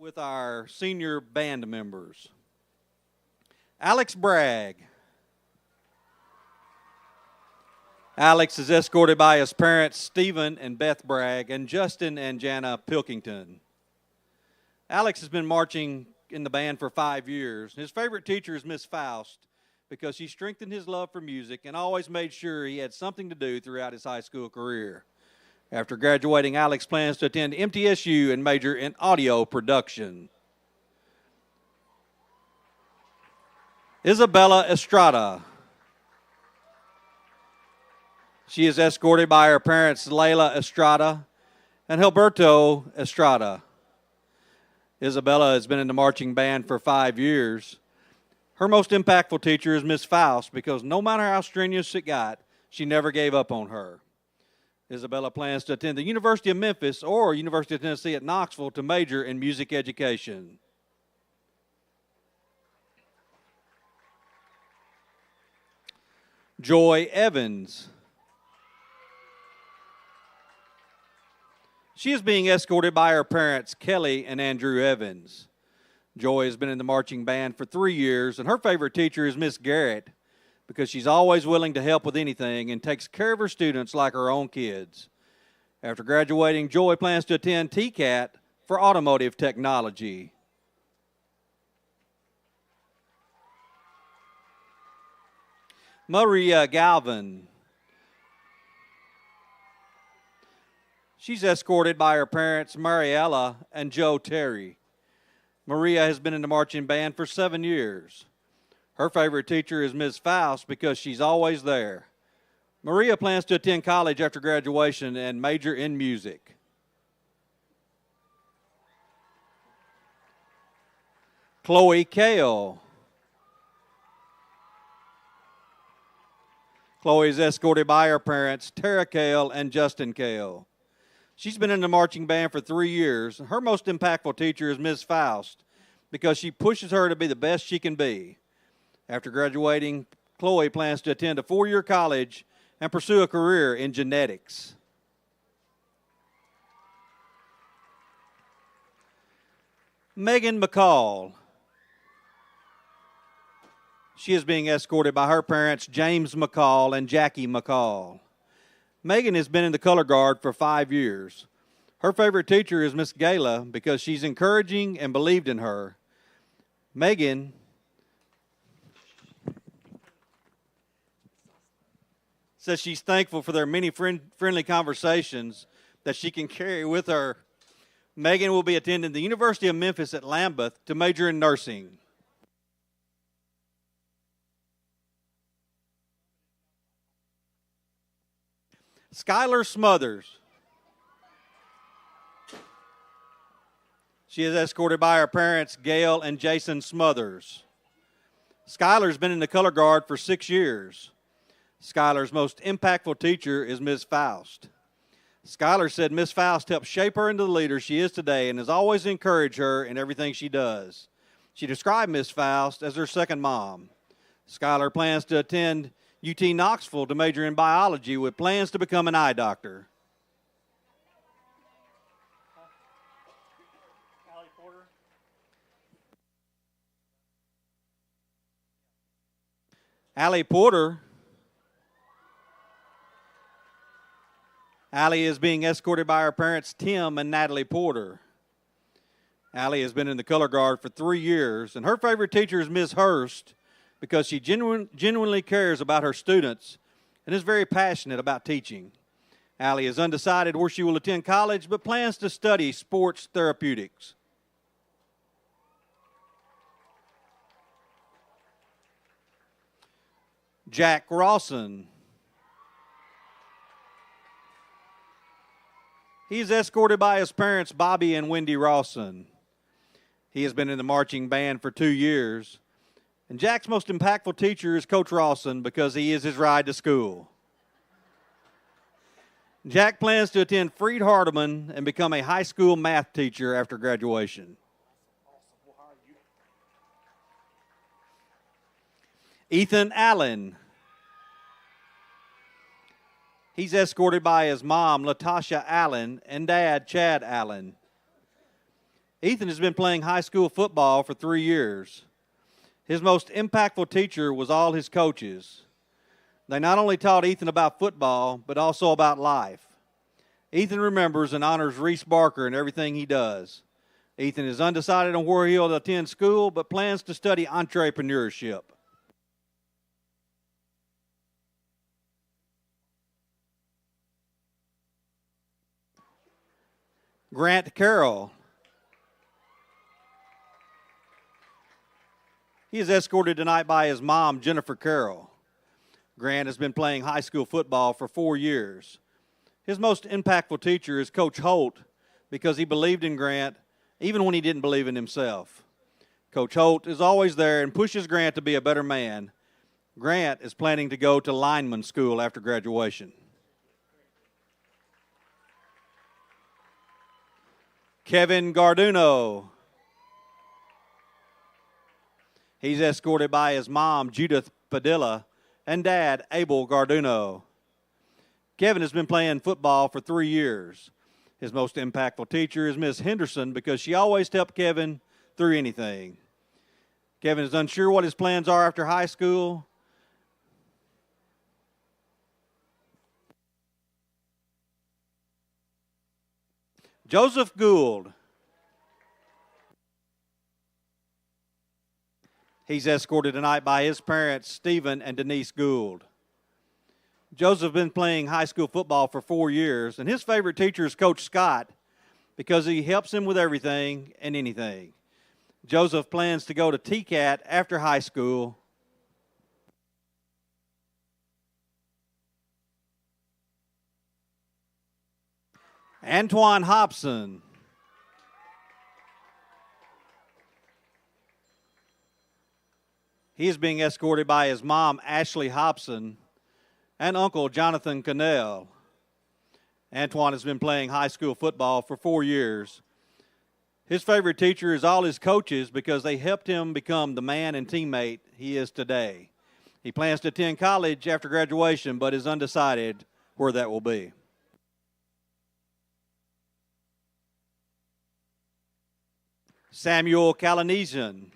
with our senior band members. Alex Bragg. Alex is escorted by his parents, Stephen and Beth Bragg, and Justin and Jana Pilkington. Alex has been marching in the band for 5 years. His favorite teacher is Miss Faust because she strengthened his love for music and always made sure he had something to do throughout his high school career. After graduating, Alex plans to attend MTSU and major in audio production. Isabella Estrada. She is escorted by her parents, Layla Estrada and Gilberto Estrada. Isabella has been in the marching band for 5 years. Her most impactful teacher is Miss Faust because no matter how strenuous it got, she never gave up on her. Isabella plans to attend the University of Memphis or University of Tennessee at Knoxville to major in music education. Joy Evans. She is being escorted by her parents, Kelly and Andrew Evans. Joy has been in the marching band for 3 years, and her favorite teacher is Miss Garrett because she's always willing to help with anything and takes care of her students like her own kids. After graduating, Joy plans to attend TCAT for automotive technology. Maria Galvin. She's escorted by her parents, Mariella and Joe Terry. Maria has been in the marching band for 7 years. Her favorite teacher is Ms. Faust because she's always there. Maria plans to attend college after graduation and major in music. Chloe Kale. Chloe is escorted by her parents, Tara Kale and Justin Kale. She's been in the marching band for 3 years. Her most impactful teacher is Ms. Faust because she pushes her to be the best she can be. After graduating, Chloe plans to attend a 4-year college and pursue a career in genetics. Megan McCall. She is being escorted by her parents, James McCall and Jackie McCall. Megan has been in the color guard for 5 years. Her favorite teacher is Miss Gayla because she's encouraging and believed in her. Megan says she's thankful for their many friendly conversations that she can carry with her. Megan will be attending the University of Memphis at Lambeth to major in nursing. Skylar Smothers. She is escorted by her parents, Gail and Jason Smothers. Skylar's been in the color guard for 6 years. Skylar's most impactful teacher is Ms. Faust. Skylar said Ms. Faust helped shape her into the leader she is today and has always encouraged her in everything she does. She described Ms. Faust as her second mom. Skylar plans to attend UT Knoxville to major in biology with plans to become an eye doctor. Allie Porter. Allie is being escorted by her parents, Tim and Natalie Porter. Allie has been in the color guard for 3 years, and her favorite teacher is Ms. Hurst because she genuinely cares about her students and is very passionate about teaching. Allie is undecided where she will attend college, but plans to study sports therapeutics. Jack Rawson. He is escorted by his parents, Bobby and Wendy Rawson. He has been in the marching band for 2 years. And Jack's most impactful teacher is Coach Rawson because he is his ride to school. Jack plans to attend Freed Hardeman and become a high school math teacher after graduation. Ethan Allen. He's escorted by his mom, Latasha Allen, and dad, Chad Allen. Ethan has been playing high school football for 3 years. His most impactful teacher was all his coaches. They not only taught Ethan about football, but also about life. Ethan remembers and honors Reese Barker in everything he does. Ethan is undecided on where he'll attend school, but plans to study entrepreneurship. Grant Carroll. He is escorted tonight by his mom, Jennifer Carroll. Grant has been playing high school football for 4 years. His most impactful teacher is Coach Holt because he believed in Grant even when he didn't believe in himself. Coach Holt is always there and pushes Grant to be a better man. Grant is planning to go to lineman school after graduation. Kevin Garduno. He's escorted by his mom, Judith Padilla, and dad, Abel Garduno. Kevin has been playing football for 3 years. His most impactful teacher is Miss Henderson because she always helped Kevin through anything. Kevin is unsure what his plans are after high school. Joseph Gould. He's escorted tonight by his parents, Stephen and Denise Gould. Joseph has been playing high school football for 4 years, and his favorite teacher is Coach Scott because he helps him with everything and anything. Joseph plans to go to TCAT after high school. Antoine Hobson. He is being escorted by his mom, Ashley Hobson, and uncle, Jonathan Cannell. Antoine has been playing high school football for 4 years. His favorite teacher is all his coaches because they helped him become the man and teammate he is today. He plans to attend college after graduation, but is undecided where that will be. Samuel Calanesian.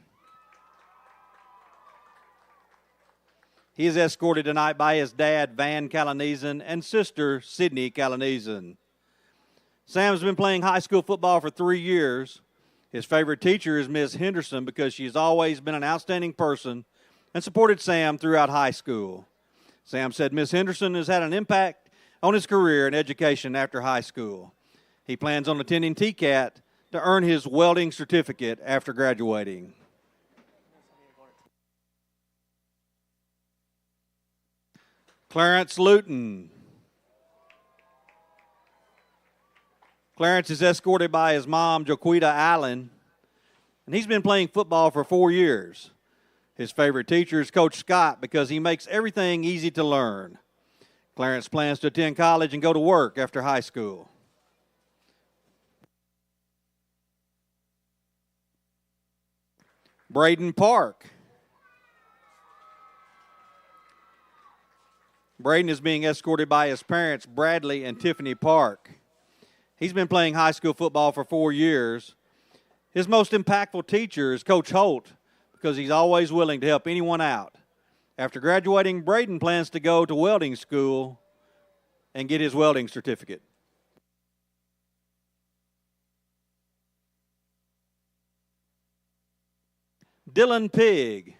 He is escorted tonight by his dad, Van Calanesian, and sister, Sydney Calanesian. Sam's been playing high school football for 3 years. His favorite teacher is Ms. Henderson because she's always been an outstanding person and supported Sam throughout high school. Sam said Ms. Henderson has had an impact on his career and education after high school. He plans on attending TCAT to earn his welding certificate after graduating. Clarence Luton. Clarence is escorted by his mom, Jaquita Allen, and he's been playing football for 4 years. His favorite teacher is Coach Scott because he makes everything easy to learn. Clarence plans to attend college and go to work after high school. Braden Park. Braden is being escorted by his parents, Bradley and Tiffany Park. He's been playing high school football for 4 years. His most impactful teacher is Coach Holt because he's always willing to help anyone out. After graduating, Braden plans to go to welding school and get his welding certificate. Dylan Pigg.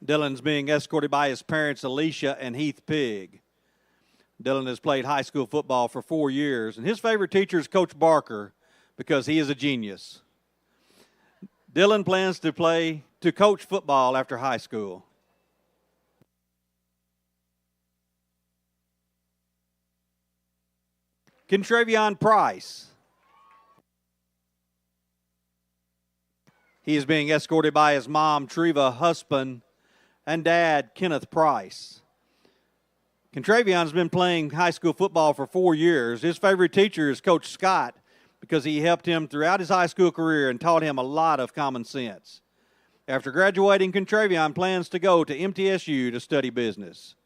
Dylan's being escorted by his parents, Alicia and Heath Pigg. Dylan has played high school football for 4 years, and his favorite teacher is Coach Barker because he is a genius. Dylan plans to coach football after high school. Contravion Price. He is being escorted by his mom, Treva Husband, and dad, Kenneth Price. Contravion's been playing high school football for 4 years. His favorite teacher is Coach Scott because he helped him throughout his high school career and taught him a lot of common sense. After graduating, Contravion plans to go to MTSU to study business.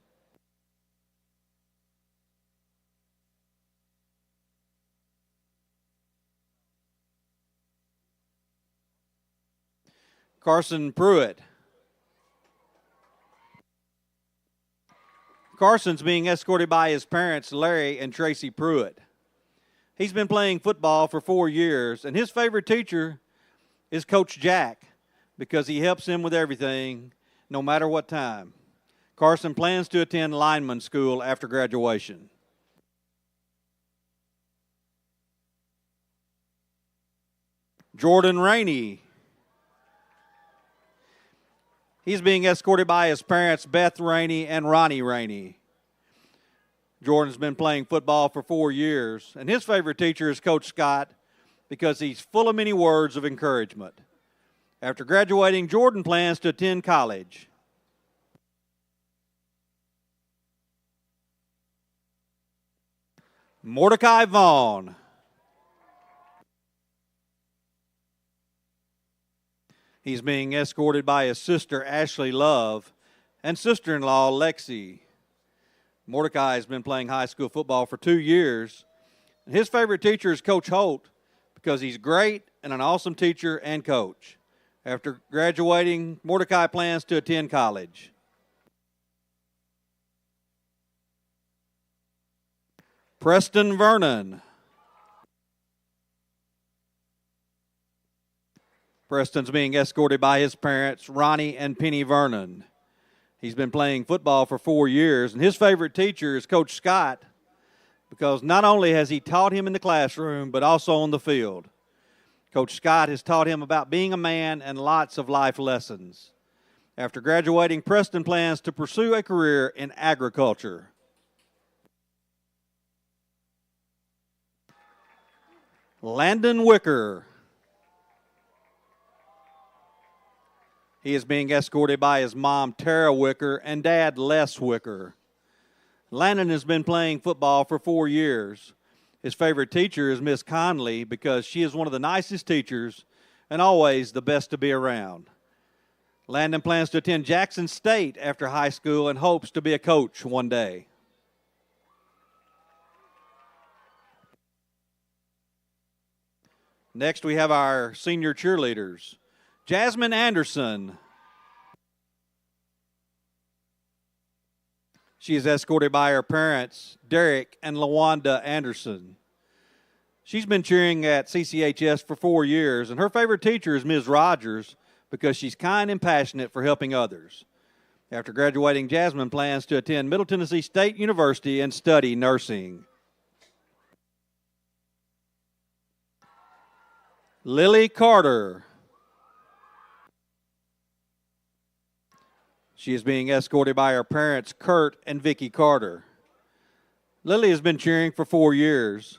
Carson Pruitt. Carson's being escorted by his parents, Larry and Tracy Pruitt. He's been playing football for 4 years, and his favorite teacher is Coach Jack because he helps him with everything, no matter what time. Carson plans to attend lineman school after graduation. Jordan Rainey. He's being escorted by his parents, Beth Rainey and Ronnie Rainey. Jordan's been playing football for 4 years, and his favorite teacher is Coach Scott because he's full of many words of encouragement. After graduating, Jordan plans to attend college. Mordecai Vaughn. He's being escorted by his sister, Ashley Love, and sister-in-law, Lexi. Mordecai has been playing high school football for 2 years. And his favorite teacher is Coach Holt because he's great and an awesome teacher and coach. After graduating, Mordecai plans to attend college. Preston Vernon. Preston's being escorted by his parents, Ronnie and Penny Vernon. He's been playing football for 4 years, and his favorite teacher is Coach Scott because not only has he taught him in the classroom, but also on the field. Coach Scott has taught him about being a man and lots of life lessons. After graduating, Preston plans to pursue a career in agriculture. Landon Wicker. He is being escorted by his mom, Tara Wicker, and dad, Les Wicker. Landon has been playing football for 4 years. His favorite teacher is Miss Conley because she is one of the nicest teachers and always the best to be around. Landon plans to attend Jackson State after high school and hopes to be a coach one day. Next, we have our senior cheerleaders. Jasmine Anderson. She is escorted by her parents, Derek and LaWanda Anderson. She's been cheering at CCHS for 4 years, and her favorite teacher is Ms. Rogers because she's kind and passionate for helping others. After graduating, Jasmine plans to attend Middle Tennessee State University and study nursing. Lily Carter. She is being escorted by her parents, Kurt and Vicki Carter. Lily has been cheering for 4 years.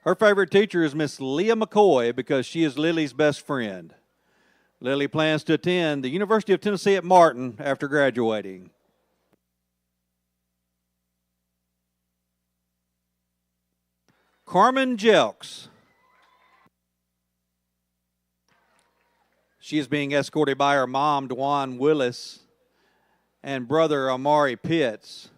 Her favorite teacher is Miss Leah McCoy because she is Lily's best friend. Lily plans to attend the University of Tennessee at Martin after graduating. Carmen Jelks. She is being escorted by her mom, Dwan Willis, and brother Amari Pitts.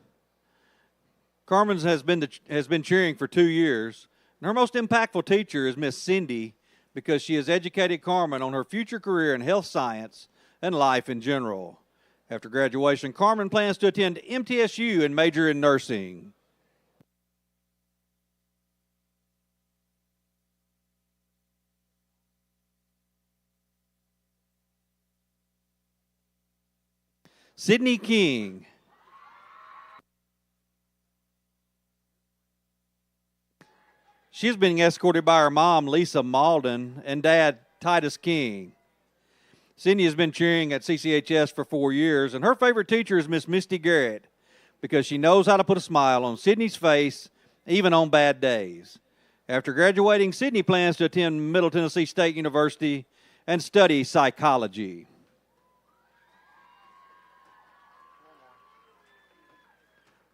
Carmen's has been cheering for 2 years, and her most impactful teacher is Miss Cindy because she has educated Carmen on her future career in health science and life in general. After graduation, Carmen plans to attend MTSU and major in nursing. Sydney King. She's being escorted by her mom, Lisa Malden, and dad, Titus King. Sydney has been cheering at CCHS for 4 years, and her favorite teacher is Miss Misty Garrett because she knows how to put a smile on Sydney's face, even on bad days. After graduating, Sydney plans to attend Middle Tennessee State University and study psychology.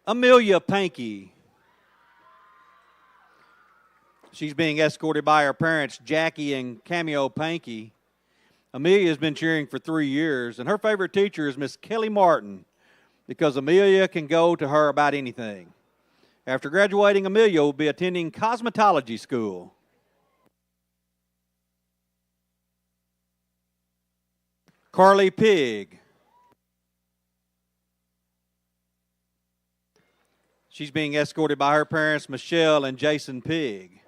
Amelia Pankey. She's being escorted by her parents, Jackie and Cameo Pankey. Amelia has been cheering for 3 years, and her favorite teacher is Miss Kelly Martin because Amelia can go to her about anything. After graduating, Amelia will be attending cosmetology school. Carly Pigg. She's being escorted by her parents, Michelle and Jason Pigg.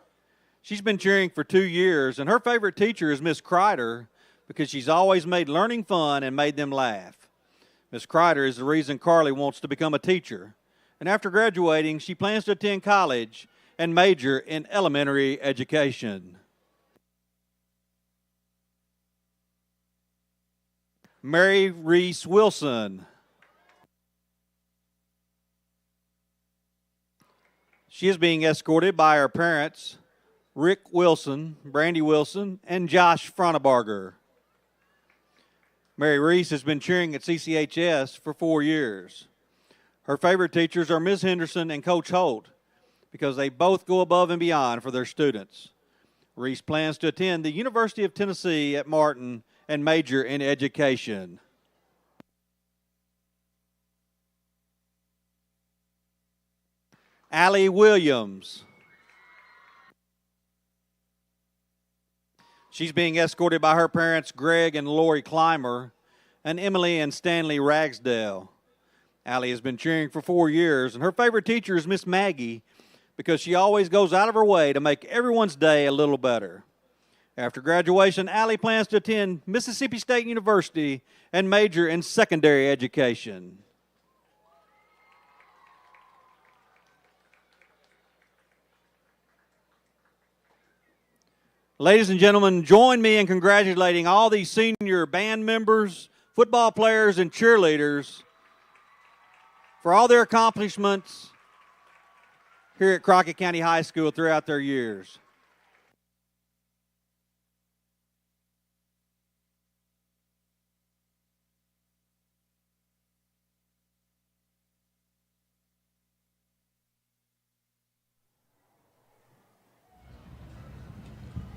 She's been cheering for 2 years, and her favorite teacher is Miss Kreider because she's always made learning fun and made them laugh. Miss Kreider is the reason Carly wants to become a teacher. And after graduating, she plans to attend college and major in elementary education. Mary Reese Wilson. She is being escorted by her parents, Rick Wilson, Brandy Wilson, and Josh Fronabarger. Mary Reese has been cheering at CCHS for 4 years. Her favorite teachers are Ms. Henderson and Coach Holt because they both go above and beyond for their students. Reese plans to attend the University of Tennessee at Martin and major in education. Allie Williams. She's being escorted by her parents, Greg and Lori Clymer, and Emily and Stanley Ragsdale. Allie has been cheering for 4 years, and her favorite teacher is Miss Maggie because she always goes out of her way to make everyone's day a little better. After graduation, Allie plans to attend Mississippi State University and major in secondary education. Ladies and gentlemen, join me in congratulating all these senior band members, football players, and cheerleaders for all their accomplishments here at Crockett County High School throughout their years.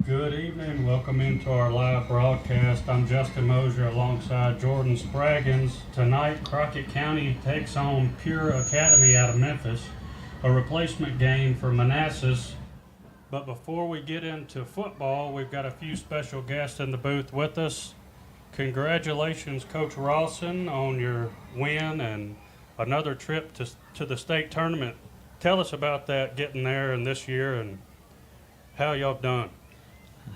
Good evening. Welcome into our live broadcast. I'm Justin Mosier alongside Jordan Spraggins. Tonight, Crockett County takes on Pure Academy out of Memphis, a replacement game for Manassas. But before we get into football, we've got a few special guests in the booth with us. Congratulations, Coach Rawson, on your win and another trip to the state tournament. Tell us about that, getting there and this year, and how y'all done.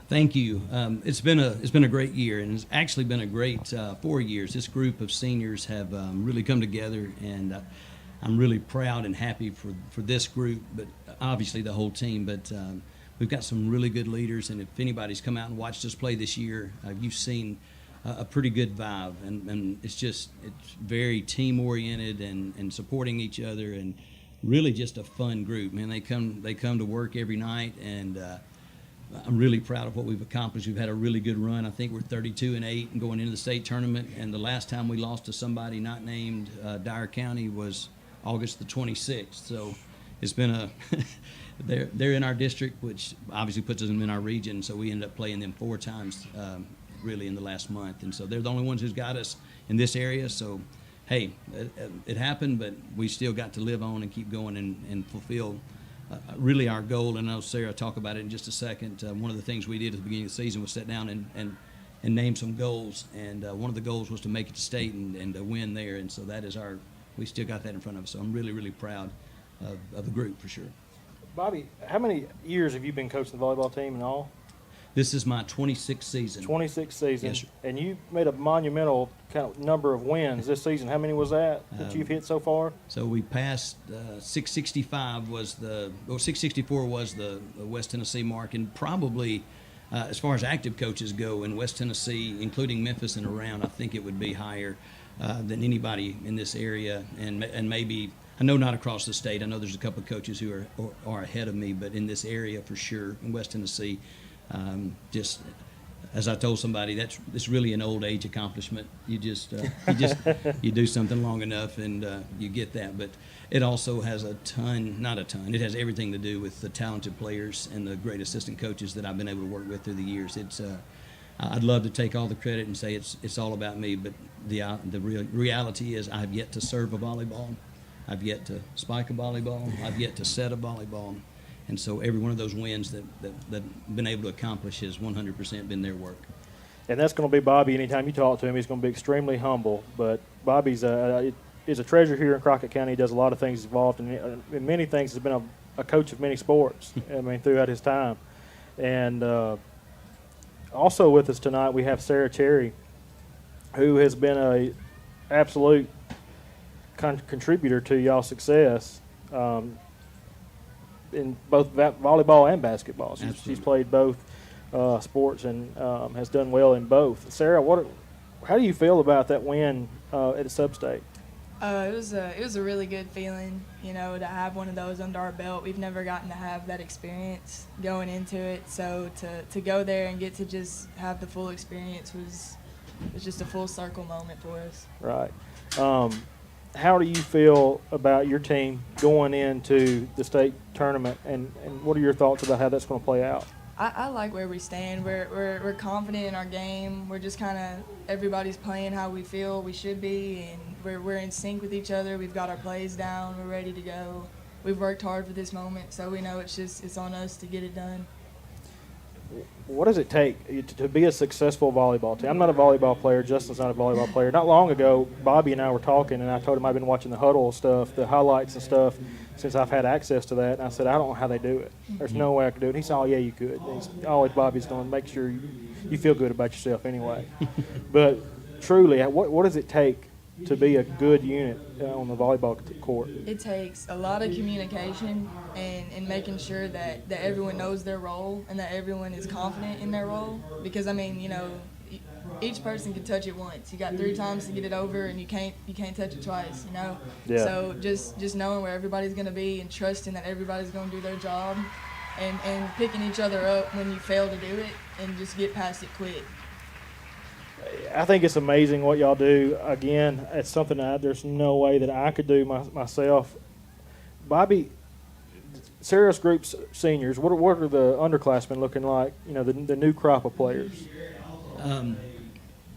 Thank you. It's been a great year, and it's actually been a great 4 years. This group of seniors have really come together, and I'm really proud and happy for this group, but obviously the whole team. But we've got some really good leaders, and if anybody's come out and watched us play this year, you've seen a pretty good vibe, and it's very team-oriented and supporting each other, and really just a fun group. Man, they come to work every night, and I'm really proud of what we've accomplished. We've had a really good run. I think we're 32-8 and going into the state tournament. And the last time we lost to somebody not named Dyer County was August the 26th. So it's been they're in our district, which obviously puts them in our region. So we ended up playing them 4 times really in the last month. And so they're the only ones who's got us in this area. So, hey, it happened, but we still got to live on and keep going and fulfill really our goal. And I know Sarah will talk about it in just a second. One of the things we did at the beginning of the season was sit down and name some goals. And one of the goals was to make it to state and to win there. And so that is we still got that in front of us. So I'm really, really proud of the group for sure. Bobby, how many years have you been coaching the volleyball team in all? This is my 26th season. 26th season. Yes, sir. And you made a monumental kind of number of wins this season. How many was that you've hit so far? So we passed 665 664 was the West Tennessee mark, and probably as far as active coaches go in West Tennessee, including Memphis and around, I think it would be higher than anybody in this area, and maybe, I know not across the state. I know there's a couple of coaches who are ahead of me, but in this area for sure, in West Tennessee, just as I told somebody, it's really an old age accomplishment. You you do something long enough and you get that. But it also has it has everything to do with the talented players and the great assistant coaches that I've been able to work with through the years. I'd love to take all the credit and say it's all about me, but the reality is I've yet to serve a volleyball. I've yet to spike a volleyball. I've yet to set a volleyball. And so every one of those wins that been able to accomplish has 100% been their work. And that's going to be Bobby. Anytime you talk to him, he's going to be extremely humble. But Bobby's is a treasure here in Crockett County. He does a lot of things involved in many things. He's been a coach of many sports, I mean, throughout his time. And also with us tonight, we have Sarah Cherry, who has been a absolute contributor to y'all's success in both volleyball and basketball. She's played both sports and has done well in both. Sarah, how do you feel about that win at Sub-State? It was a really good feeling, to have one of those under our belt. We've never gotten to have that experience going into it, so to go there and get to just have the full experience was just a full circle moment for us. Right. How do you feel about your team going into the state tournament, and what are your thoughts about how that's going to play out? I like where we stand. We're confident in our game. We're just kind of everybody's playing how we feel we should be, and we're in sync with each other. We've got our plays down. We're ready to go. We've worked hard for this moment, so we know it's on us to get it done. What does it take to be a successful volleyball team? I'm not a volleyball player. Justin's not a volleyball player. Not long ago, Bobby and I were talking, and I told him I've been watching the huddle stuff, the highlights and stuff, since I've had access to that. And I said, I don't know how they do it. There's no way I could do it. He said, oh, yeah, you could. And Bobby's going to make sure you feel good about yourself anyway. But truly, what does it take to be a good unit on the volleyball court? It takes a lot of communication and making sure that everyone knows their role and that everyone is confident in their role. Because, each person can touch it once. You got 3 times to get it over, and you can't touch it twice, Yeah. So just knowing where everybody's going to be and trusting that everybody's going to do their job and picking each other up when you fail to do it and just get past it quick. I think it's amazing what y'all do. Again, it's something that there's no way that I could do myself. Bobby, Sarah's group's seniors, what are the underclassmen looking like, the new crop of players?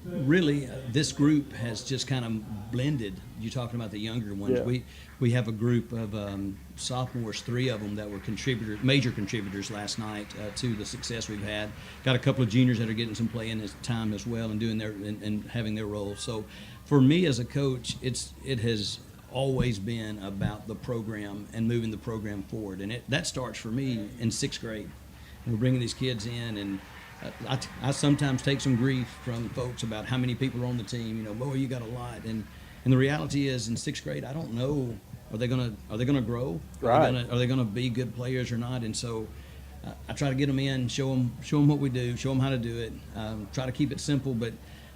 Really, this group has just kind of blended. You're talking about the younger ones. Yeah. We have a group of sophomores, 3 of them that were major contributors last night to the success we've had. Got a couple of juniors that are getting some playing time as well and doing and having their role. So, for me as a coach, it has always been about the program and moving the program forward, and that starts for me in 6th grade. And we're bringing these kids in, and I sometimes take some grief from folks about how many people are on the team. Boy, you got a lot, and the reality is, in 6th grade, I don't know. Are they gonna grow? Right. Are they gonna be good players or not? And so, I try to get them in, show them what we do, show them how to do it. Try to keep it simple, but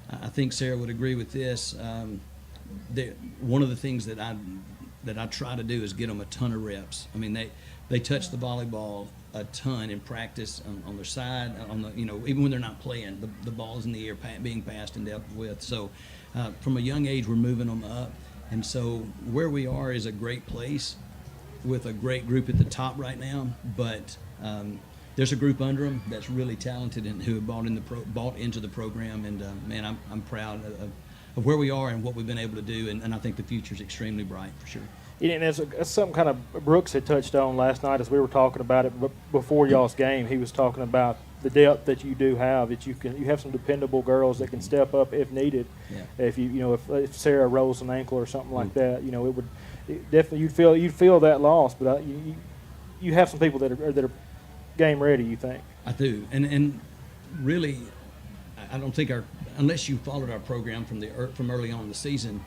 I think Sarah would agree with this. One of the things that I try to do is get them a ton of reps. They touch the volleyball a ton in practice on their side, even when they're not playing, the ball's in the air being passed and dealt with. So from a young age, we're moving them up. And so where we are is a great place with a great group at the top right now, but there's a group under them that's really talented and who have bought into the program. And man, I'm proud of where we are and what we've been able to do, and I think the future is extremely bright for sure. And that's something kind of Brooks had touched on last night as we were talking about it before y'all's game. He was talking about the depth that you do have, that you have some dependable girls that can step up if needed. Yeah. If Sarah rolls an ankle or something like that, you'd feel that loss. But you have some people that are game ready. You think? I do, and really, I don't think unless you followed our program from early on in the season.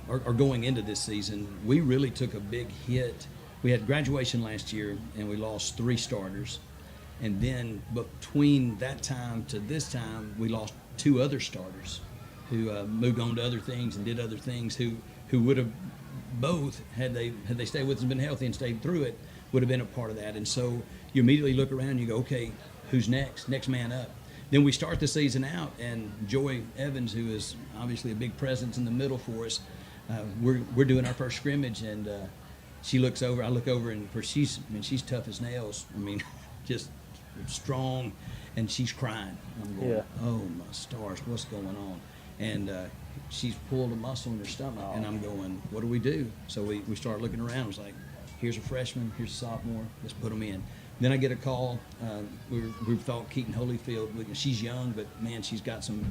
Or going into this season, we really took a big hit. We had graduation last year, and we lost 3 starters. And then between that time to this time, we lost 2 other starters who moved on to other things and did other things who would have both, had they stayed with us and been healthy and stayed through it, would have been a part of that. And so you immediately look around and you go, okay, who's next? Next man up. Then we start the season out, and Joy Evans, who is obviously a big presence in the middle for us, we're doing our first scrimmage, and she looks over. I look over, and she's tough as nails. Just strong, and she's crying. I'm going, yeah. Oh my stars, what's going on? And she's pulled a muscle in her stomach, and I'm going, what do we do? So we start looking around. It's like, here's a freshman, here's a sophomore. Let's put them in. Then I get a call. We thought Keaton Holyfield. She's young, but man, she's got some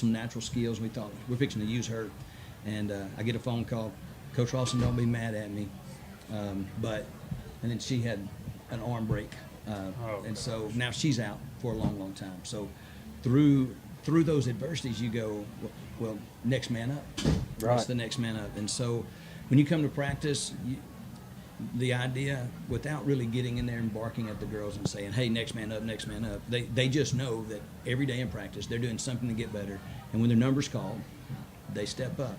natural skills. We thought we're fixing to use her, and I get a phone call. Coach Rawson, don't be mad at me, and then she had an arm break, and so now she's out for a long, long time. So through those adversities, you go, well, next man up. Right. What's the next man up? And so when you come to practice, the idea, without really getting in there and barking at the girls and saying, hey, next man up, they just know that every day in practice they're doing something to get better. And when their number's called, they step up.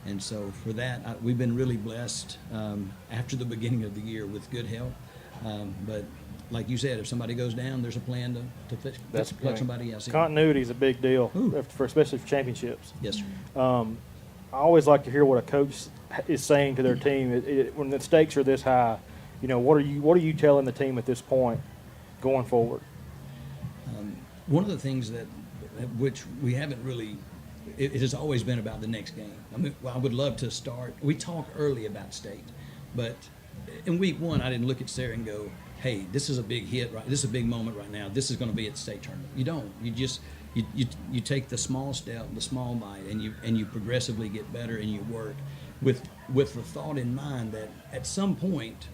And so for that, we've been really blessed after the beginning of the year with good help. But like you said, if somebody goes down, there's a plan to plug somebody else in. Continuity is a big deal, especially for championships. Yes, sir. I always like to hear what a coach is saying to their team. When the stakes are this high, what are you telling the team at this point going forward? One of the things which we haven't really, it has always been about the next game. I mean, I would love to start. We talk early about state, but in week one, I didn't look at Sarah and go, hey, this is a big hit, right? This is a big moment right now. This is going to be at the state tournament. You don't. You just you take the small step, the small bite, and you progressively get better, and you work with the thought in mind that at some point,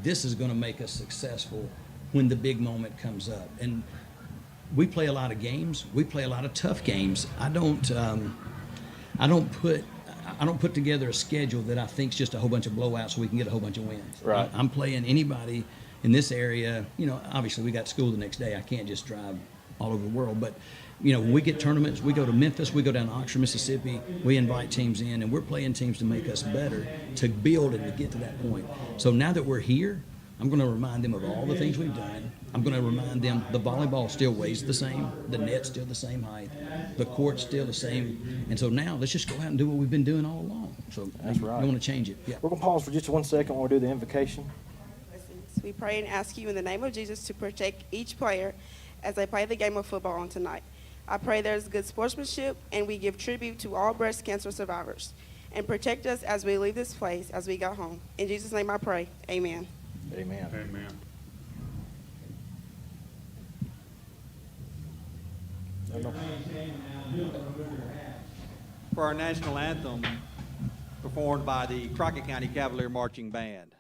this is going to make us successful when the big moment comes up. And we play a lot of games. We play a lot of tough games. I don't put together a schedule that I think's just a whole bunch of blowouts so we can get a whole bunch of wins. Right. I'm playing anybody in this area. Obviously we got school the next day. I can't just drive all over the world. But, when we get tournaments, we go to Memphis, we go down to Oxford, Mississippi, we invite teams in, and we're playing teams to make us better, to build and to get to that point. So now that we're here, I'm going to remind them of all the things we've done. I'm going to remind them the volleyball still weighs the same, the net's still the same height, the court's still the same. And so now let's just go out and do what we've been doing all along. So that's right. I don't want to change it. Yeah. We're going to pause for just 1 second while we do the invocation. We pray and ask you in the name of Jesus to protect each player as they play the game of football on tonight. I pray there's good sportsmanship and we give tribute to all breast cancer survivors. And protect us as we leave this place, as we go home. In Jesus' name I pray. Amen. Amen. Amen. For our national anthem, performed by the Crockett County Cavalier Marching Band.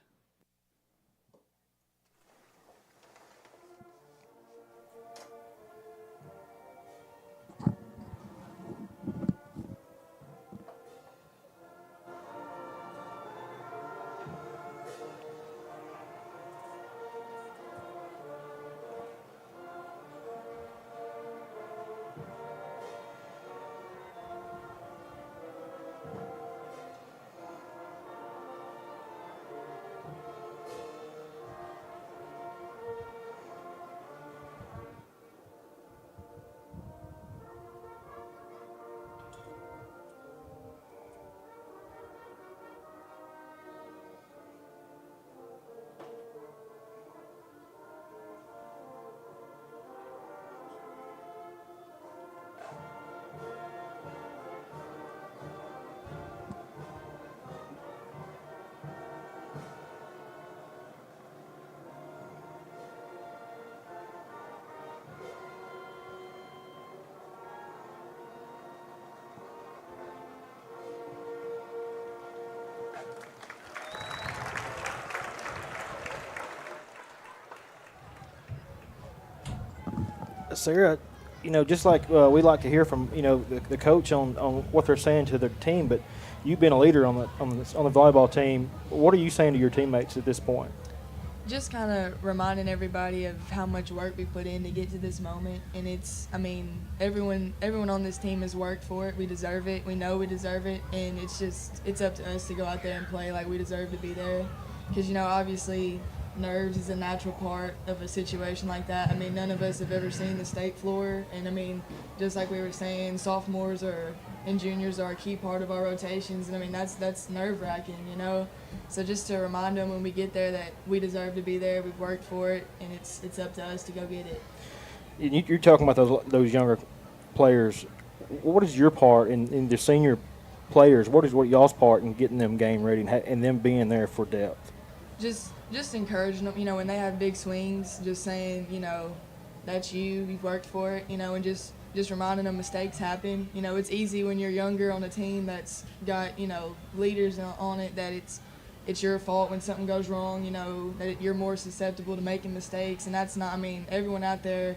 Sarah, just like we like to hear from the coach on what they're saying to their team, but you've been a leader on the volleyball team. What are you saying to your teammates at this point? Just kind of reminding everybody of how much work we put in to get to this moment, and everyone on this team has worked for it. We deserve it. We know we deserve it, and it's up to us to go out there and play like we deserve to be there, because obviously nerves is a natural part of a situation like that. None of us have ever seen the state floor, and just like we were saying, sophomores and juniors are a key part of our rotations, and that's nerve-wracking, So just to remind them when we get there that we deserve to be there, we've worked for it, and it's up to us to go get it. And you're talking about those younger players. What is your part in the senior players? What y'all's part in getting them game ready and them being there for depth? Just just encouraging them, you know, when they have big swings, just saying, you know, that's you've worked for it, you know, and just reminding them mistakes happen. You know, it's easy when you're younger on a team that's got, you know, leaders on it that it's your fault when something goes wrong, you know, that you're more susceptible to making mistakes. And that's not, I mean, everyone out there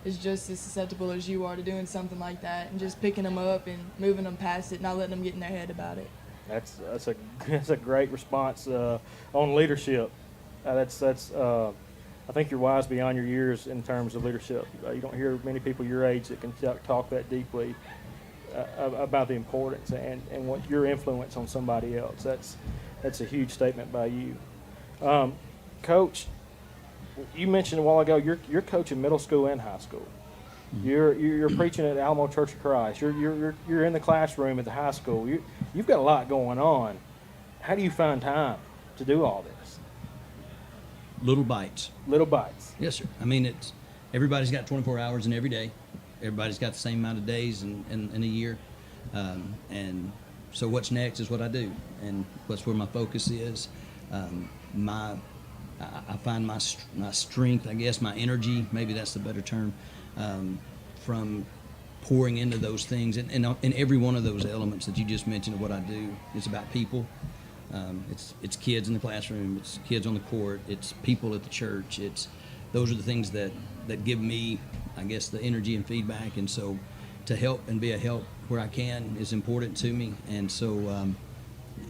is just as susceptible as you are to doing something like that, and just picking them up and moving them past it, not letting them get in their head about it. That's a great response on leadership. I think you're wise beyond your years in terms of leadership. You don't hear many people your age that can talk that deeply about the importance and what your influence on somebody else. That's a huge statement by you, Coach. You mentioned a while ago you're coaching middle school and high school. You're preaching at Alamo Church of Christ. You're in the classroom at the high school. You've got a lot going on. How do you find time to do all this? Little bites. Little bites. Yes, sir. I mean, everybody's got 24 hours in every day. Everybody's got the same amount of days in a year. And so what's next is what I do, and what's where my focus is. I find my strength, I guess, my energy, maybe that's the better term, from pouring into those things. And in every one of those elements that you just mentioned of what I do, it's about people. It's kids in the classroom, it's kids on the court, it's people at the church. Those are the things that give me, I guess, the energy and feedback. And so to help and be a help where I can is important to me. And so,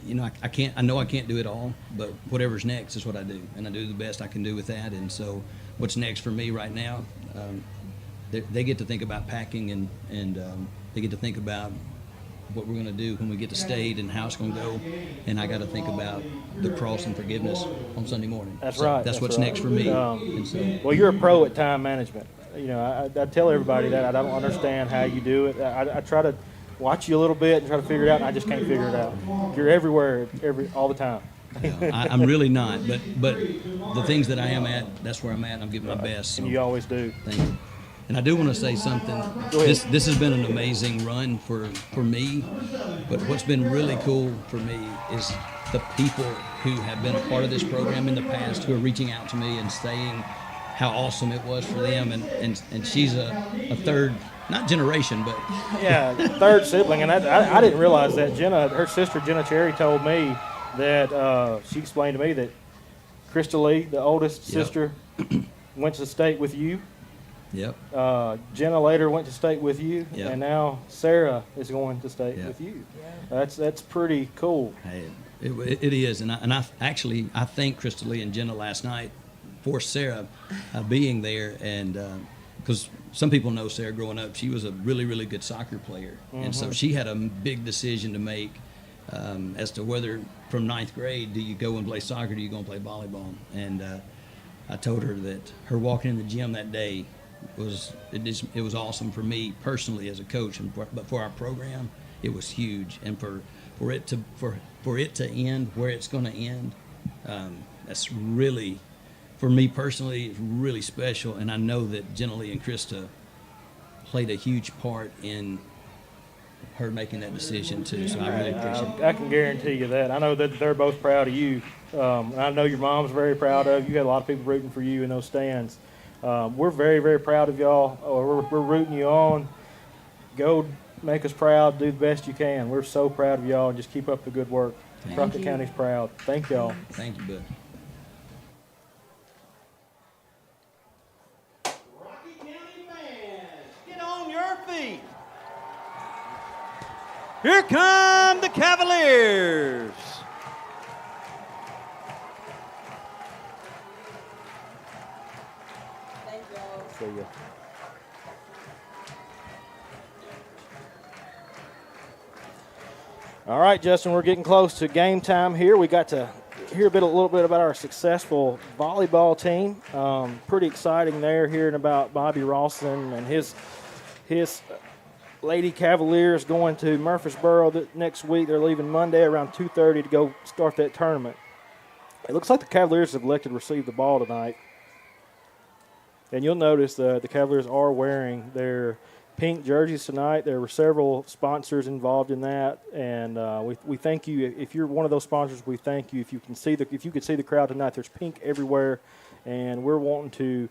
you know, I know I can't do it all, but whatever's next is what I do, and I do the best I can do with that. And so what's next for me right now, they get to think about packing, and they get to think about what we're going to do when we get to state and how it's going to go, and I got to think about the cross and forgiveness on Sunday morning. That's so right. That's what's right. next for me. Well, you're a pro at time management. You know, I tell everybody that I don't understand how you do it. I try to watch you a little bit and try to figure it out, and I just can't figure it out. You're everywhere, all the time. I'm really not, but the things that I am at, that's where I'm at, and I'm giving my best. So. And you always do. Thank you. And I do want to say something. This has been an amazing run for me, but what's been really cool for me is the people who have been a part of this program in the past, who are reaching out to me and saying how awesome it was for them. And she's a third, not generation, but yeah, third sibling. And I didn't realize that. Her sister Jenna Cherry told me that she explained to me that Krista Lee, the oldest sister, went to state with you. Yep. Jenna later went to state with you, yep. And now Sarah is going to state yep. with you. Yeah. That's pretty cool. Hey, it is, and I thanked Krista Lee and Jenna last night for Sarah being there, and because some people know Sarah growing up, she was a really, really good soccer player, and so she had a big decision to make as to whether from ninth grade do you go and play soccer, do you go and play volleyball, and I told her that her walking in the gym that day it was awesome for me personally as a coach, but for our program it was huge, and for it to end where it's going to end, that's really, for me personally, it's really special. And I know that Jenna Lee and Krista played a huge part in her making that decision too, so I really appreciate it. I can guarantee you that. I know that they're both proud of you. I know your mom's very proud of you. You had a lot of people rooting for you in those stands. We're very, very proud of y'all. We're rooting you on. Go make us proud. Do the best you can. We're so proud of y'all, and just keep up the good work. Crockett County's proud. Thank y'all. Thank you, bud. Rocky County fans, get on your feet. Here come the Cavaliers. See ya. All right, Justin, we're getting close to game time here. We got to hear a little bit about our successful volleyball team. Pretty exciting there, hearing about Bobby Rawson and his Lady Cavaliers going to Murfreesboro next week. They're leaving Monday around 2:30 to go start that tournament. It looks like the Cavaliers have elected to receive the ball tonight. And you'll notice the Cavaliers are wearing their pink jerseys tonight. There were several sponsors involved in that, and we thank you. If you're one of those sponsors, we thank you. If you could see the crowd tonight, there's pink everywhere, and we're wanting to,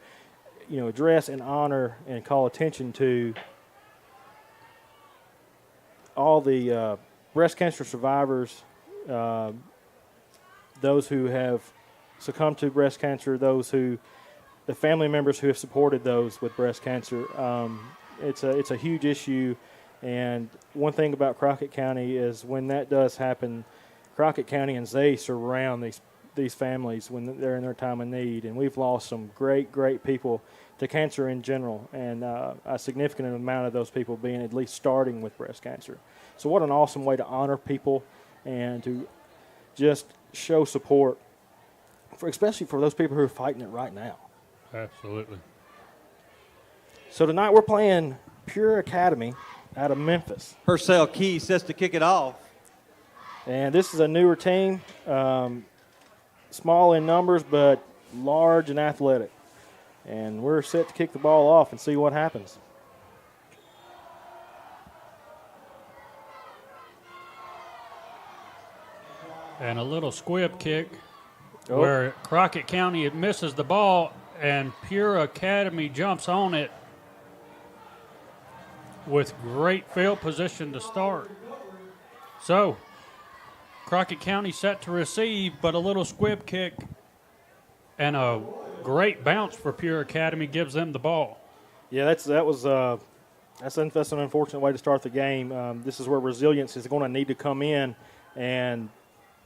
address and honor and call attention to all the breast cancer survivors, those who have succumbed to breast cancer, the family members who have supported those with breast cancer. It's a huge issue, and one thing about Crockett County is when that does happen, Crockett County and Zay surround these families when they're in their time of need, and we've lost some great people to cancer in general, and a significant amount of those people being at least starting with breast cancer. So what an awesome way to honor people and to just show support, especially for those people who are fighting it right now. Absolutely. So tonight we're playing Pure Academy out of Memphis. Purcell Key sets to kick it off. And this is a newer team, small in numbers but large and athletic. And we're set to kick the ball off and see what happens. And a little squib kick where Crockett County misses the ball and Pure Academy jumps on it with great field position to start. So Crockett County set to receive, but a little squib kick and a great bounce for Pure Academy gives them the ball. Yeah, that's an unfortunate way to start the game. This is where resilience is going to need to come in, and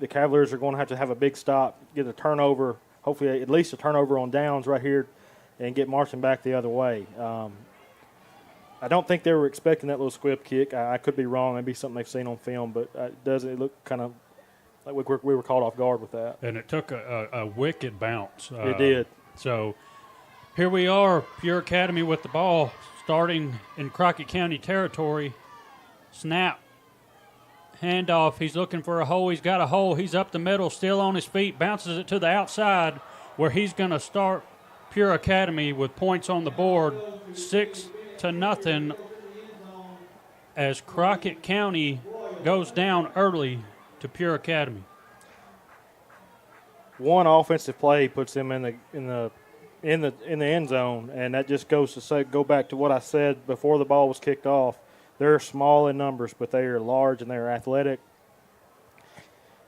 the Cavaliers are going to have a big stop, get a turnover, hopefully at least a turnover on downs right here, and get marching back the other way. I don't think they were expecting that little squib kick. I could be wrong. Maybe something they've seen on film, but it looked kind of like we were caught off guard with that. And it took a wicked bounce. It did. So here we are, Pure Academy with the ball, starting in Crockett County territory. Snap. Handoff. He's looking for a hole. He's got a hole. He's up the middle, still on his feet, bounces it to the outside where he's going to start Pure Academy with points on the board, 6-0, as Crockett County goes down early to Pure Academy. One offensive play puts them in the end zone, and that just goes to go back to what I said before the ball was kicked off. They're small in numbers, but they are large and they are athletic.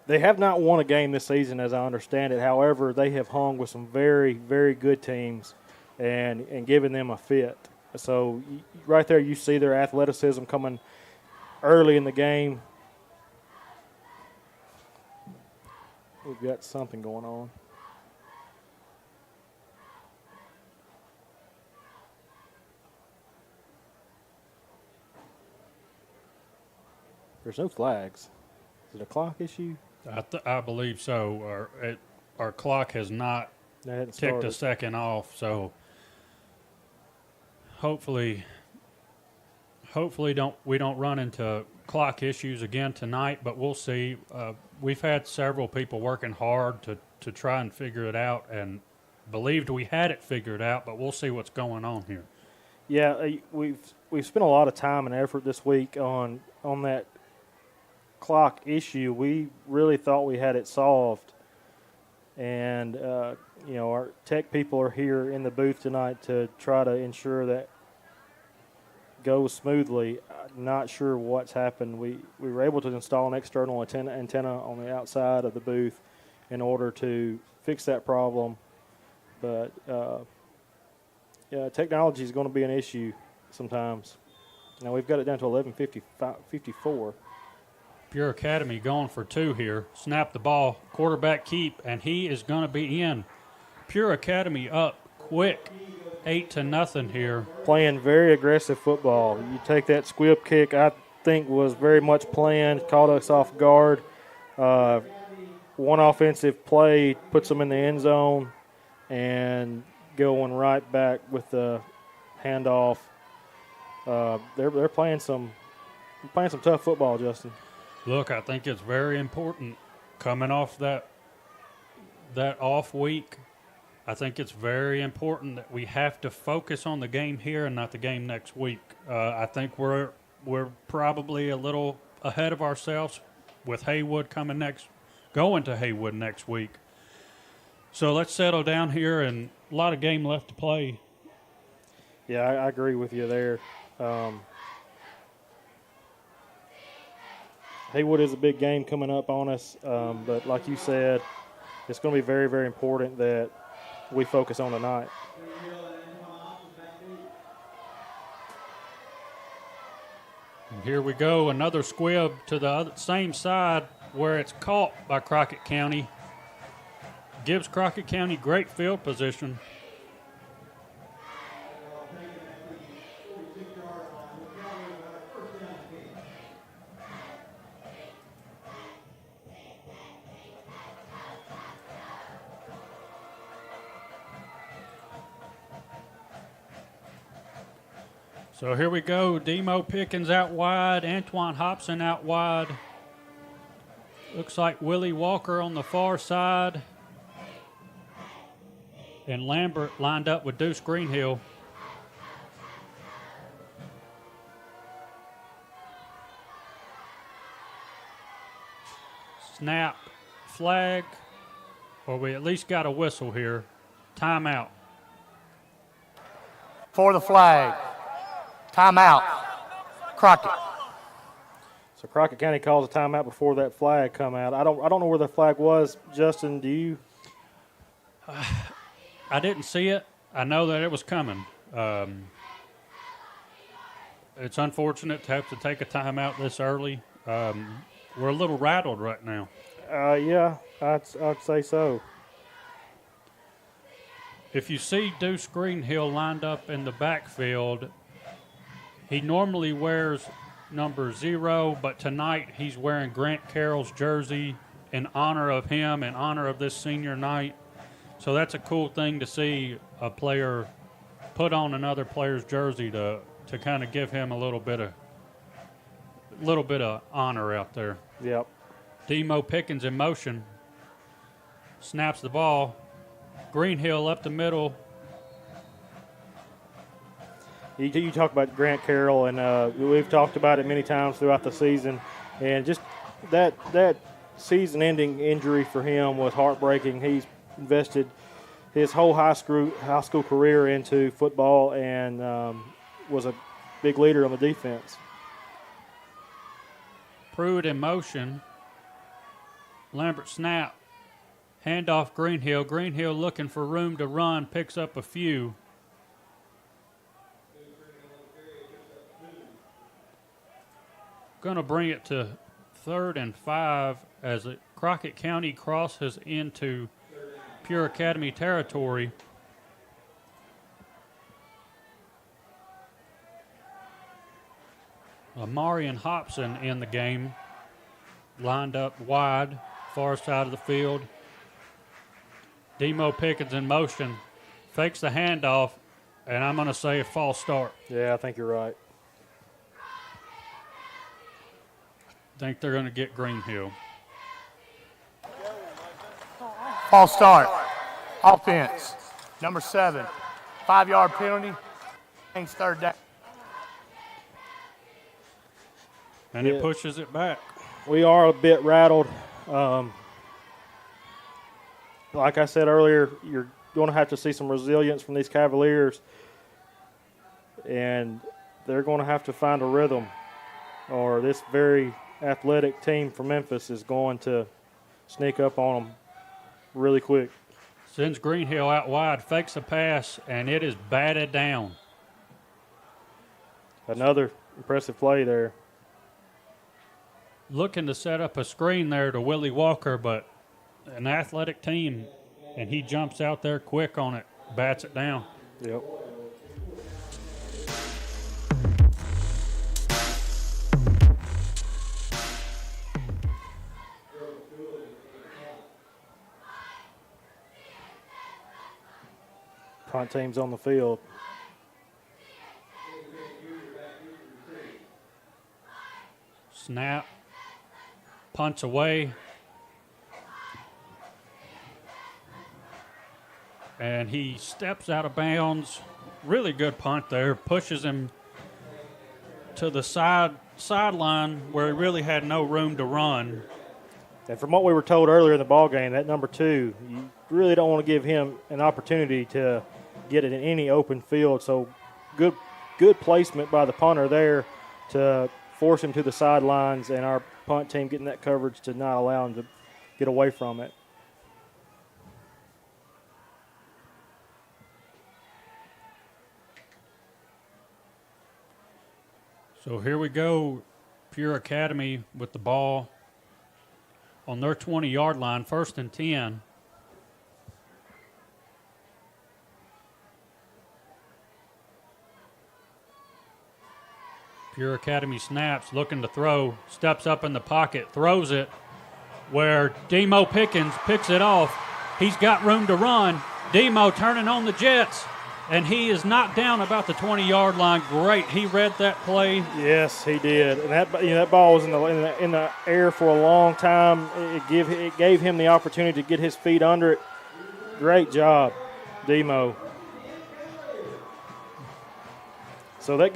They have not won a game this season, as I understand it. However, they have hung with some very, very good teams and given them a fit. So right there you see their athleticism coming early in the game. We've got something going on. There's no flags. Is it a clock issue? I believe so. Our clock has not ticked a second off, so hopefully we don't run into clock issues again tonight, but we'll see. We've had several people working hard to try and figure it out and believed we had it figured out, but we'll see what's going on here. Yeah, we've spent a lot of time and effort this week on that clock issue. We really thought we had it solved, and our tech people are here in the booth tonight to try to ensure that goes smoothly. I'm not sure what's happened. We were able to install an external antenna on the outside of the booth in order to fix that problem, but technology is going to be an issue sometimes. Now we've got it down to 11:54. Pure Academy going for two here. Snap the ball, quarterback keep, and he is going to be in. Pure Academy up quick, 8-0 here. Playing very aggressive football. You take that squib kick, I think was very much planned, caught us off guard. One offensive play puts them in the end zone and going right back with the handoff. They're playing some tough football, Justin. Look, I think it's very important coming off that off week I think it's very important that we have to focus on the game here and not the game next week. I think we're probably a little ahead of ourselves with going to Haywood next week. So let's settle down here, and a lot of game left to play. Yeah, I agree with you there. Haywood is a big game coming up on us, but like you said, it's going to be very, very important that we focus on tonight. And here we go, another squib to the same side where it's caught by Crockett County. Gives Crockett County great field position. So here we go. Demo Pickens out wide. Antoine Hobson out wide. Looks like Willie Walker on the far side. And Lambert lined up with Deuce Greenhill. Snap, flag, or we at least got a whistle here. Timeout. For the flag. Timeout. Crockett. So Crockett County calls a timeout before that flag come out. I don't know where the flag was. Justin, do you? I didn't see it. I know that it was coming. It's unfortunate to have to take a timeout this early. We're a little rattled right now. Yeah, I'd say so. If you see Deuce Greenhill lined up in the backfield, he normally wears number 0, but tonight he's wearing Grant Carroll's jersey in honor of him, in honor of this senior night. So that's a cool thing to see a player put on another player's jersey to kind of give him a little bit of honor out there. Yep. Demo Pickens in motion. Snaps the ball. Greenhill up the middle. You talk about Grant Carroll, and we've talked about it many times throughout the season, and just that season-ending injury for him was heartbreaking. He's invested his whole high school career into football and was a big leader on the defense. Pruitt in motion. Lambert snap. Handoff Greenhill. Greenhill looking for room to run, picks up a few. Going to bring it to 3rd and 5 as Crockett County crosses into Pure Academy territory. Amarian Hobson in the game, lined up wide, far side of the field. Demo Pickens in motion, fakes the handoff, and I'm going to say a false start. Yeah, I think you're right. Think they're going to get Greenhill. False start. Offense. Number 7. 5-yard penalty. Things 3rd down. And it pushes it back. We are a bit rattled. Like I said earlier, you're going to have to see some resilience from these Cavaliers, and they're going to have to find a rhythm, or this very athletic team from Memphis is going to sneak up on them really quick. Sends Greenhill out wide, fakes a pass, and it is batted down. Another impressive play there. Looking to set up a screen there to Willie Walker, but an athletic team, and he jumps out there quick on it, bats it down. Yep. Punt team's on the field. Snap, punts away, and he steps out of bounds. Really good punt there. Pushes him to the sideline where he really had no room to run. And from what we were told earlier in the ball game, that number 2, you really don't want to give him an opportunity to get it in any open field. So good placement by the punter there to force him to the sidelines, and our punt team getting that coverage to not allow him to get away from it. So here we go, Pure Academy with the ball on their 20-yard line, 1st and 10. Pure Academy snaps, looking to throw, steps up in the pocket, throws it where Demo Pickens picks it off. He's got room to run. Demo turning on the Jets, and he is knocked down about the 20-yard line. Great. He read that play. Yes, he did. And that ball was in the air for a long time. It gave him the opportunity to get his feet under it. Great job, Demo. So that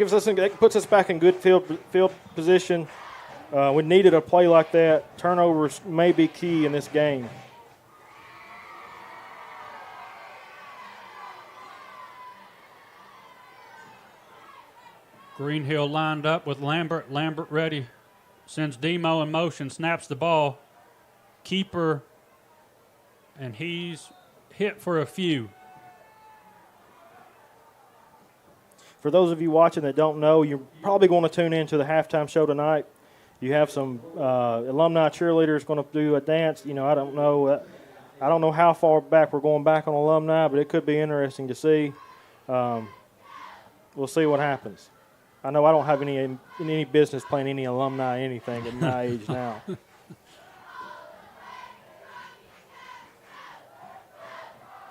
puts us back in good field position. We needed a play like that. Turnovers may be key in this game. Greenhill lined up with Lambert. Lambert ready. Sends Demo in motion. Snaps the ball. Keeper. And he's hit for a few. For those of you watching that don't know, you're probably going to tune in to the halftime show tonight. You have some alumni cheerleaders going to do a dance. I don't know how far back we're going back on alumni, but it could be interesting to see. We'll see what happens. I know I don't have any business playing any alumni anything at my age now.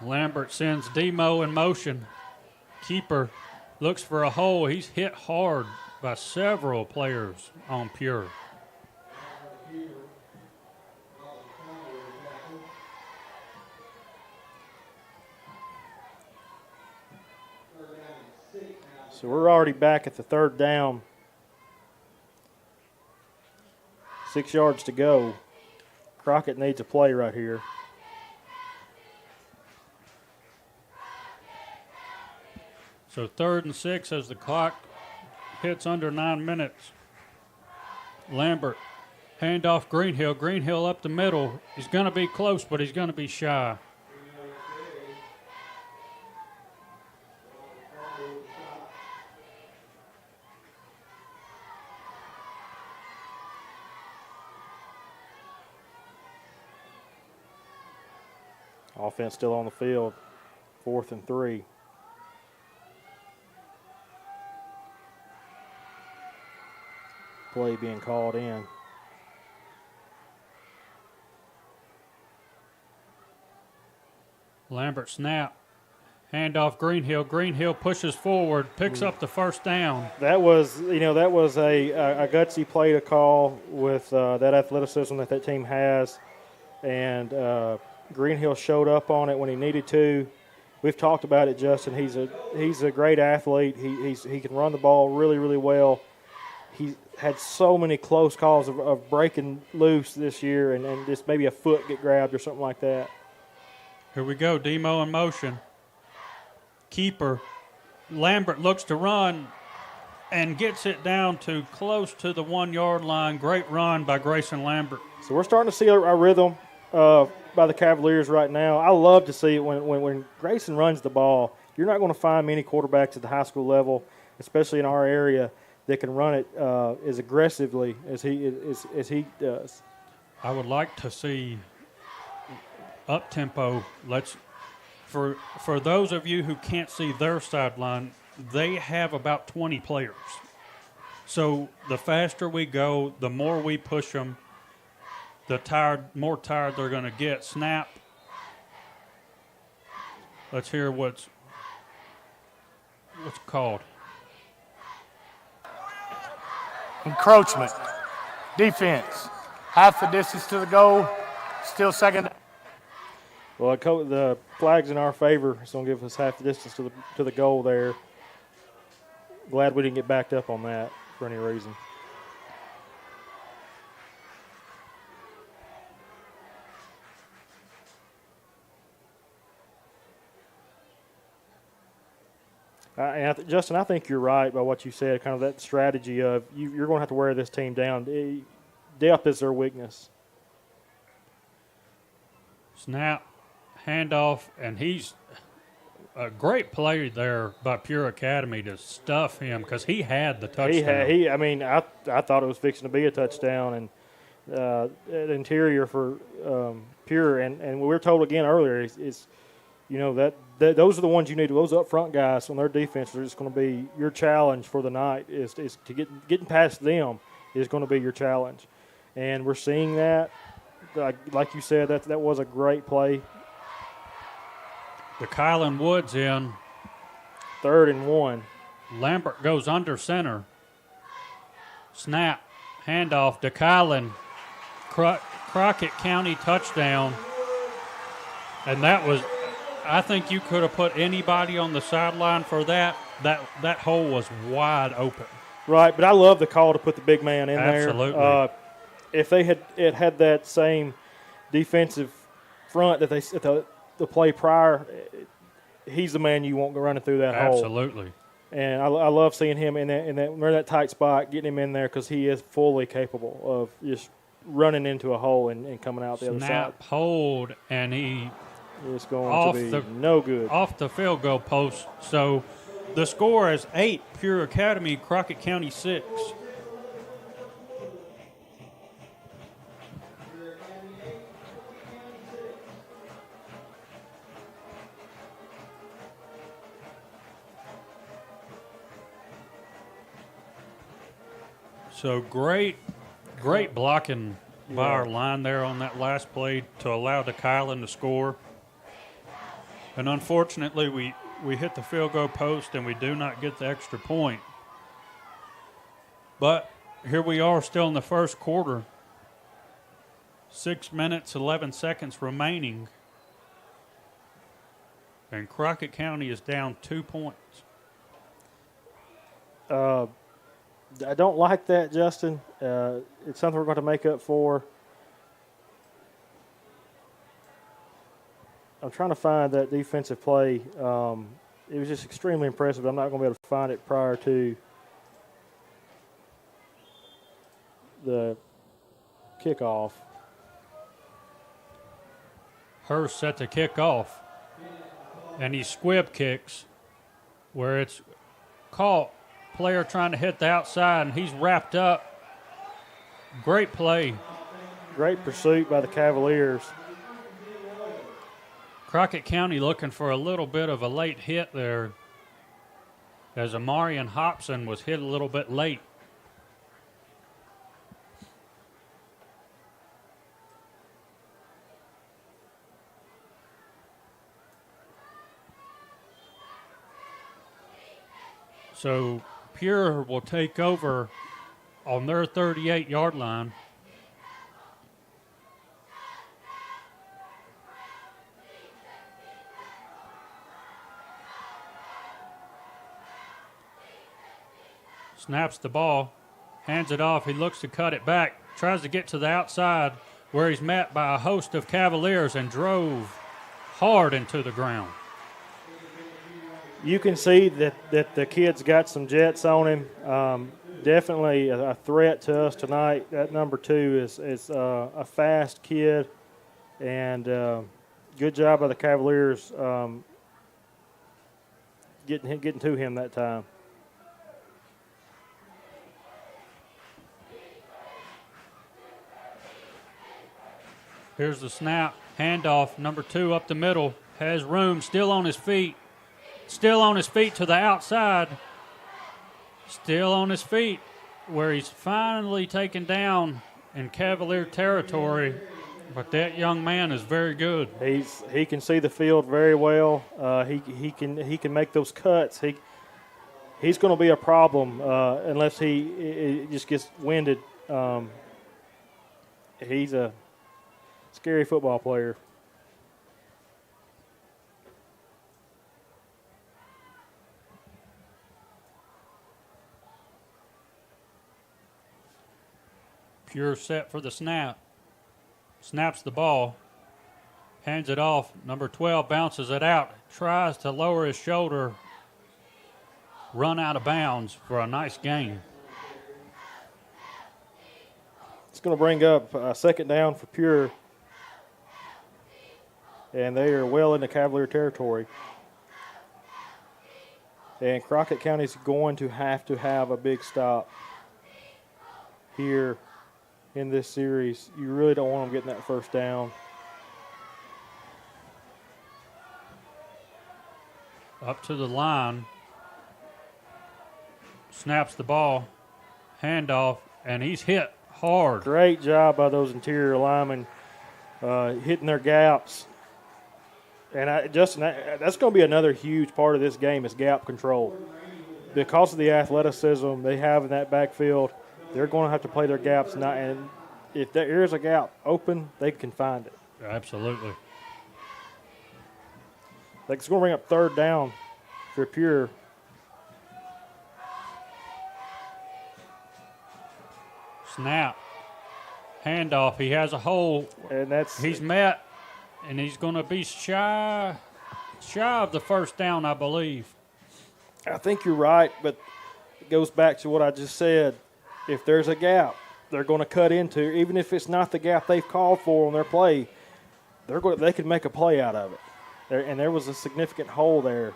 Lambert sends Demo in motion. Keeper looks for a hole. He's hit hard by several players on Pure. So we're already back at the 3rd down. 6 yards to go. Crockett needs a play right here. So 3rd and 6 as the clock hits under 9 minutes. Lambert, handoff Greenhill. Greenhill up the middle. He's going to be close, but he's going to be shy. Offense still on the field. 4th and 3. Play being called in. Lambert snap. Handoff Greenhill. Greenhill pushes forward, picks up the 1st down. That was a gutsy play to call with that athleticism that team has, and Greenhill showed up on it when he needed to. We've talked about it, Justin. He's a great athlete. He can run the ball really, really well. He's had so many close calls of breaking loose this year and just maybe a foot get grabbed or something like that. Here we go, Demo in motion. Keeper. Lambert looks to run and gets it down to close to the 1-yard line. Great run by Grayson Lambert. So we're starting to see a rhythm by the Cavaliers right now. I love to see it when Grayson runs the ball. You're not going to find many quarterbacks at the high school level, especially in our area, that can run it as aggressively as he does. I would like to see up tempo. For those of you who can't see their sideline, they have about 20 players. So the faster we go, the more we push them, the more tired they're going to get. Snap. Let's hear what's called. Encroachment. Defense. Half the distance to the goal. Still 2nd. Well, the flag's in our favor. It's going to give us half the distance to the goal there. Glad we didn't get backed up on that for any reason. Justin, I think you're right by what you said, kind of that strategy of you're going to have to wear this team down. Depth is their weakness. Snap, handoff, and he's a great play there by Pure Academy to stuff him because he had the touchdown. I thought it was fixing to be a touchdown, and the interior for Pure, and we were told again earlier is that those are the ones you need. Those up front guys on their defense are just going to be your challenge for the night. Is to getting past them is going to be your challenge, and we're seeing that. Like you said, that was a great play. The Kylan Woods in. 3rd and 1. Lambert goes under center. Snap, handoff to Kylan. Crockett County touchdown. And that was, I think you could have put anybody on the sideline for that. That hole was wide open. Right, but I love the call to put the big man in there. Absolutely. If they had that same defensive front that the play prior, he's the man you want running through that hole. Absolutely. And I love seeing him in that tight spot, getting him in there because he is fully capable of just running into a hole and coming out the other side. Snap, hold, and he is going to be no good. Off the field goal post. So the score is 8, Pure Academy, Crockett County 6. So great blocking by our line there on that last play to allow the Kylan to score. And unfortunately, we hit the field goal post and we do not get the extra point. But here we are still in the first quarter. 6 minutes, 11 seconds remaining. And Crockett County is down 2 points. I don't like that, Justin. It's something we're going to make up for. I'm trying to find that defensive play. It was just extremely impressive. I'm not going to be able to find it prior to the kickoff. Hurst set to kick off, and he squib kicks where it's caught. Player trying to hit the outside, and he's wrapped up. Great play. Great pursuit by the Cavaliers. Crockett County looking for a little bit of a late hit there as Amarian Hobson was hit a little bit late. So Pure will take over on their 38-yard line. Snaps the ball, hands it off. He looks to cut it back, tries to get to the outside where he's met by a host of Cavaliers and drove hard into the ground. You can see that the kid's got some jets on him. Definitely a threat to us tonight. That number 2 is a fast kid, and good job by the Cavaliers getting to him that time. Here's the snap, handoff, number 2 up the middle, has room, still on his feet to the outside, still on his feet, where he's finally taken down in Cavalier territory, but that young man is very good. He can see the field very well. He can make those cuts. He's going to be a problem unless he just gets winded. He's a scary football player. Pure set for the snap. Snaps the ball. Hands it off. Number 12 bounces it out. Tries to lower his shoulder. Run out of bounds for a nice gain. It's going to bring up a second down for Pure. And they are well into Cavalier territory. And Crockett County's going to have a big stop here in this series. You really don't want them getting that first down. Up to the line. Snaps the ball. Handoff, and he's hit hard. Great job by those interior linemen hitting their gaps. And Justin, that's going to be another huge part of this game is gap control. Because of the athleticism they have in that backfield, they're going to have to play their gaps. And if there is a gap open, they can find it. Absolutely. Like it's going to bring up third down for Pure. Snap. Handoff. He has a hole. And he's met, and he's going to be shy of the first down, I believe. I think you're right, but it goes back to what I just said. If there's a gap, they're going to cut into, even if it's not the gap they've called for on their play, they could make a play out of it. And there was a significant hole there.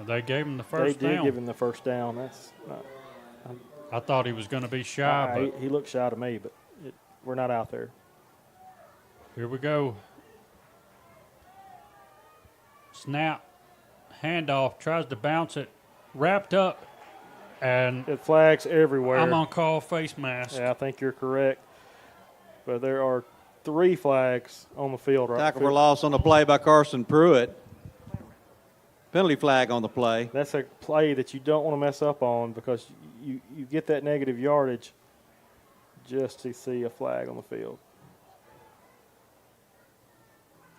They gave him the first down. They did give him the first down. I thought he was going to be shy, but he looked shy to me, but we're not out there. Here we go. Snap. Handoff. Tries to bounce it. Wrapped up. And it flags everywhere. I'm on call face mask. Yeah, I think you're correct. But there are 3 flags on the field right now. Tackle for loss on the play by Carson Pruitt. Penalty flag on the play. That's a play that you don't want to mess up on because you get that negative yardage just to see a flag on the field.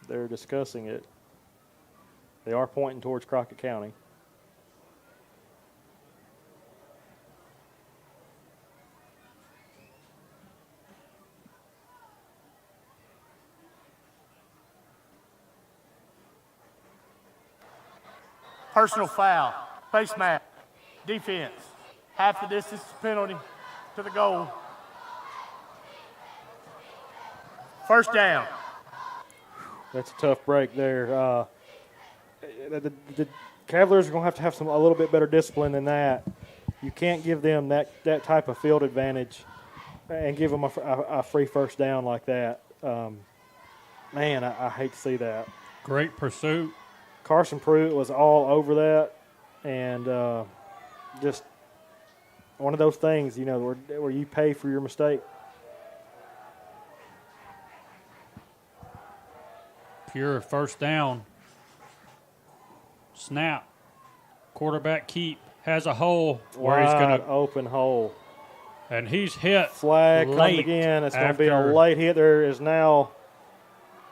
They're discussing it. They are pointing towards Crockett County. Personal foul, face mask, defense, half the distance penalty to the goal. First down. That's a tough break there. The Cavaliers are going to have some a little bit better discipline than that. You can't give them that type of field advantage and give them a free first down like that. Man, I hate to see that. Great pursuit. Carson Pruitt was all over that, and just one of those things, where you pay for your mistake. Pure first down. Snap. Quarterback keep. Has a hole where he's going to open hole. And he's hit. Flag late comes again. It's going to be a late hit. There is now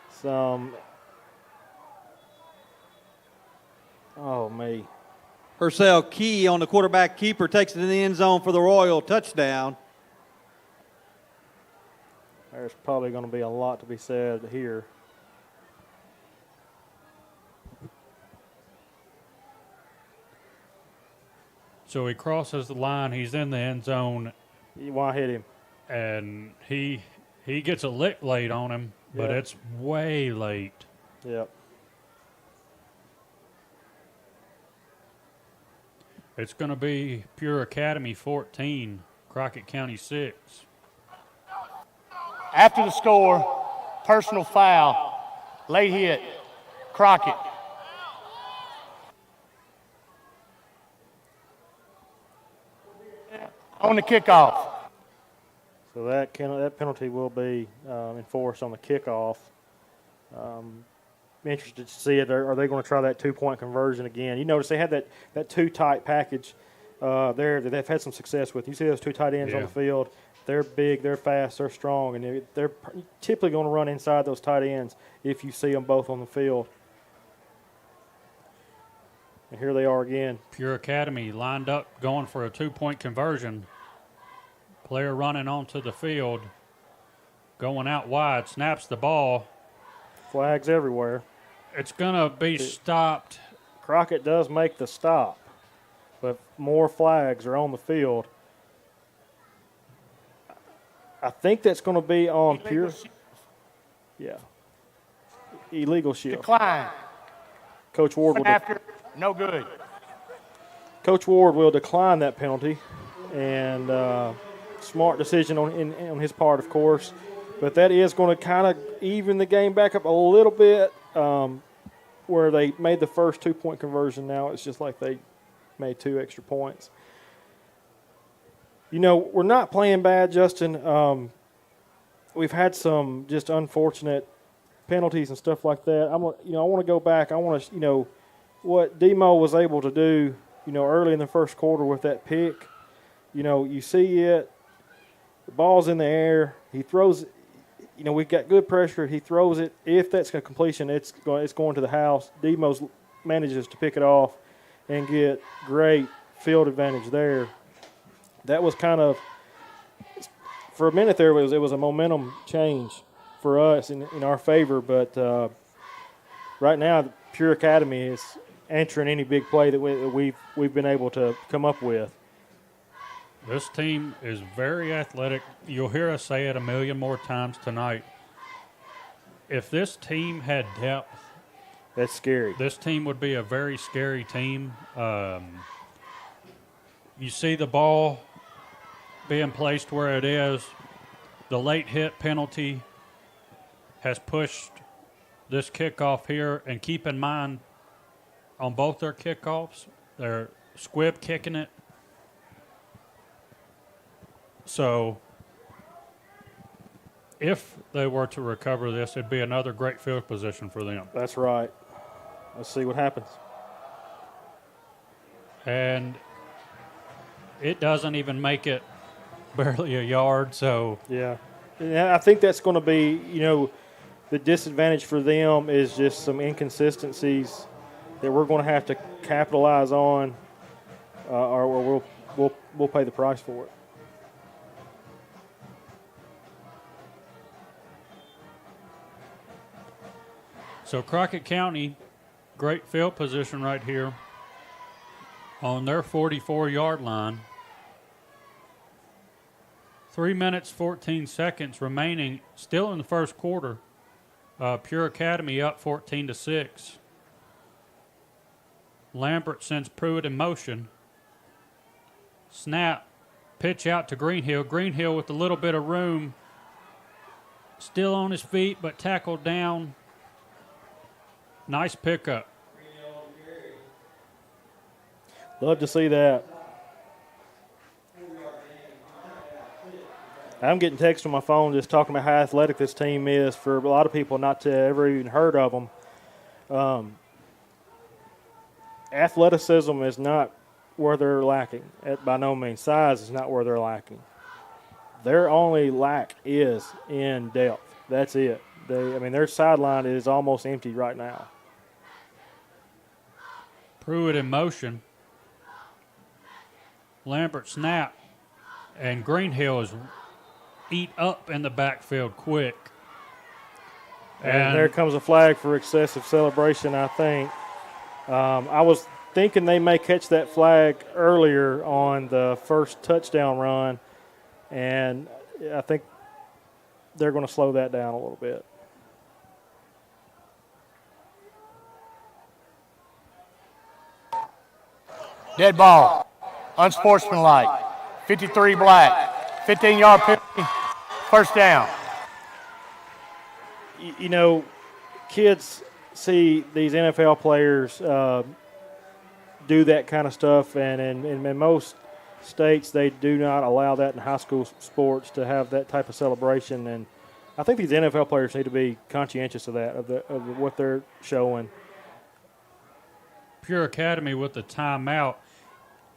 some. Oh, me. Purcell Key on the quarterback keeper takes it in the end zone for the Royal touchdown. There's probably going to be a lot to be said here. So he crosses the line. He's in the end zone. You want to hit him. And he gets a lick late on him, but it's way late. Yep. It's going to be Pure Academy 14, Crockett County 6. After the score, personal foul, late hit, Crockett. On the kickoff. So that penalty will be enforced on the kickoff. Be interested to see it. Are they going to try that 2-point conversion again? You notice they had that 2 tight package there that they've had some success with. You see those 2 tight ends on the field. They're big, they're fast, they're strong, and they're typically going to run inside those tight ends if you see them both on the field. And here they are again. Pure Academy lined up going for a 2-point conversion. Player running onto the field, going out wide, snaps the ball. Flags everywhere. It's going to be stopped. Crockett does make the stop, but more flags are on the field. I think that's going to be on pure. Yeah. Illegal shield. Decline. Coach Ward will. After, no good. Coach Ward will decline that penalty, and smart decision on his part, of course. But that is going to kind of even the game back up a little bit, where they made the first 2-point conversion. Now it's just like they made 2 extra points. You know, we're not playing bad, Justin. We've had some just unfortunate penalties and stuff like that. I want to go back. I want to, what Demo was able to do, early in the first quarter with that pick. You see it. The ball's in the air. He throws. We've got good pressure. He throws it. If that's a completion, it's going to the house. Demo manages to pick it off and get great field advantage there. That was kind of, for a minute there, it was a momentum change for us in our favor. But right now, Pure Academy is answering any big play that we've been able to come up with. This team is very athletic. You'll hear us say it a million more times tonight. If this team had depth, that's scary. This team would be a very scary team. You see the ball being placed where it is. The late hit penalty has pushed this kickoff here. And keep in mind, on both their kickoffs, they're squib kicking it. So if they were to recover this, it'd be another great field position for them. That's right. Let's see what happens. And it doesn't even make it barely a yard, so. Yeah. And I think that's going to be, the disadvantage for them is just some inconsistencies that we're going to have to capitalize on, or we'll pay the price for it. So Crockett County, great field position right here on their 44-yard line. 3 minutes, 14 seconds remaining, still in the first quarter. Pure Academy up 14-6. Lambert sends Pruitt in motion. Snap, pitch out to Greenhill. Greenhill with a little bit of room. Still on his feet, but tackled down. Nice pickup. Love to see that. I'm getting texts on my phone just talking about how athletic this team is for a lot of people not to ever even heard of them. Athleticism is not where they're lacking. By no means. Size is not where they're lacking. Their only lack is in depth. That's it. Their sideline is almost empty right now. Pruitt in motion. Lambert snap. And Greenhill is eat up in the backfield quick. And there comes a flag for excessive celebration, I think. I was thinking they may catch that flag earlier on the first touchdown run, and I think they're going to slow that down a little bit. Dead ball. Unsportsmanlike. 53 black. 15-yard penalty. First down. Kids see these NFL players do that kind of stuff, and in most states they do not allow that in high school sports to have that type of celebration. And I think these NFL players need to be conscientious of that, of what they're showing. Pure Academy with the timeout.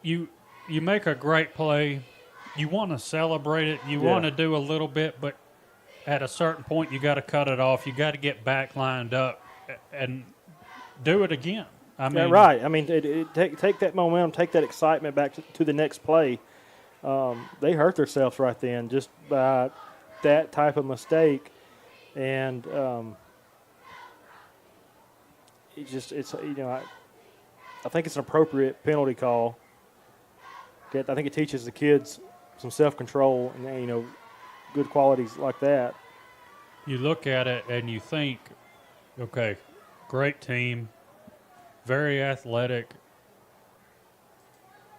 You make a great play. You want to celebrate it. You want to do a little bit, but at a certain point you got to cut it off. You got to get back lined up and do it again. Right. Take that momentum, take that excitement back to the next play. they hurt themselves right then just by that type of mistake. And I think it's an appropriate penalty call. I think it teaches the kids some self-control and, good qualities like that. You look at it and you think, okay, great team, very athletic,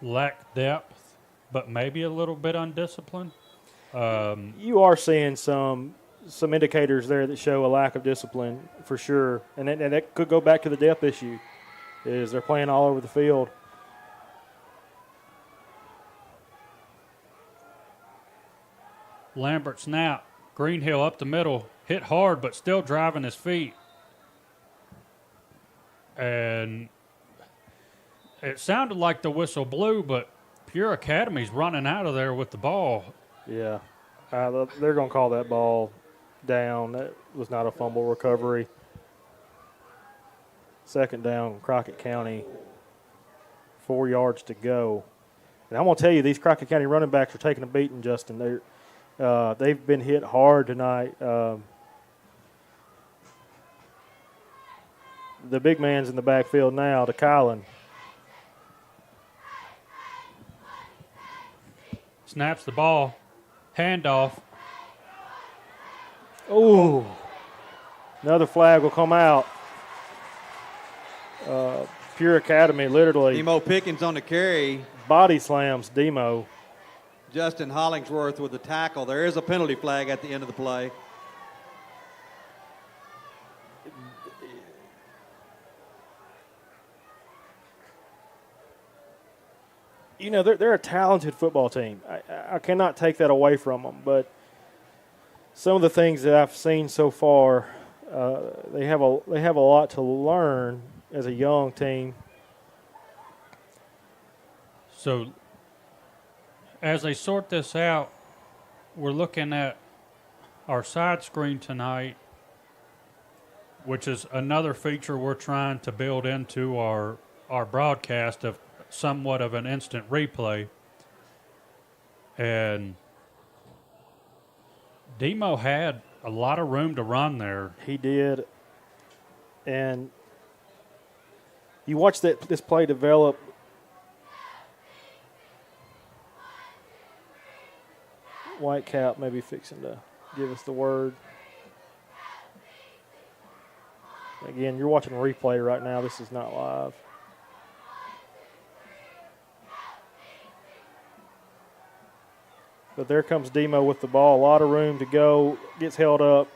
lack depth, but maybe a little bit undisciplined. You are seeing some indicators there that show a lack of discipline for sure, and that could go back to the depth issue, is they're playing all over the field. Lambert snap, Greenhill up the middle, hit hard but still driving his feet. And it sounded like the whistle blew, but Pure Academy's running out of there with the ball. Yeah, they're going to call that ball down. That was not a fumble recovery. Second down, Crockett County, 4 yards to go. And I'm going to tell you, these Crockett County running backs are taking a beating, Justin. They've been hit hard tonight. The big man's in the backfield now, to Kylan. Snaps the ball, handoff. Oh, another flag will come out. Pure Academy literally Demo Pickens on the carry. body slams Demo. Justin Hollingsworth with the tackle. There is a penalty flag at the end of the play. They're a talented football team. I cannot take that away from them, but some of the things that I've seen so far, they have a lot to learn as a young team. So as they sort this out, we're looking at our side screen tonight, which is another feature we're trying to build into our broadcast of somewhat of an instant replay. And Demo had a lot of room to run there. He did. And you watch this play develop. Whitecap maybe fixing to give us the word. Again, you're watching a replay right now. This is not live. But there comes Demo with the ball. A lot of room to go. Gets held up,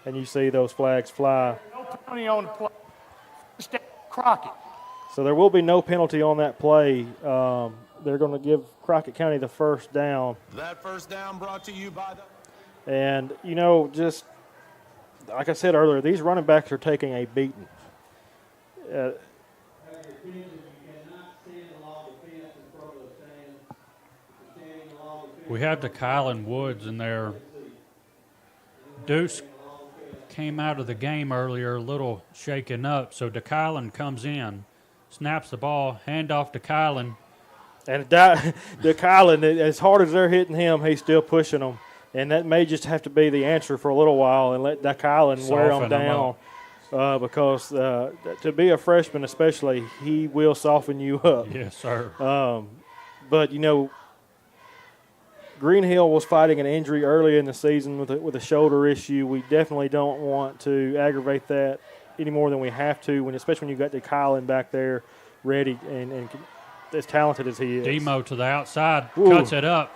and you see those flags fly. No penalty on the play. Crockett. So there will be no penalty on that play. They're going to give Crockett County the first down. That first down brought to you by the... And, just like I said earlier, these running backs are taking a beating. We have the Kylan Woods in there. Deuce came out of the game earlier a little shaken up, so DeKylan comes in, snaps the ball, handoff to Kylan. And DeKylan, as hard as they're hitting him, he's still pushing them. And that may just have to be the answer for a little while and let DeKylan wear them down. Because to be a freshman especially, he will soften you up. Yes, sir. But, Greenhill was fighting an injury early in the season with a shoulder issue. We definitely don't want to aggravate that any more than we have to, especially when you got DeKylan back there ready and as talented as he is. Demo to the outside, cuts it up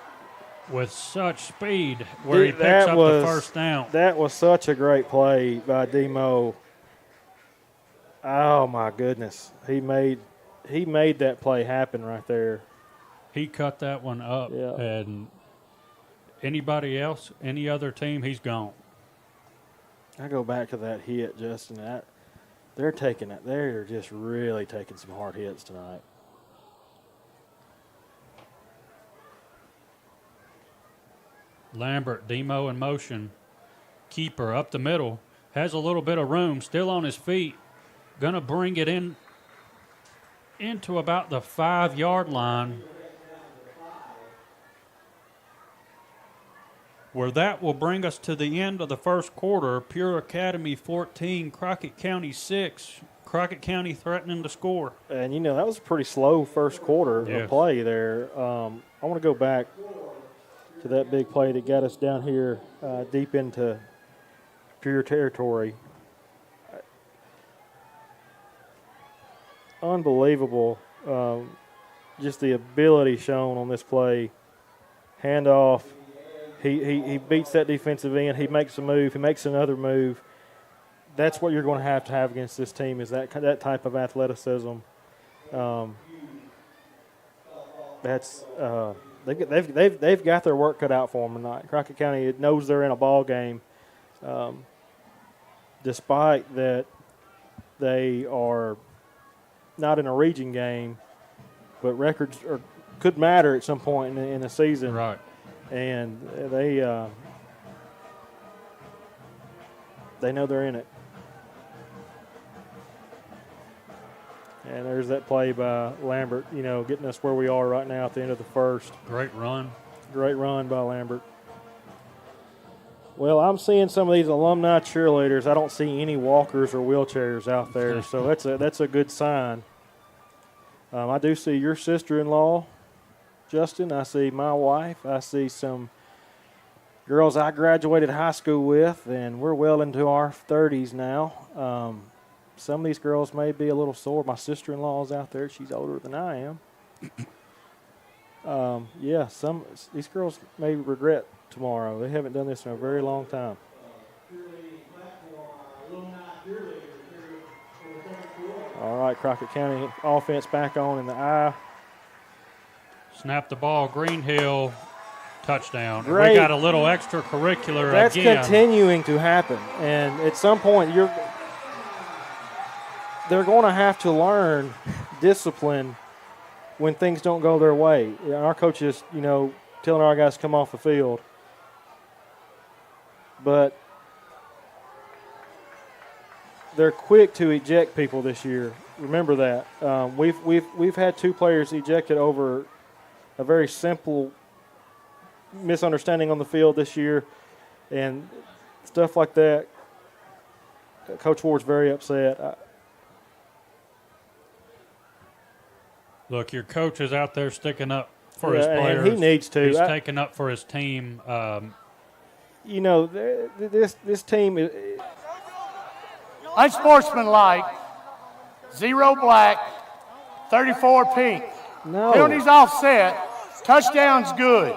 with such speed where he picks up the first down. That was such a great play by Demo. Oh, my goodness. He made that play happen right there. He cut that one up, and anybody else, any other team, he's gone. I go back to that hit, Justin. They're taking it. They're just really taking some hard hits tonight. Lambert, Demo in motion. Keeper up the middle. Has a little bit of room. Still on his feet. Going to bring it in into about the 5-yard line. where that will bring us to the end of the first quarter. Pure Academy 14, Crockett County 6. Crockett County threatening to score. And, that was a pretty slow first quarter of play there. I want to go back to that big play that got us down here deep into Pure territory. Unbelievable. Just the ability shown on this play. Handoff. He beats that defensive end. He makes a move. He makes another move. That's what you're going to have against this team is that type of athleticism. They've got their work cut out for them tonight. Crockett County knows they're in a ball game, despite that they are not in a region game, but records could matter at some point in the season. Right. And they know they're in it. And there's that play by Lambert, getting us where we are right now at the end of the first. Great run. Great run by Lambert. Well, I'm seeing some of these alumni cheerleaders. I don't see any walkers or wheelchairs out there, so that's a good sign. I do see your sister-in-law, Justin. I see my wife. I see some girls I graduated high school with, and we're well into our 30s now. Some of these girls may be a little sore. My sister-in-law is out there. She's older than I am. These girls may regret tomorrow. They haven't done this in a very long time. All right, Crockett County offense back on in the eye. Snap the ball, Greenhill, touchdown. Great. We got a little extracurricular That's again. continuing to happen, and at some point they're going to have to learn discipline when things don't go their way. Our coaches, telling our guys to come off the field. But they're quick to eject people this year. Remember that. We've had 2 players ejected over a very simple misunderstanding on the field this year, and stuff like that. Coach Ward's very upset. Look, your coach is out there sticking up for his players. And he needs to. He's taking up for his team. This team is Unsportsmanlike, 0 black, 34 pink. no. Penalties offset, touchdown's good.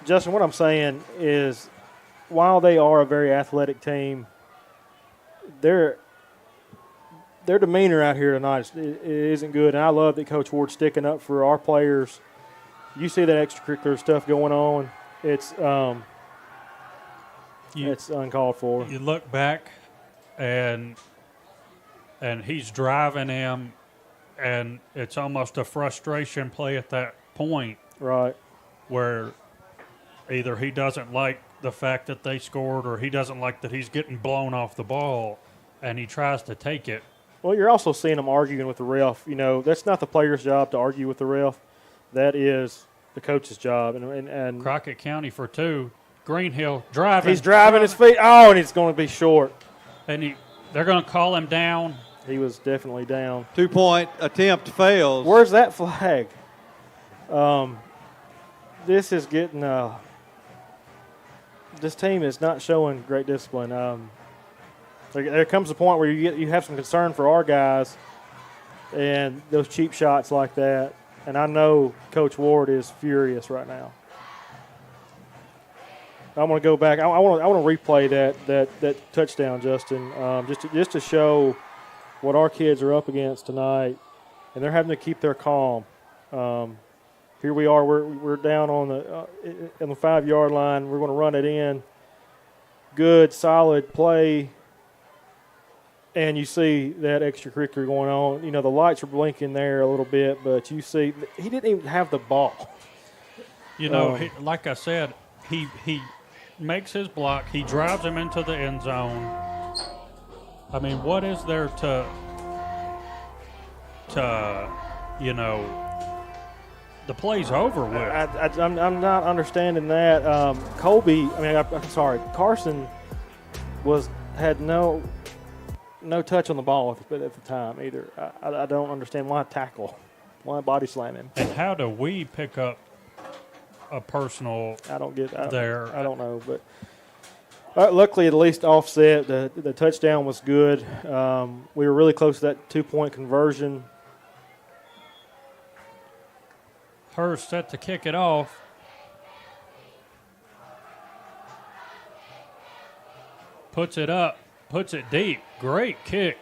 Justin, what I'm saying is, while they are a very athletic team, their demeanor out here tonight it isn't good. And I love that Coach Ward's sticking up for our players. You see that extracurricular stuff going on. It's uncalled for. You look back, and he's driving him, and it's almost a frustration play at that point. Right. Where either he doesn't like the fact that they scored or he doesn't like that he's getting blown off the ball, and he tries to take it. Well, you're also seeing them arguing with the ref. That's not the player's job to argue with the ref. That is the coach's job. And Crockett County for 2. Greenhill driving. He's driving his feet. Oh, and it's going to be short. And they're going to call him down. He was definitely down. 2-point attempt fails. Where's that flag? This is getting this team is not showing great discipline. There comes a point where you have some concern for our guys and those cheap shots like that. And I know Coach Ward is furious right now. I want to go back. I want to replay that touchdown, Justin, just to show what our kids are up against tonight, and they're having to keep their calm. Here we are. We're down on the 5-yard line. We're going to run it in. Good, solid play. And you see that extracurricular going on. The lights are blinking there a little bit, but you see he didn't even have the ball. Like I said, he makes his block. He drives him into the end zone. I mean, what is there to the play's over with. I'm not understanding that. Carson had no touch on the ball at the time either. I don't understand why tackle, why body slam him. And how do we pick up a personal there? I don't know, but luckily at least offset. The touchdown was good. We were really close to that 2-point conversion. Hurst set to kick it off. Puts it up, puts it deep. Great kick.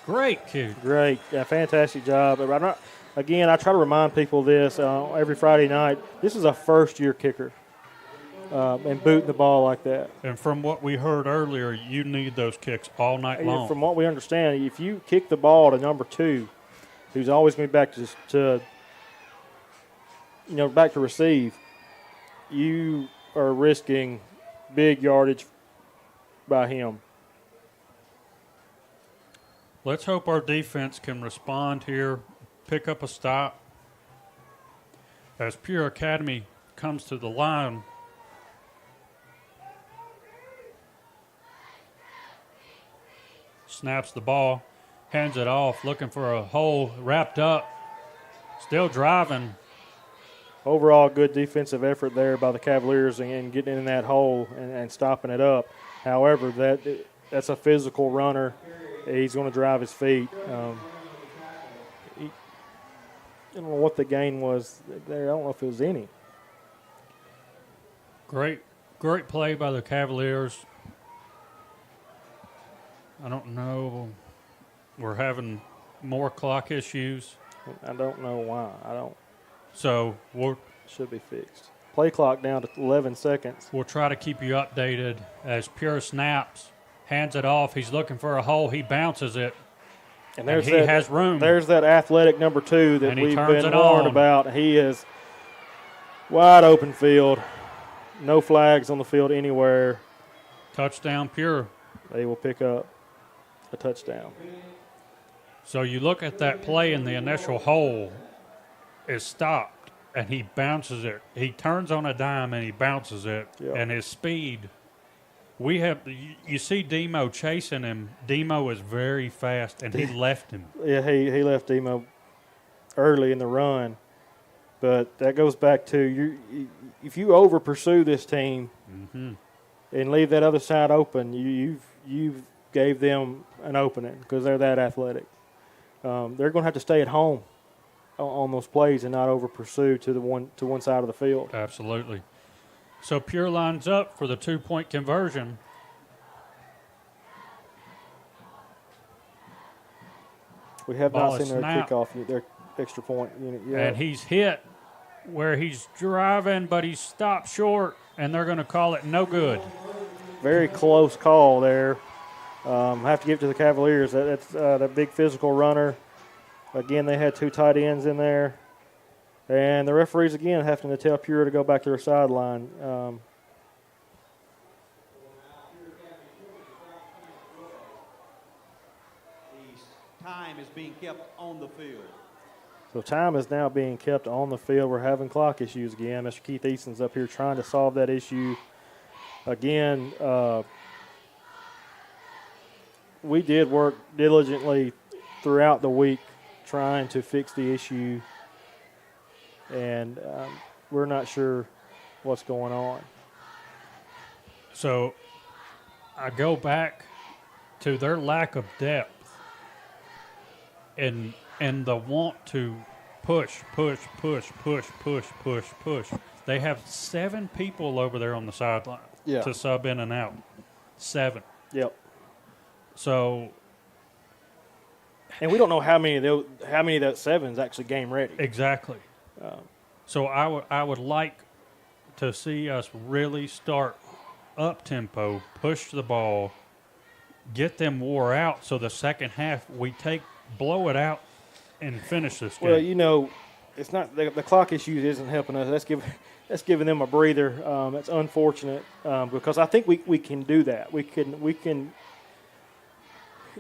Great kick. Great. Fantastic job. Again, I try to remind people this every Friday night. This is a first-year kicker, and booting the ball like that. And from what we heard earlier, you need those kicks all night long. From what we understand, if you kick the ball to number 2, who's always going to be back back to receive, you are risking big yardage by him. Let's hope our defense can respond here, pick up a stop. As Pure Academy comes to the line, snaps the ball, hands it off, looking for a hole, wrapped up, still driving. Overall, good defensive effort there by the Cavaliers and getting in that hole and stopping it up. However, that's a physical runner. He's going to drive his feet. I don't know what the gain was there. I don't know if it was any. Great play by the Cavaliers. I don't know. We're having more clock issues. I don't know why. So should be fixed. Play clock down to 11 seconds. We'll try to keep you updated as Pure snaps, hands it off. He's looking for a hole. He bounces it. And he has room. There's that athletic number 2 that we've been warned about. He is wide open field. No flags on the field anywhere. Touchdown, Pure. They will pick up a touchdown. So you look at that play and the initial hole is stopped, and he bounces it. He turns on a dime, and he bounces it. Yep. And his speed, you see Demo chasing him. Demo is very fast, and he left him. Yeah, he left Demo early in the run. But that goes back to if you over pursue this team and leave that other side open, you've gave them an opening because they're that athletic. They're going to have to stay at home on those plays and not over pursue to one side of the field. Absolutely. So Pure lines up for the 2-point conversion. We have not seen their kickoff, their extra point unit yet. And he's hit where he's driving, but he's stopped short, and they're going to call it no good. Very close call there. I have to give it to the Cavaliers. That's the big physical runner. Again, they had 2 tight ends in there. And the referees, again, having to tell Pure to go back to their sideline. Time is being kept on the field. So time is now being kept on the field. We're having clock issues again. Mr. Keith Easton's up here trying to solve that issue. Again, we did work diligently throughout the week trying to fix the issue, and we're not sure what's going on. So I go back to their lack of depth and the want to push. They have 7 people over there on the sideline to sub in and out. 7. Yep. So, and we don't know how many of those 7 is actually game ready. Exactly. So I would like to see us really start up tempo, push the ball, get them wore out. So the second half blow it out and finish this game. Well, it's not the clock issues isn't helping us. That's giving them a breather. That's unfortunate because I think we can do that. We can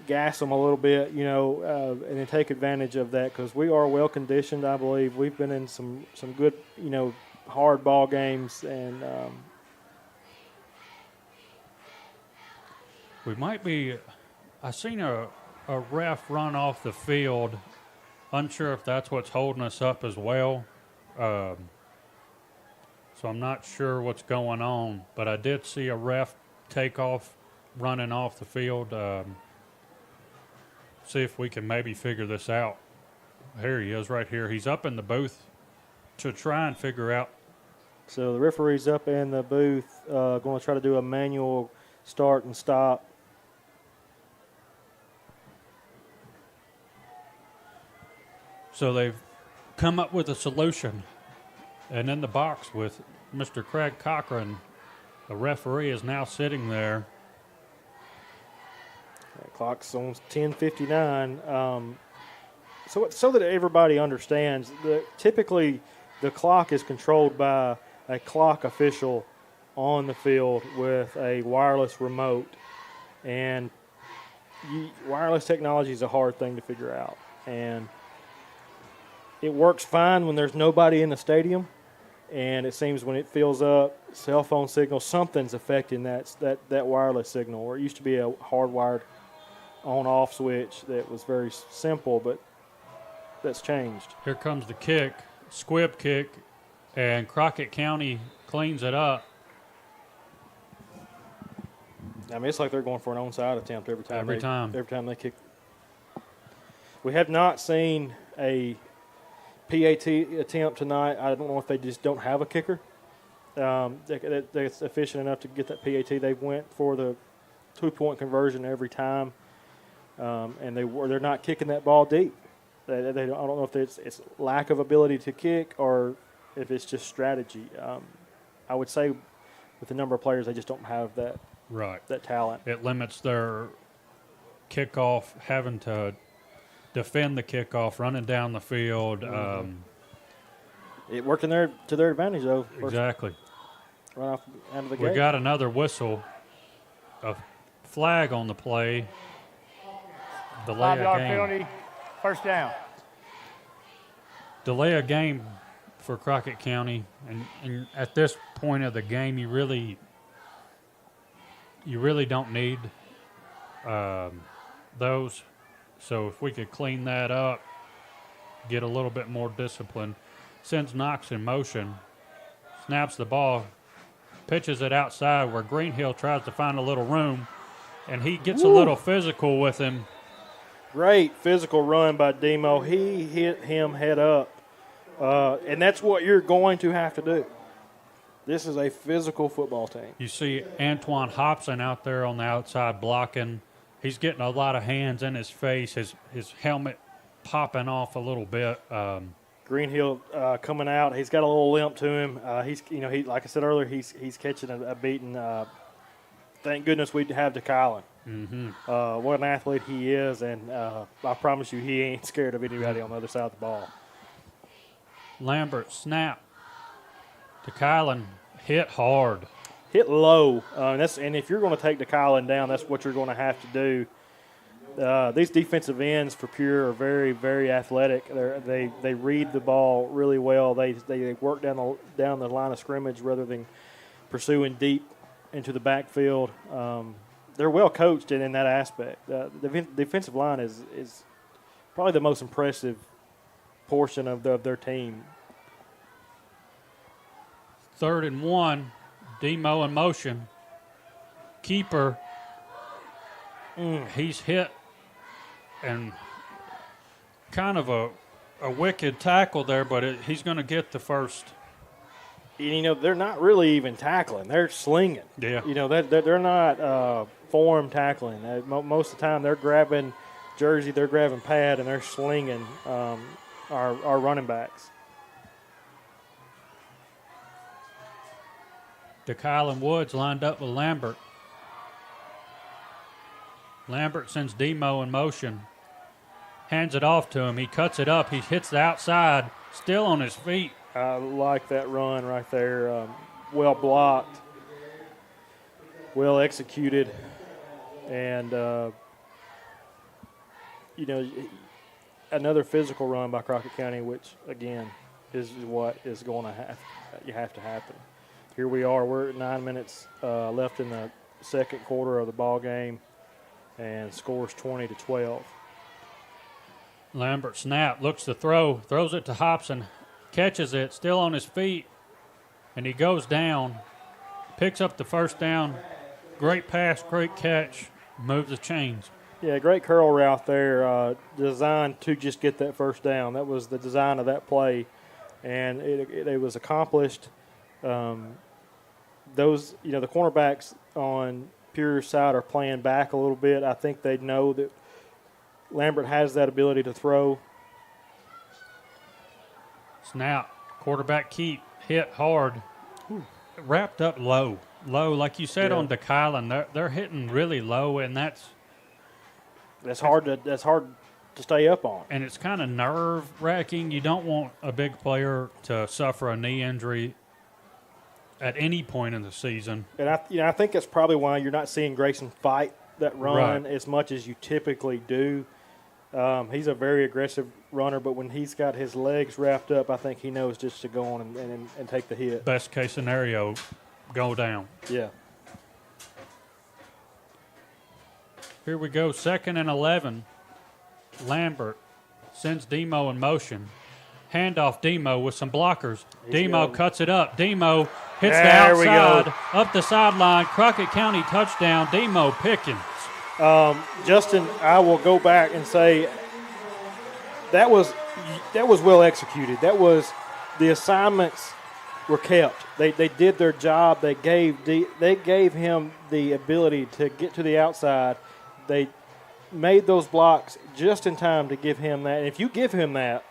gas them a little bit, and then take advantage of that because we are well conditioned. I believe we've been in some good, hard ball games, and We might be. I seen a ref run off the field. Unsure if that's what's holding us up as well. So I'm not sure what's going on, but I did see a ref take off, running off the field. See if we can maybe figure this out. Here he is right here. He's up in the booth to try and figure out. So the referee's up in the booth, going to try to do a manual start and stop. So they've come up with a solution. And in the box with Mr. Craig Cochran, the referee is now sitting there. That clock's on 10:59. So that everybody understands, typically the clock is controlled by a clock official on the field with a wireless remote. And wireless technology is a hard thing to figure out. And it works fine when there's nobody in the stadium. And it seems when it fills up, cell phone signal, something's affecting that wireless signal. Or it used to be a hardwired on-off switch that was very simple, but that's changed. Here comes the kick, squib kick, and Crockett County cleans it up. I mean, it's like they're going for an onside attempt every time. Every time they kick. We have not seen a PAT attempt tonight. I don't know if they just don't have a kicker that's efficient enough to get that PAT. They went for the 2-point conversion every time, and they're not kicking that ball deep. I don't know if it's lack of ability to kick or if it's just strategy. I would say with the number of players, they just don't have that talent. It limits their kickoff, having to defend the kickoff, running down the field. It worked to their advantage, though. Exactly. Right off out of the We gate. got another whistle, a flag on the play. Delay a 5-yard game. penalty, first down. Delay a game for Crockett County, and at this point of the game, you really don't need those. So if we could clean that up, get a little bit more discipline, sends Knox in motion, snaps the ball, pitches it outside where Greenhill tries to find a little room, and he gets a little physical with him. Great physical run by Demo. He hit him head up, and that's what you're going to have to do. This is a physical football team. You see Antoine Hobson out there on the outside blocking. He's getting a lot of hands in his face, his helmet popping off a little bit. Greenhill coming out. He's got a little limp to him. He like I said earlier, he's catching a beating. Thank goodness we have DeKylan. Mm-hmm. What an athlete he is, and I promise you he ain't scared of anybody on the other side of the ball. Lambert snap. DeKylan hit hard. Hit low, and if you're going to take DeKylan down, that's what you're going to have to do. These defensive ends for Pure are very, very athletic. They read the ball really well. They work down the line of scrimmage rather than pursuing deep into the backfield. They're well coached in that aspect. The defensive line is probably the most impressive portion of their team. 3rd and 1. Demo in motion. Keeper. He's hit, and kind of a wicked tackle there, but he's going to get the first. They're not really even tackling. They're slinging. Yeah. They're not form tackling. Most of the time they're grabbing jersey, they're grabbing pad, and they're slinging our running backs. DeKylan Woods lined up with Lambert. Lambert sends Demo in motion. Hands it off to him. He cuts it up. He hits the outside, still on his feet. I like that run right there. Well blocked, well executed, and another physical run by Crockett County, which again is what is going to have to happen. Here we are. We're at 9 minutes left in the second quarter of the ball game, and scores 20-12. Lambert snap, looks to throw, throws it to Hobson, catches it, still on his feet, and he goes down, picks up the first down. Great pass, great catch, moves the chains. Yeah, great curl route there, designed to just get that first down. That was the design of that play, and it was accomplished. The cornerbacks on Pure's side are playing back a little bit. I think they know that Lambert has that ability to throw. Snap, quarterback keep, hit hard, wrapped up low, like you said on DeKylan. They're hitting really low, and that's hard to stay up on. And it's kind of nerve-wracking. You don't want a big player to suffer a knee injury at any point in the season. And I think that's probably why you're not seeing Grayson fight that run as much as you typically do. He's a very aggressive runner, but when he's got his legs wrapped up, I think he knows just to go on and take the hit. Best case scenario, go down. Yeah. Here we go, 2nd and 11. Lambert sends Demo in motion. Handoff Demo with some blockers. Demo cuts it up. Demo hits the outside, up the sideline. Crockett County touchdown. Demo Pickens. Justin, I will go back and say that was well executed. That was the assignments were kept. They did their job. They gave him the ability to get to the outside. They made those blocks just in time to give him that. And if you give him that,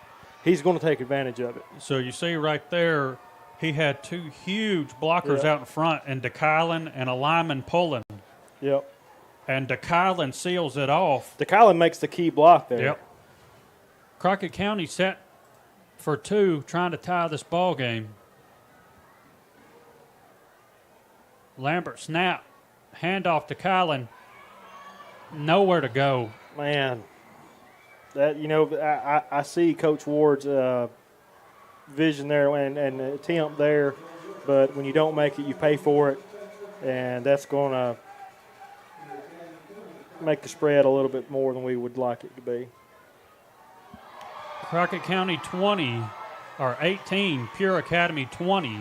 he's going to take advantage of it. So you see right there, he had two huge blockers out in front, and DeKylan and a lineman pulling. Yep. And DeKylan seals it off. DeKylan makes the key block there. Yep. Crockett County set for 2, trying to tie this ball game. Lambert snap, handoff to Kylan. Nowhere to go. Man, that I see Coach Ward's vision there and attempt there, but when you don't make it, you pay for it, and that's going to make the spread a little bit more than we would like it to be. Crockett County 20, or 18, Pure Academy 20.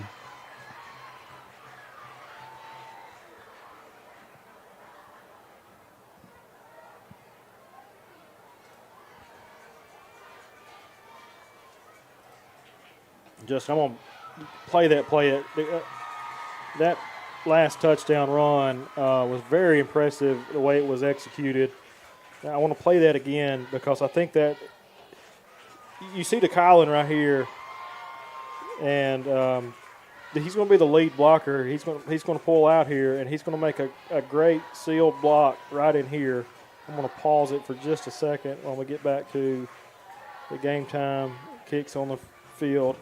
Just I'm going to play that play. That last touchdown run was very impressive, the way it was executed. Now, I want to play that again because I think that you see DeKylan right here, and he's going to be the lead blocker. He's going to pull out here, and he's going to make a great sealed block right in here. I'm going to pause it for just a second when we get back to the game time kicks on the field.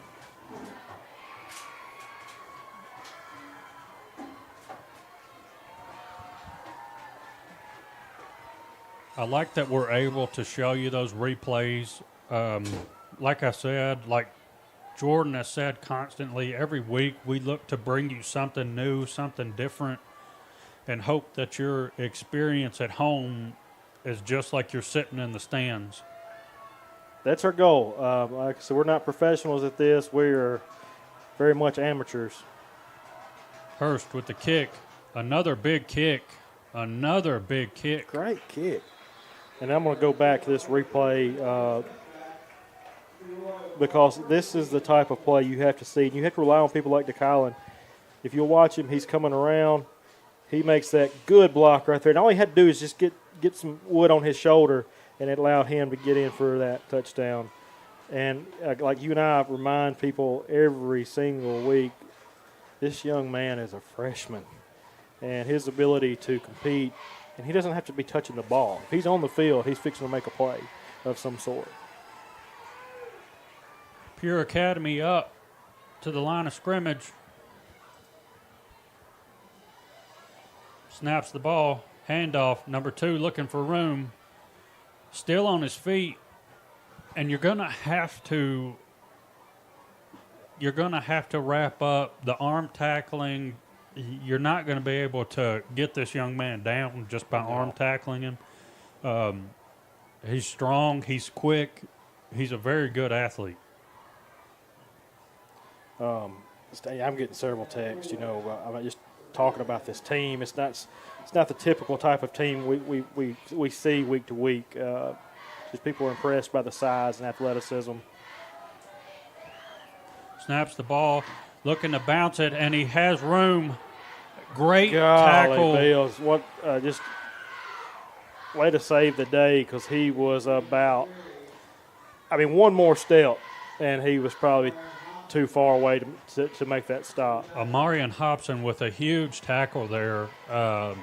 I like that we're able to show you those replays. Like I said, like Jordan has said constantly, every week we look to bring you something new, something different, and hope that your experience at home is just like you're sitting in the stands. That's our goal. Like I said, we're not professionals at this. We're very much amateurs. Hurst with the kick. Another big kick. Another big kick. Great kick. And I'm going to go back to this replay because this is the type of play you have to see. And you have to rely on people like DeKylan. If you'll watch him, he's coming around. He makes that good block right there. And all he had to do is just get some wood on his shoulder, and it allowed him to get in for that touchdown. And like you and I remind people every single week, this young man is a freshman. And his ability to compete, and he doesn't have to be touching the ball. If he's on the field, he's fixing to make a play of some sort. Pure Academy up to the line of scrimmage. Snaps the ball. Handoff. Number 2 looking for room. still on his feet, and you're gonna have to wrap up the arm tackling. You're not going to be able to get this young man down just by arm tackling him. He's strong. He's quick. He's a very good athlete. I'm getting several texts. I'm just talking about this team. It's not the typical type of team we see week to week. Just people are impressed by the size and athleticism. Snaps the ball, looking to bounce it, and he has room. Great Golly, tackle. Bills, what just way to save the day, because he was about, one more step, and he was probably too far away to make that stop. Amarian Hobson with a huge tackle there. And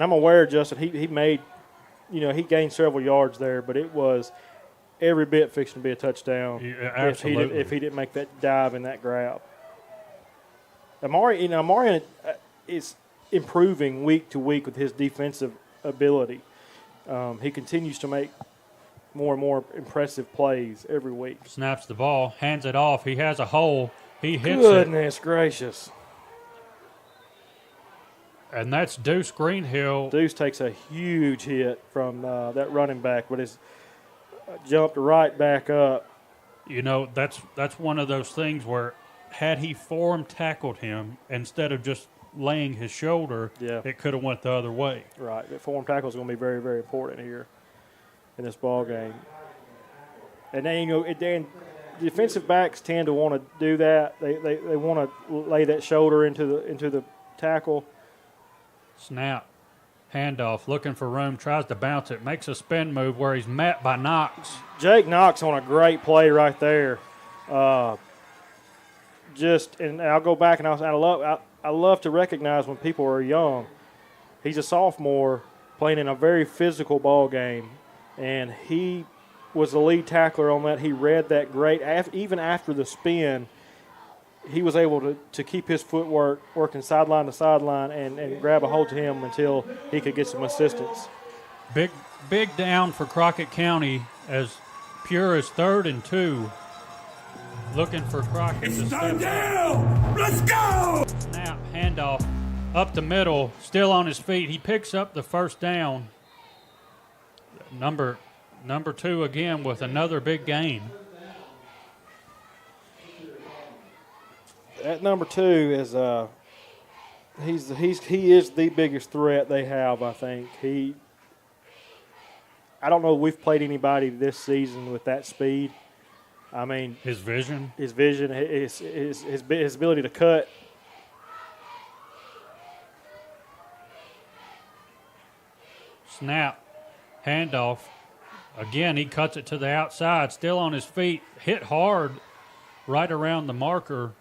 I'm aware, Justin, he made, he gained several yards there, but it was every bit fixing to be a touchdown. Yeah, absolutely. If he didn't make that dive and that grab. Amarian is improving week to week with his defensive ability. He continues to make more and more impressive plays every week. Snaps the ball, hands it off. He has a hole. He hits it. Goodness gracious. And that's Deuce Greenhill. Deuce takes a huge hit from that running back, but has jumped right back up. That's one of those things where had he form tackled him instead of just laying his shoulder, it could have went the other way. Right. The form tackle is going to be very, very important here in this ball game. And then, defensive backs tend to want to do that. They want to lay that shoulder into the tackle. Snap. Handoff, looking for room, tries to bounce it, makes a spin move where he's met by Knox. Jake Knox on a great play right there. And I'll go back and I love to recognize when people are young. He's a sophomore playing in a very physical ball game, and he was the lead tackler on that. He read that great. Even after the spin, he was able to keep his footwork working sideline to sideline and grab a hold to him until he could get some assistance. Big down for Crockett County as Pure is 3rd and 2. Looking for Crockett to step down. Let's go! Snap, handoff, up the middle, still on his feet. He picks up the first down. Number 2 again with another big gain. At number 2 is he is the biggest threat they have, I think. I don't know if we've played anybody this season with that speed. His vision, his ability to cut. Snap, handoff. Again, he cuts it to the outside, still on his feet, hit hard right around the marker.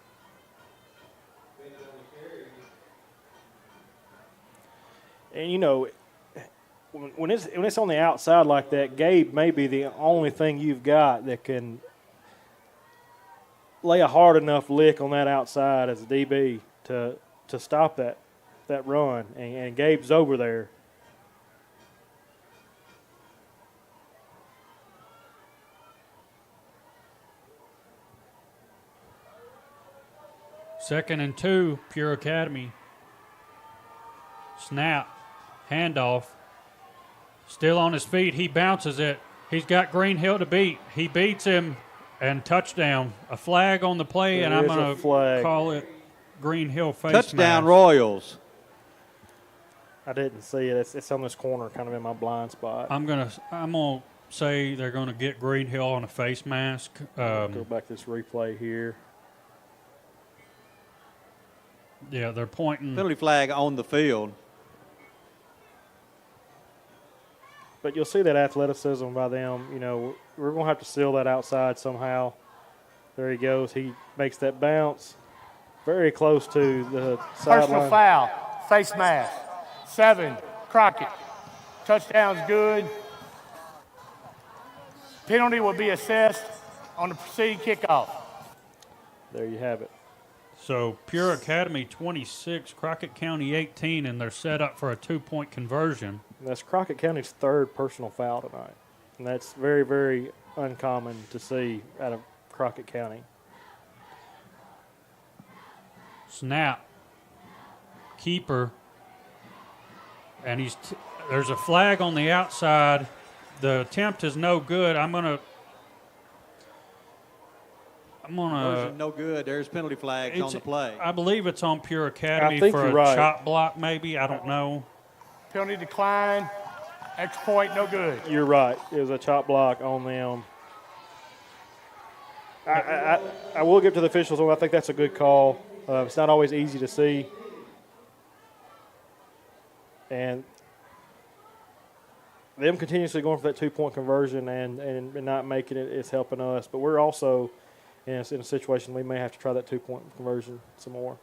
And, when it's on the outside like that, Gabe may be the only thing you've got that can lay a hard enough lick on that outside as a DB to stop that run. And Gabe's over there. Second and 2, Pure Academy. Snap, handoff. Still on his feet, he bounces it. He's got Greenhill to beat. He beats him, and touchdown. A flag on the play, and I'm going to call it Greenhill face Touchdown mask. Royals. I didn't see it. It's on this corner, kind of in my blind spot. I'm gonna say they're gonna get Greenhill on a face mask. Go back to this replay here. Yeah, they're pointing. Penalty flag on the field. But you'll see that athleticism by them. We're going to have to seal that outside somehow. There he goes. He makes that bounce very close to the sideline. Personal foul, face mask. 7, Crockett. Touchdown's good. Penalty will be assessed on the preceding kickoff. There you have it. So Pure Academy 26, Crockett County 18, and they're set up for a 2-point conversion. And that's Crockett County's third personal foul tonight. And that's very, very uncommon to see out of Crockett County. Snap. Keeper. And there's a flag on the outside. The attempt is no good. I'm gonna. Conversion no good. There's penalty flags on the play. I believe it's on Pure Academy I think for you're a right. chop block, maybe. I don't know. Penalty decline. Extra point, no good. You're right. It was a chop block on them. I will give to the officials. I think that's a good call. It's not always easy to see. And them continuously going for that 2-point conversion and not making it is helping us. But we're also in a situation we may have to try that 2-point conversion some more.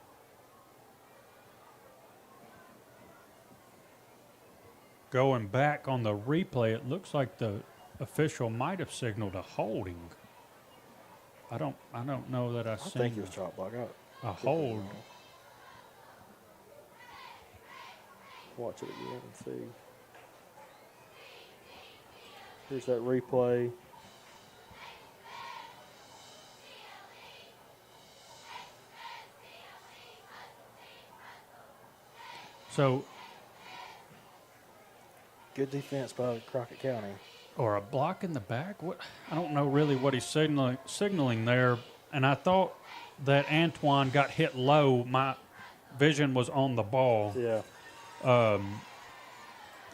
Going back on the replay, it looks like the official might have signaled a holding. I don't know that I've I seen think it was chop block. a hold. Watch it again and see. Here's that replay. So, Good defense by Crockett County. or a block in the back? What? I don't know really what he's signaling there. And I thought that Antoine got hit low. My vision was on the ball. Yeah.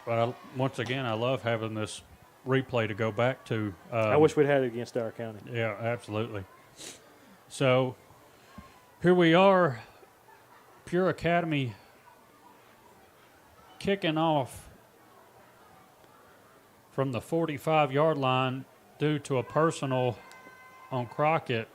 But once again, I love having this replay to go back to. I wish we'd had it against our county. Yeah, absolutely. So here we are, Pure Academy kicking off from the 45-yard line due to a personal on Crockett.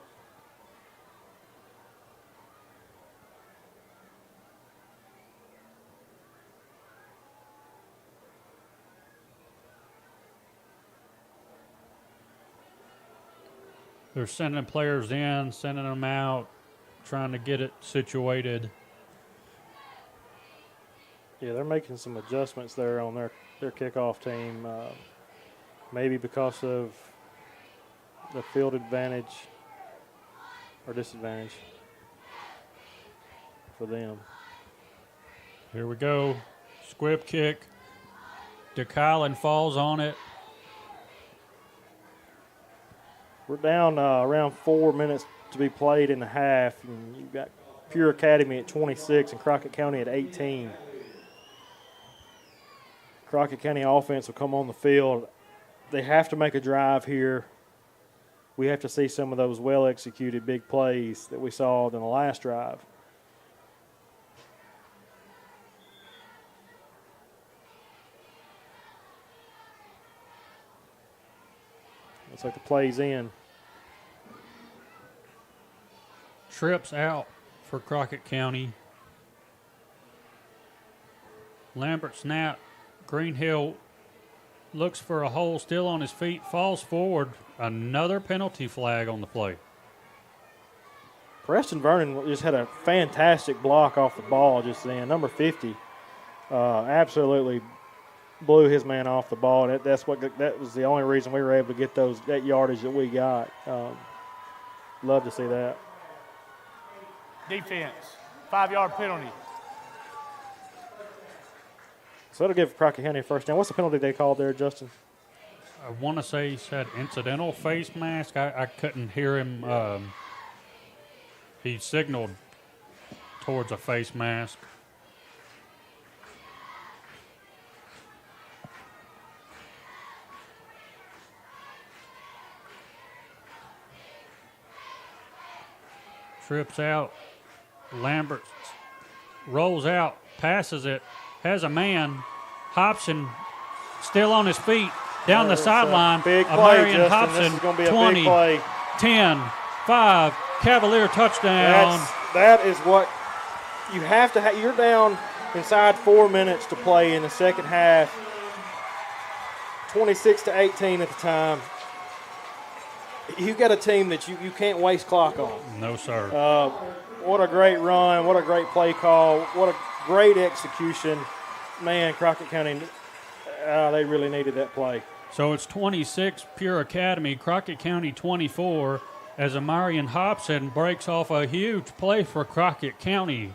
They're sending players in, sending them out, trying to get it situated. Yeah, they're making some adjustments there on their kickoff team, maybe because of the field advantage or disadvantage for them. Here we go. Squib kick. DeKylan falls on it. We're down around 4 minutes to be played in the half, and you've got Pure Academy at 26 and Crockett County at 18. Crockett County offense will come on the field. They have to make a drive here. We have to see some of those well-executed big plays that we saw in the last drive. Looks like the play's in. Trips out for Crockett County. Lambert snap. Greenhill looks for a hole, still on his feet, falls forward. Another penalty flag on the play. Preston Vernon just had a fantastic block off the ball just then. Number 50 absolutely blew his man off the ball. That was the only reason we were able to get that yardage that we got. Love to see that. Defense, 5-yard penalty. So that'll give Crockett County a first down. What's the penalty they called there, Justin? I want to say he said incidental face mask. I couldn't hear him. He signaled towards a face mask. Trips out. Lambert rolls out, passes it, has a man. Hobson still on his feet, down the sideline. Big play, Marion Justin. This Hobson, is going to be a 20, big play. 10, 5, Cavalier touchdown. That is what you have to have. You're down inside 4 minutes to play in the second half. 26-18 at the time. You got a team that you can't waste clock on. No, sir. What a great run. What a great play call. What a great execution. Man, Crockett County, they really needed that play. So it's 26 Pure Academy, Crockett County 24, as Amarian Hobson breaks off a huge play for Crockett County.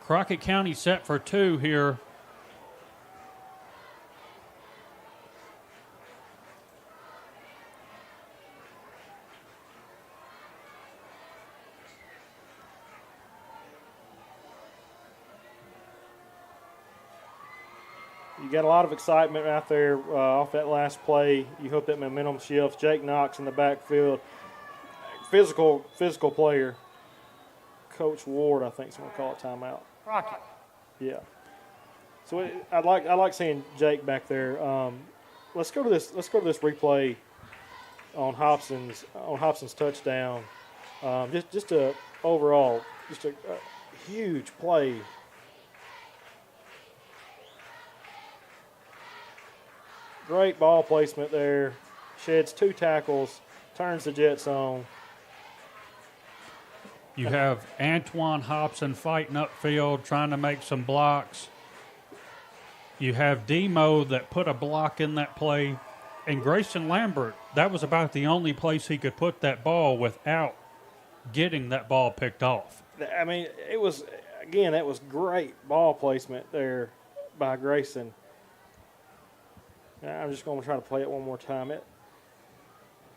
Crockett County set for 2 here. You got a lot of excitement out there off that last play. You hope that momentum shifts. Jake Knox in the backfield, physical player. Coach Ward, I think, is going to call a timeout. Crockett. Yeah. So I like seeing Jake back there. Let's go to this replay on Hobson's touchdown. Just a overall just a huge play. Great ball placement there. Sheds 2 tackles, turns the Jets on. You have Antoine Hobson fighting upfield, trying to make some blocks. You have Demo that put a block in that play. And Grayson Lambert, that was about the only place he could put that ball without getting that ball picked off. I mean, that was great ball placement there by Grayson. I'm just going to try to play it one more time.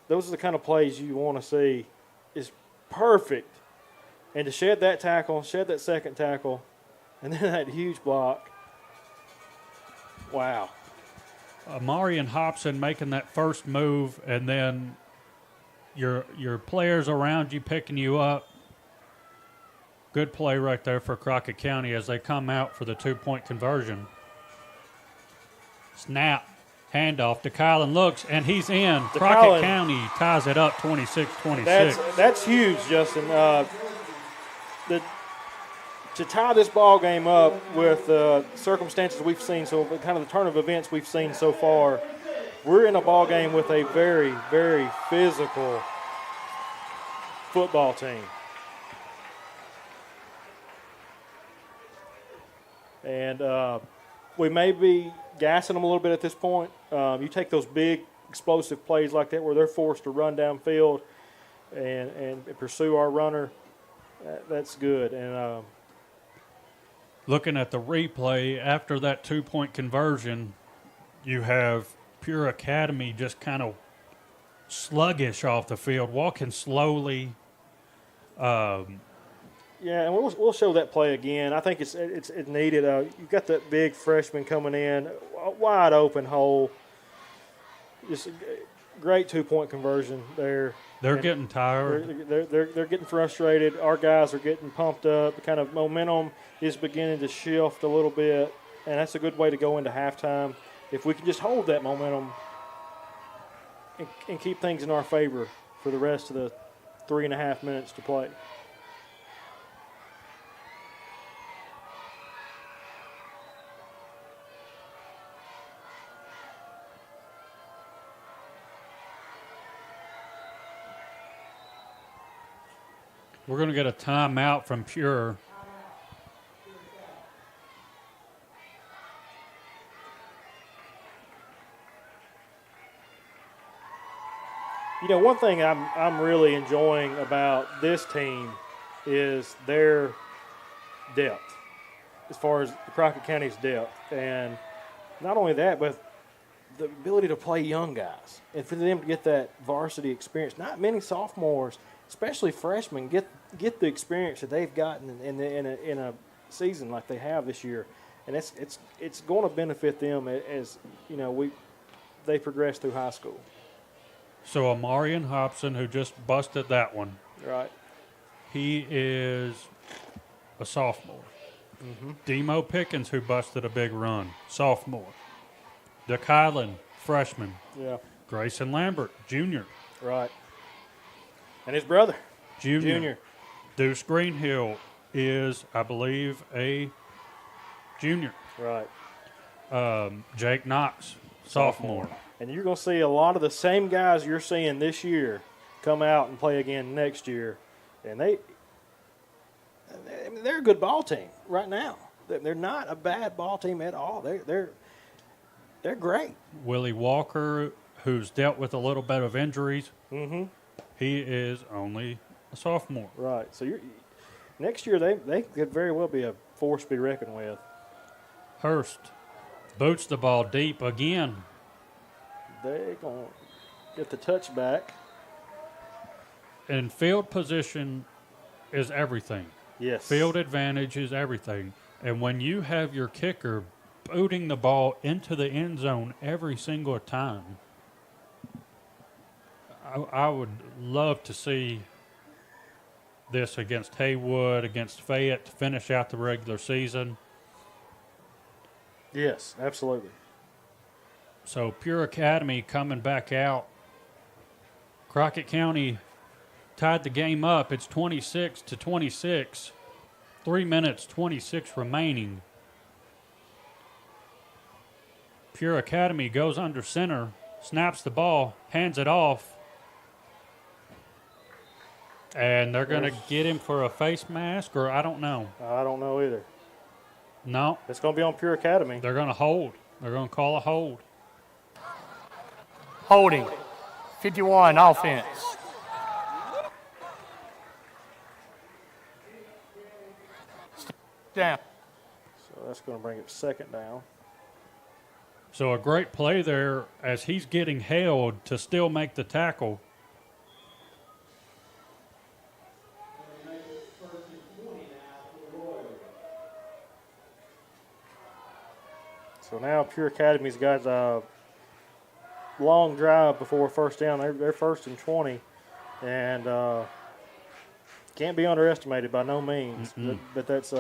Those are the kind of plays you want to see. It's perfect. And to shed that tackle, shed that second tackle, and then that huge block. Wow. Amarian Hobson making that first move, and then your players around you picking you up. Good play right there for Crockett County as they come out for the 2-point conversion. Snap. Handoff to Kylan, looks, and he's in. Crockett County ties it up 26-26. That's huge, Justin. To tie this ball game up with circumstances we've seen, so kind of the turn of events we've seen so far, we're in a ball game with a very, very physical football team. And we may be gassing them a little bit at this point. You take those big explosive plays like that where they're forced to run downfield and pursue our runner. That's good. And looking at the replay, after that 2-point conversion, you have Pure Academy just kind of sluggish off the field, walking slowly. Yeah, and we'll show that play again. I think it's needed. You've got that big freshman coming in, a wide open hole. Just a great 2-point conversion there. They're getting tired. They're getting frustrated. Our guys are getting pumped up. The kind of momentum is beginning to shift a little bit, and that's a good way to go into halftime. If we can just hold that momentum and keep things in our favor for the rest of the 3.5 minutes to play. We're going to get a timeout from Pure. You know, one thing I'm really enjoying about this team is their depth, as far as the Crockett County's depth. And not only that, but the ability to play young guys and for them to get that varsity experience. Not many sophomores, especially freshmen, get the experience that they've gotten in a season like they have this year, and it's going to benefit them as you know they progress through high school. So Amarian Hobson, who just busted that one, Right. he is a sophomore. Mm-hmm. Demo Pickens, who busted a big run, sophomore. DeKylan, freshman. Yeah. Grayson Lambert, junior. Right. And his brother. Junior. Deuce Greenhill is, I believe, a junior. Right. Jake Knox, sophomore. And you're going to see a lot of the same guys you're seeing this year come out and play again next year. And they're a good ball team right now. They're not a bad ball team at all. They're great. Willie Walker, who's dealt with a little bit of injuries, Mm-hmm. he is only a sophomore. Right. So next year they could very well be a force to be reckoned with. Hurst boots the ball deep again. They're going to get the touchback. And field position is everything. Yes. Field advantage is everything. And when you have your kicker booting the ball into the end zone every single time, I would love to see this against Haywood, against Fayette to finish out the regular season. Yes, absolutely. So Pure Academy coming back out. Crockett County tied the game up. It's 26-26. 3 minutes, 26 remaining. Pure Academy goes under center, snaps the ball, hands it off. And they're going to get him for a face mask, or I don't know. I don't know either. No, It's going to be on Pure Academy. they're going to hold. They're going to call a hold. Holding. 51, offense. Down. So that's going to bring it second down. So a great play there as he's getting held to still make the tackle. So now Pure Academy's got a long drive before first down. They're first and 20, and can't be underestimated by no means. But that's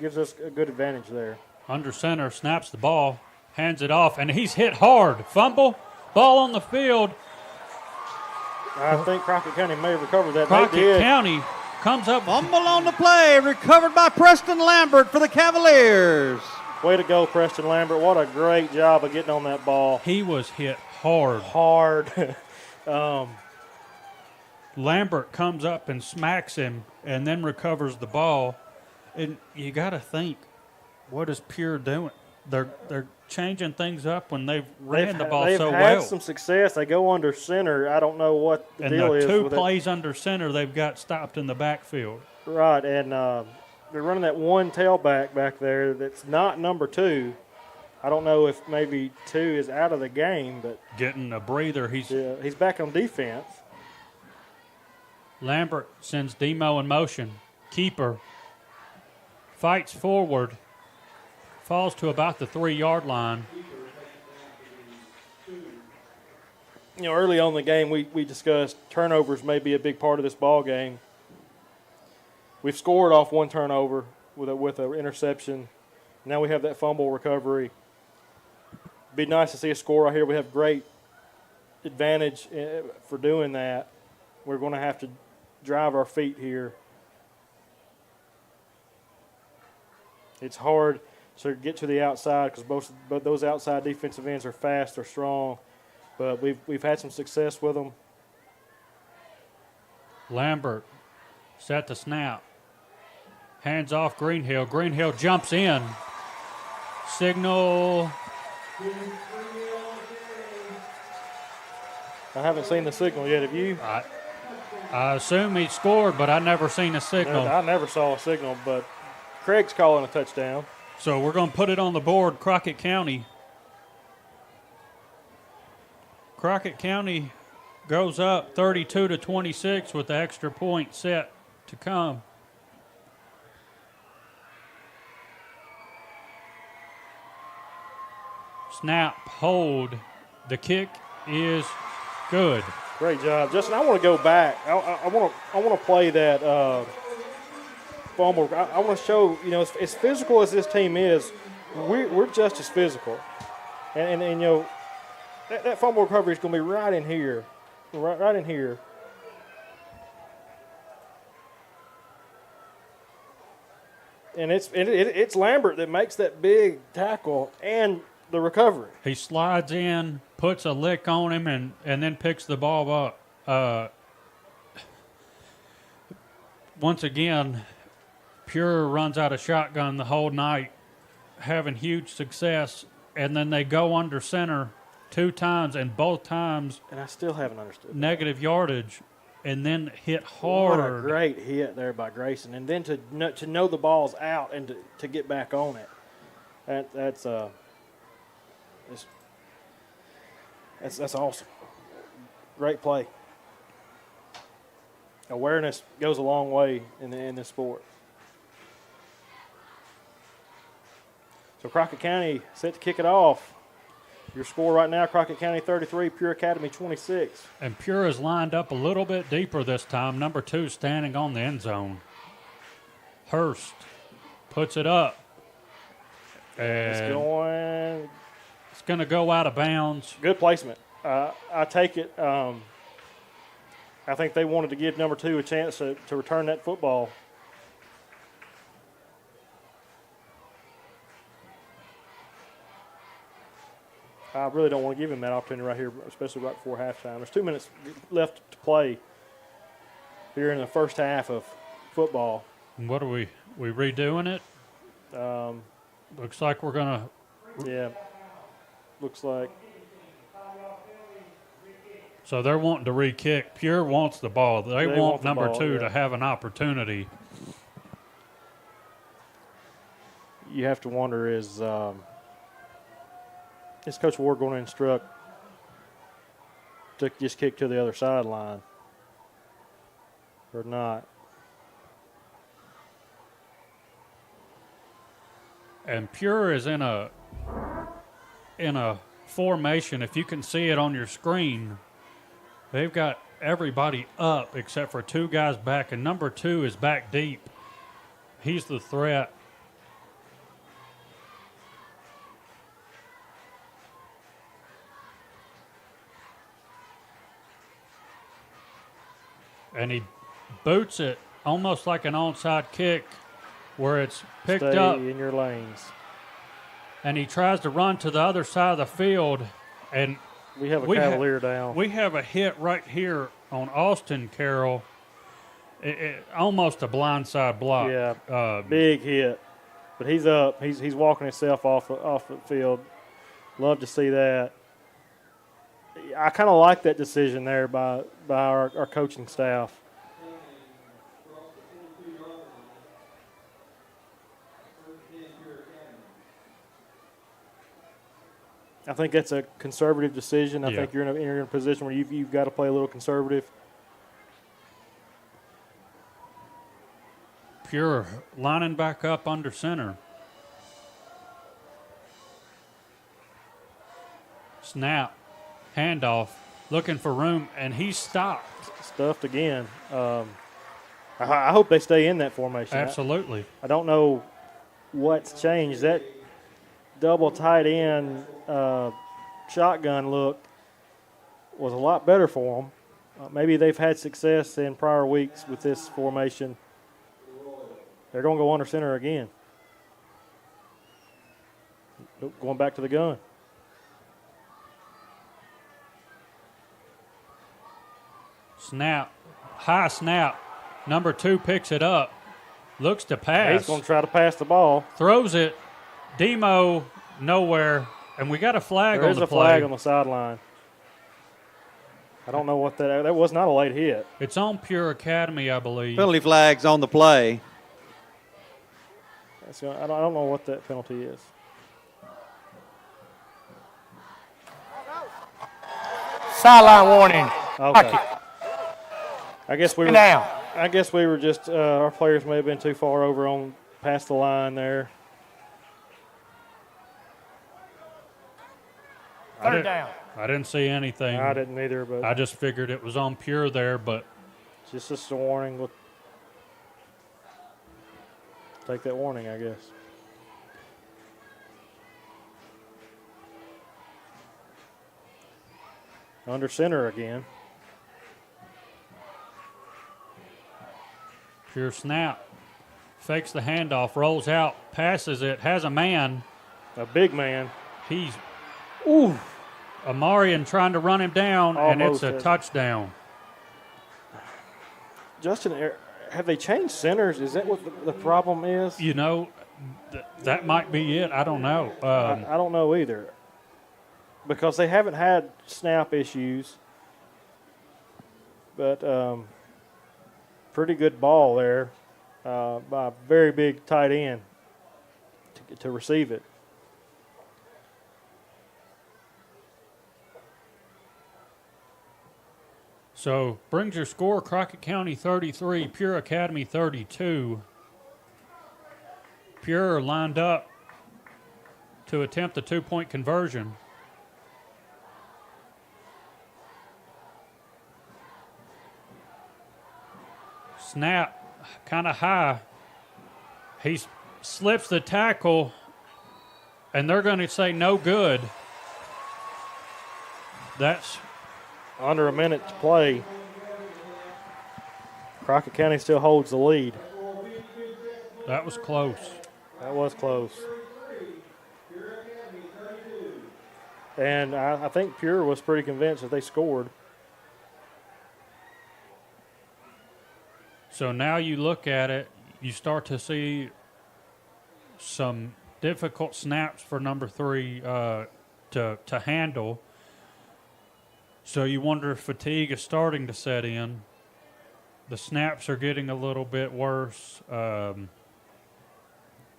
gives us a good advantage there. Under center, snaps the ball, hands it off, and he's hit hard. Fumble, ball on the field. I think Crockett County may have recovered that. They Crockett did. County comes up. Fumble on the play, recovered by Preston Lambert for the Cavaliers. Way to go, Preston Lambert. What a great job of getting on that ball. He was hit hard. Hard. Lambert comes up and smacks him and then recovers the ball. And you got to think, what is Pure doing? They're changing things up when they've ran the ball so they've had well. some success. They go under center. I don't know what the And deal the is two with plays under center, they've got stopped in the backfield. it. Right, and they're running that one tailback back there that's not number 2. I don't know if maybe 2 is out of the game, but Getting a breather. he's back on defense. Lambert sends Demo in motion. Keeper fights forward. Falls to about the 3-yard line. You know, early on in the game, we discussed turnovers may be a big part of this ball game. We've scored off one turnover with an interception. Now we have that fumble recovery. Be nice to see a score right here. We have great advantage for doing that. We're going to have to drive our feet here. It's hard to get to the outside because both those outside defensive ends are fast, they're strong, but we've had some success with them. Lambert set the snap. Hands off Greenhill. Greenhill jumps in. Signal. I haven't seen the signal yet. Have you? I assume he scored, but I never seen a signal. I never saw a signal, but Craig's calling a touchdown. So we're going to put it on the board. Crockett County. Crockett County goes up 32-26 with the extra point set to come. Snap, hold. The kick is good. Great job, Justin. I want to go back. I want to play that fumble. I want to show, you know, as physical as this team is, we're just as physical. And you know, that fumble recovery is going to be right in here, right in here. And it's Lambert that makes that big tackle and the recovery. He slides in, puts a lick on him, and then picks the ball up. Once again, Pure runs out of shotgun the whole night, having huge success, and then they go under center 2 times, and both times And I still haven't understood. negative yardage, and then hit What a hard. great hit there by Grayson, and then to know the ball's out and to get back on it. That's awesome. Great play. Awareness goes a long way in this sport. So Crockett County set to kick it off. Your score right now, Crockett County 33, Pure Academy 26. And Pure is lined up a little bit deeper this time. Number 2 standing on the end zone. Hurst puts it up. It's And going to go out of bounds. good placement. I take it. I think they wanted to give number 2 a chance to return that football. I really don't want to give him that opportunity right here, especially right before halftime. There's 2 minutes left to play here in the first half of football. What are we redoing it? Looks like we're going to. Yeah, looks like. So they're wanting to re-kick. Pure wants the ball. They want want the number ball, 2 yeah. to have an opportunity. You have to wonder is Coach Ward going to instruct to just kick to the other sideline or not? And Pure is in a formation. If you can see it on your screen, they've got everybody up except for 2 guys back, and number 2 is back deep. He's the threat. And he boots it almost like an onside kick where it's picked Stay up. in your lanes. And he tries to run to the other side of the field, and We have a Cavalier down. we have a hit right here on Austin Carroll. Almost a blindside block. Yeah, big hit. But he's up. He's walking himself off the field. Love to see that. I kind of like that decision there by our coaching staff. I think that's a conservative decision. I Yeah. think you're in a position where you've got to play a little conservative. Pure lining back up under center. Snap, handoff, looking for room, and he's stopped. Stuffed again. I hope they stay in that formation. Absolutely. I don't know what's changed. That double tight end shotgun look was a lot better for them. Maybe they've had success in prior weeks with this formation. They're going to go under center again. Nope, going back to the gun. Snap, high snap. Number 2 picks it up, looks to pass. He's going to try to pass the ball. Throws it. Demo nowhere, and we got a flag There on is the a play. flag on the sideline. I don't know what that was. Not a late hit. It's on Pure Academy, I believe. Penalty flags on the play. I don't know what that penalty is. Sideline warning. Okay. I guess we were. Down. I guess we were just. Our players may have been too far over on past the line there. Third down. I didn't see anything. I didn't either, but I just figured it was on Pure there, but just a warning. We'll take that warning, I guess. Under center again. Pure snap. Fakes the handoff, rolls out, passes it, has a man. A big man. He's Amarian trying to run him down, and it's Almost a has- touchdown. Justin, Have they changed centers? Is that what the problem is? You know, that might be it. I don't know. I don't know either. Because they haven't had snap issues. But pretty good ball there by a very big tight end to receive it. So brings your score: Crockett County 33, Pure Academy 32. Pure lined up to attempt the 2-point conversion. Snap, kind of high. He slips the tackle, and they're going to say no good. That's under a minute to play. Crockett County still holds the lead. That was close. That was close. And I think Pure was pretty convinced that they scored. So now you look at it, you start to see some difficult snaps for number 3 to handle. So you wonder if fatigue is starting to set in. The snaps are getting a little bit worse. Their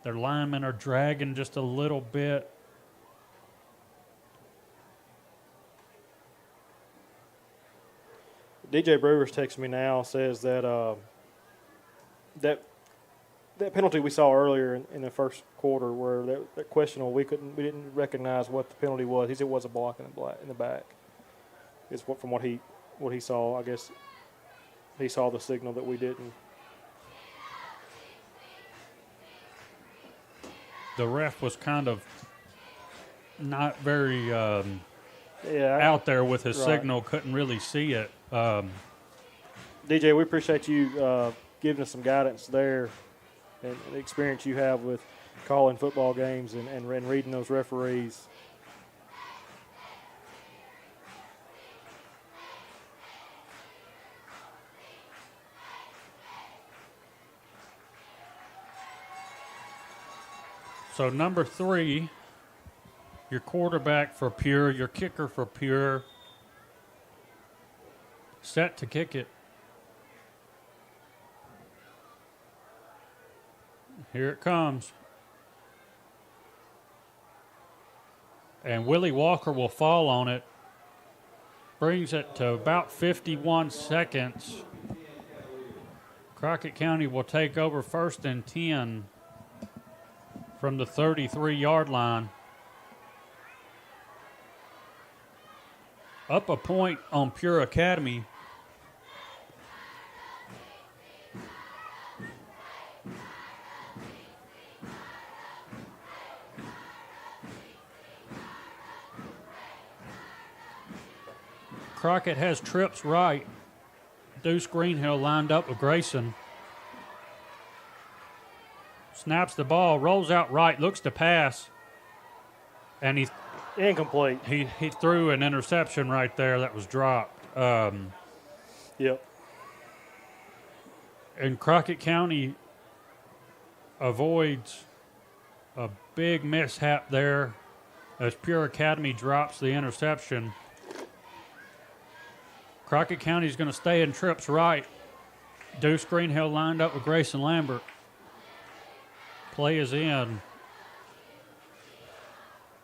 linemen are dragging just a little bit. DJ Brewer's texting me now, says that that penalty we saw earlier in the first quarter, where that questionable, we didn't recognize what the penalty was. He said it was a block in the back. It's from what he saw. I guess he saw the signal that we didn't. The ref was kind of not very Yeah, out there with his right. signal, couldn't really see it. DJ, we appreciate you giving us some guidance there and the experience you have with calling football games and reading those referees. So number 3, your quarterback for Pure, your kicker for Pure, set to kick it. Here it comes. And Willie Walker will fall on it. Brings it to about 51 seconds. Crockett County will take over 1st and 10 from the 33-yard line. Up a point on Pure Academy. Crockett has trips right. Deuce Greenhill lined up with Grayson. Snaps the ball, rolls out right, looks to pass, and he Incomplete. He threw an interception right there that was dropped. Yep. And Crockett County avoids a big mishap there as Pure Academy drops the interception. Crockett County is going to stay in trips right. Deuce Greenhill lined up with Grayson Lambert. Play is in.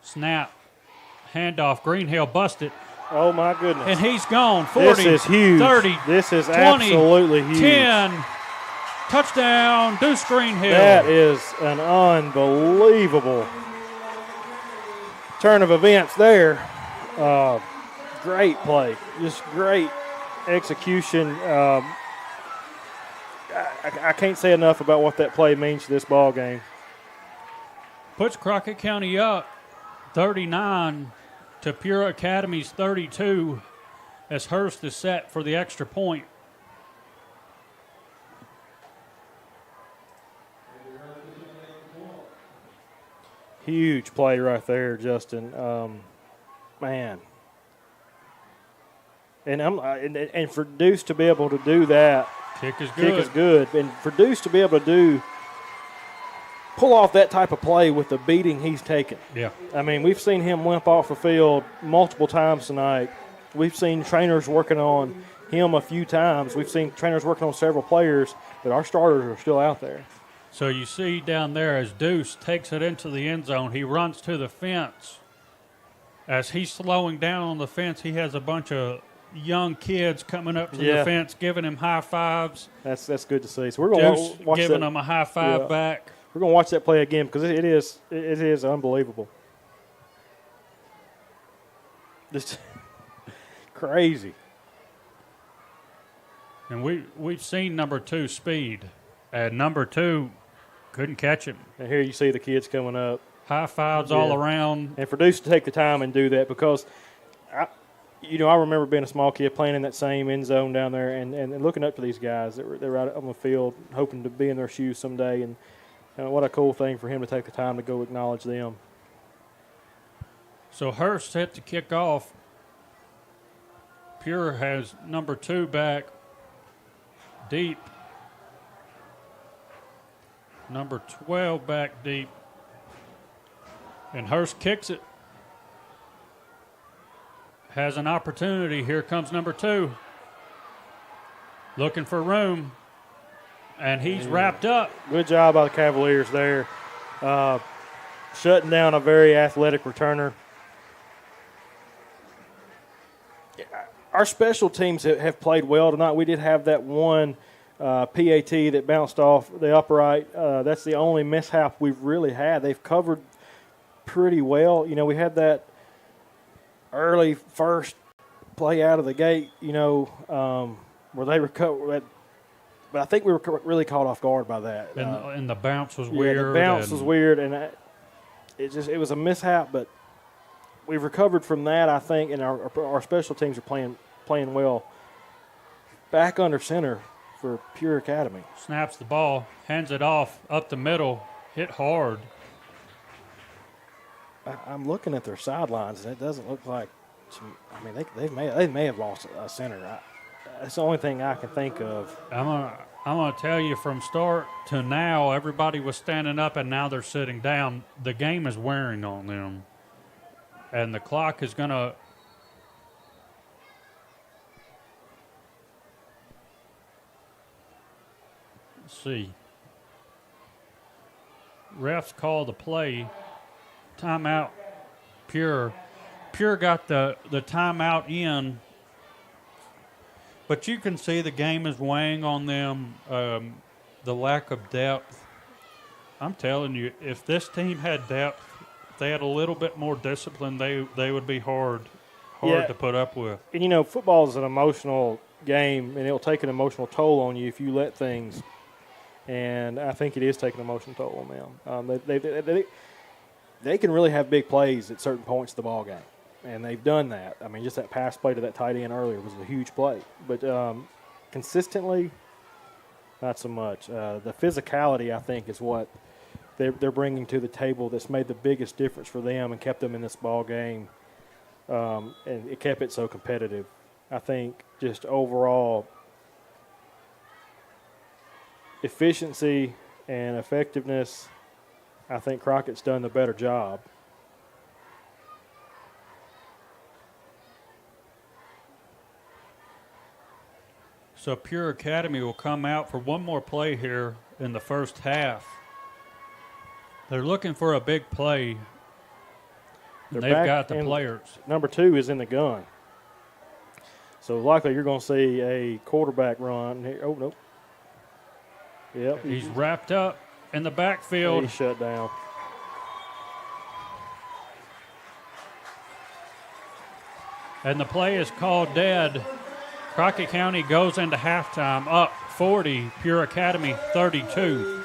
Snap. Handoff. Greenhill busted. Oh, my goodness. And he's gone. 40, this is huge. 30, This is 20, absolutely huge. 10. Touchdown, Deuce Greenhill. That is an unbelievable turn of events there. Great play. Just great execution. I can't say enough about what that play means to this ball game. Puts Crockett County up 39 to Pure Academy's 32 as Hurst is set for the extra point. Huge play right there, Justin. Man. And for Deuce to be able to do that Kick is good. Kick is good. And for Deuce to be able to pull off that type of play with the beating he's taken. Yeah. I mean, we've seen him limp off the field multiple times tonight. We've seen trainers working on him a few times. We've seen trainers working on several players, but our starters are still out there. So you see down there as Deuce takes it into the end zone, he runs to the fence. As he's slowing down on the fence, he has a bunch of young kids coming up to the fence, giving him high fives. That's good to see. So we're going to watch giving that. them a high five back. We're going to watch that play again because it is unbelievable. Just crazy. And we've seen number 2 speed, and number 2 couldn't catch him. And here you see the kids coming up. High fives all around. And for Deuce to take the time and do that because, I remember being a small kid playing in that same end zone down there and looking up to these guys that were out on the field, hoping to be in their shoes someday. And what a cool thing for him to take the time to go acknowledge them. So Hurst set to kick off. Pure has number 2 back deep. Number 12 back deep. And Hurst kicks it. Has an opportunity. Here comes number 2. Looking for room. And he's wrapped up. Good job by the Cavaliers there. Shutting down a very athletic returner. Our special teams have played well tonight. We did have that one PAT that bounced off the upright. That's the only mishap we've really had. They've covered pretty well. We had that early first play out of the gate, where they recovered. But I think we were really caught off guard by that. And the bounce was weird. The bounce was weird, and it was a mishap. But we've recovered from that, I think, and our special teams are playing well. Back under center for Pure Academy. Snaps the ball, hands it off up the middle, hit hard. I'm looking at their sidelines, and it doesn't look like. They may have lost a center. That's the only thing I can think of. I'm gonna tell you, from start to now, everybody was standing up, and now they're sitting down. The game is wearing on them, and the clock is gonna. Let's see. Refs call the play. Timeout. Pure got the timeout in. But you can see the game is weighing on them, the lack of depth. I'm telling you, if this team had depth, if they had a little bit more discipline, they would be hard to put up with. And, football is an emotional game, and it'll take an emotional toll on you if you let things. And I think it is taking an emotional toll on them. They can really have big plays at certain points of the ball game. And they've done that. I mean, just that pass play to that tight end earlier was a huge play. But consistently, not so much. The physicality, I think, is what they're bringing to the table that's made the biggest difference for them and kept them in this ball game. And it kept it so competitive. I think just overall efficiency and effectiveness, I think Crockett's done the better job. So Pure Academy will come out for one more play here in the first half. They're looking for a big play. They've got the players. Number 2 is in the gun. So likely you're going to see a quarterback run. Oh, nope. Yep. He's wrapped up in the backfield. He's shut down. And the play is called dead. Crockett County goes into halftime up 40, Pure Academy 32.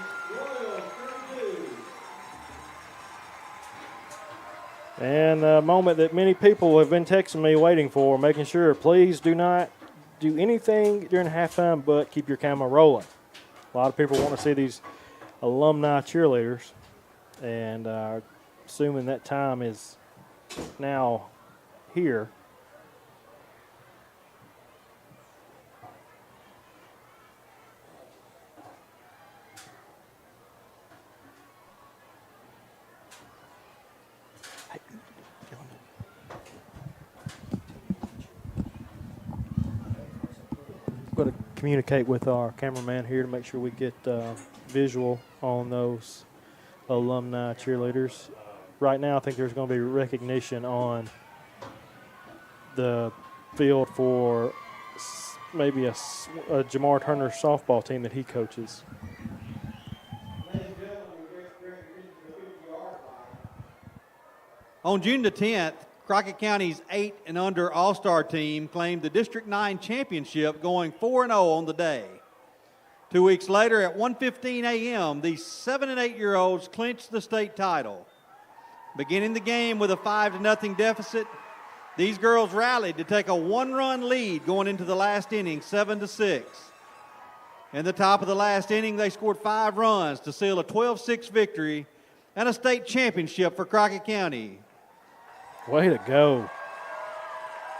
And a moment that many people have been texting me waiting for, making sure, please do not do anything during halftime but keep your camera rolling. A lot of people want to see these alumni cheerleaders, and assuming that time is now here. going to communicate with our cameraman here to make sure we get visual on those alumni cheerleaders. Right now, I think there's going to be recognition on the field for maybe a Jamar Turner softball team that he coaches. On June the 10th, Crockett County's 8 and under All-Star team claimed the District 9 championship, going 4-0 on the day. 2 weeks later at 1:15 a.m., these 7 and 8-year-olds clinched the state title. Beginning the game with a 5-0 deficit, these girls rallied to take a 1-run lead going into the last inning, 7-6. In the top of the last inning, they scored 5 runs to seal a 12-6 victory and a state championship for Crockett County. Way to go.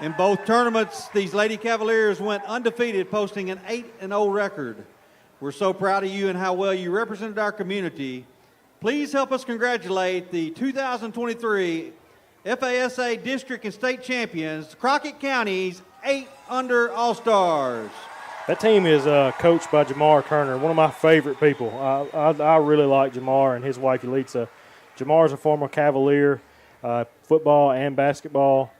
In both tournaments, these Lady Cavaliers went undefeated, posting an 8-0 record. We're so proud of you and how well you represented our community. Please help us congratulate the 2023 FASA District and State Champions, Crockett County's 8 under All-Stars. That team is coached by Jamar Turner, one of my favorite people. I really like Jamar and his wife, Yalitza. Jamar's a former Cavalier, football and basketball,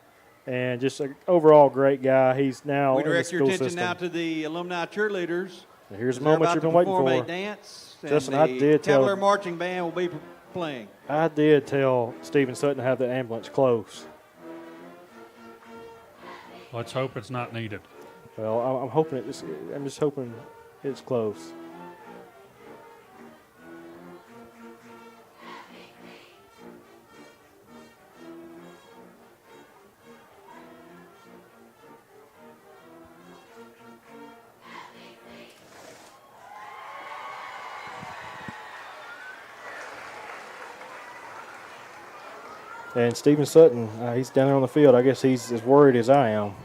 and just an overall great guy. He's now We in the direct your school attention system. now to the alumni cheerleaders. And here's the They're moment about you've to been waiting perform for. a dance, and Justin, the I did tell- Cavalier marching band will be playing. I did tell Stephen Sutton to have the ambulance close. Let's hope it's not needed. Well, I'm just hoping it's close. And Stephen Sutton, he's down there on the field. I guess he's as worried as I am.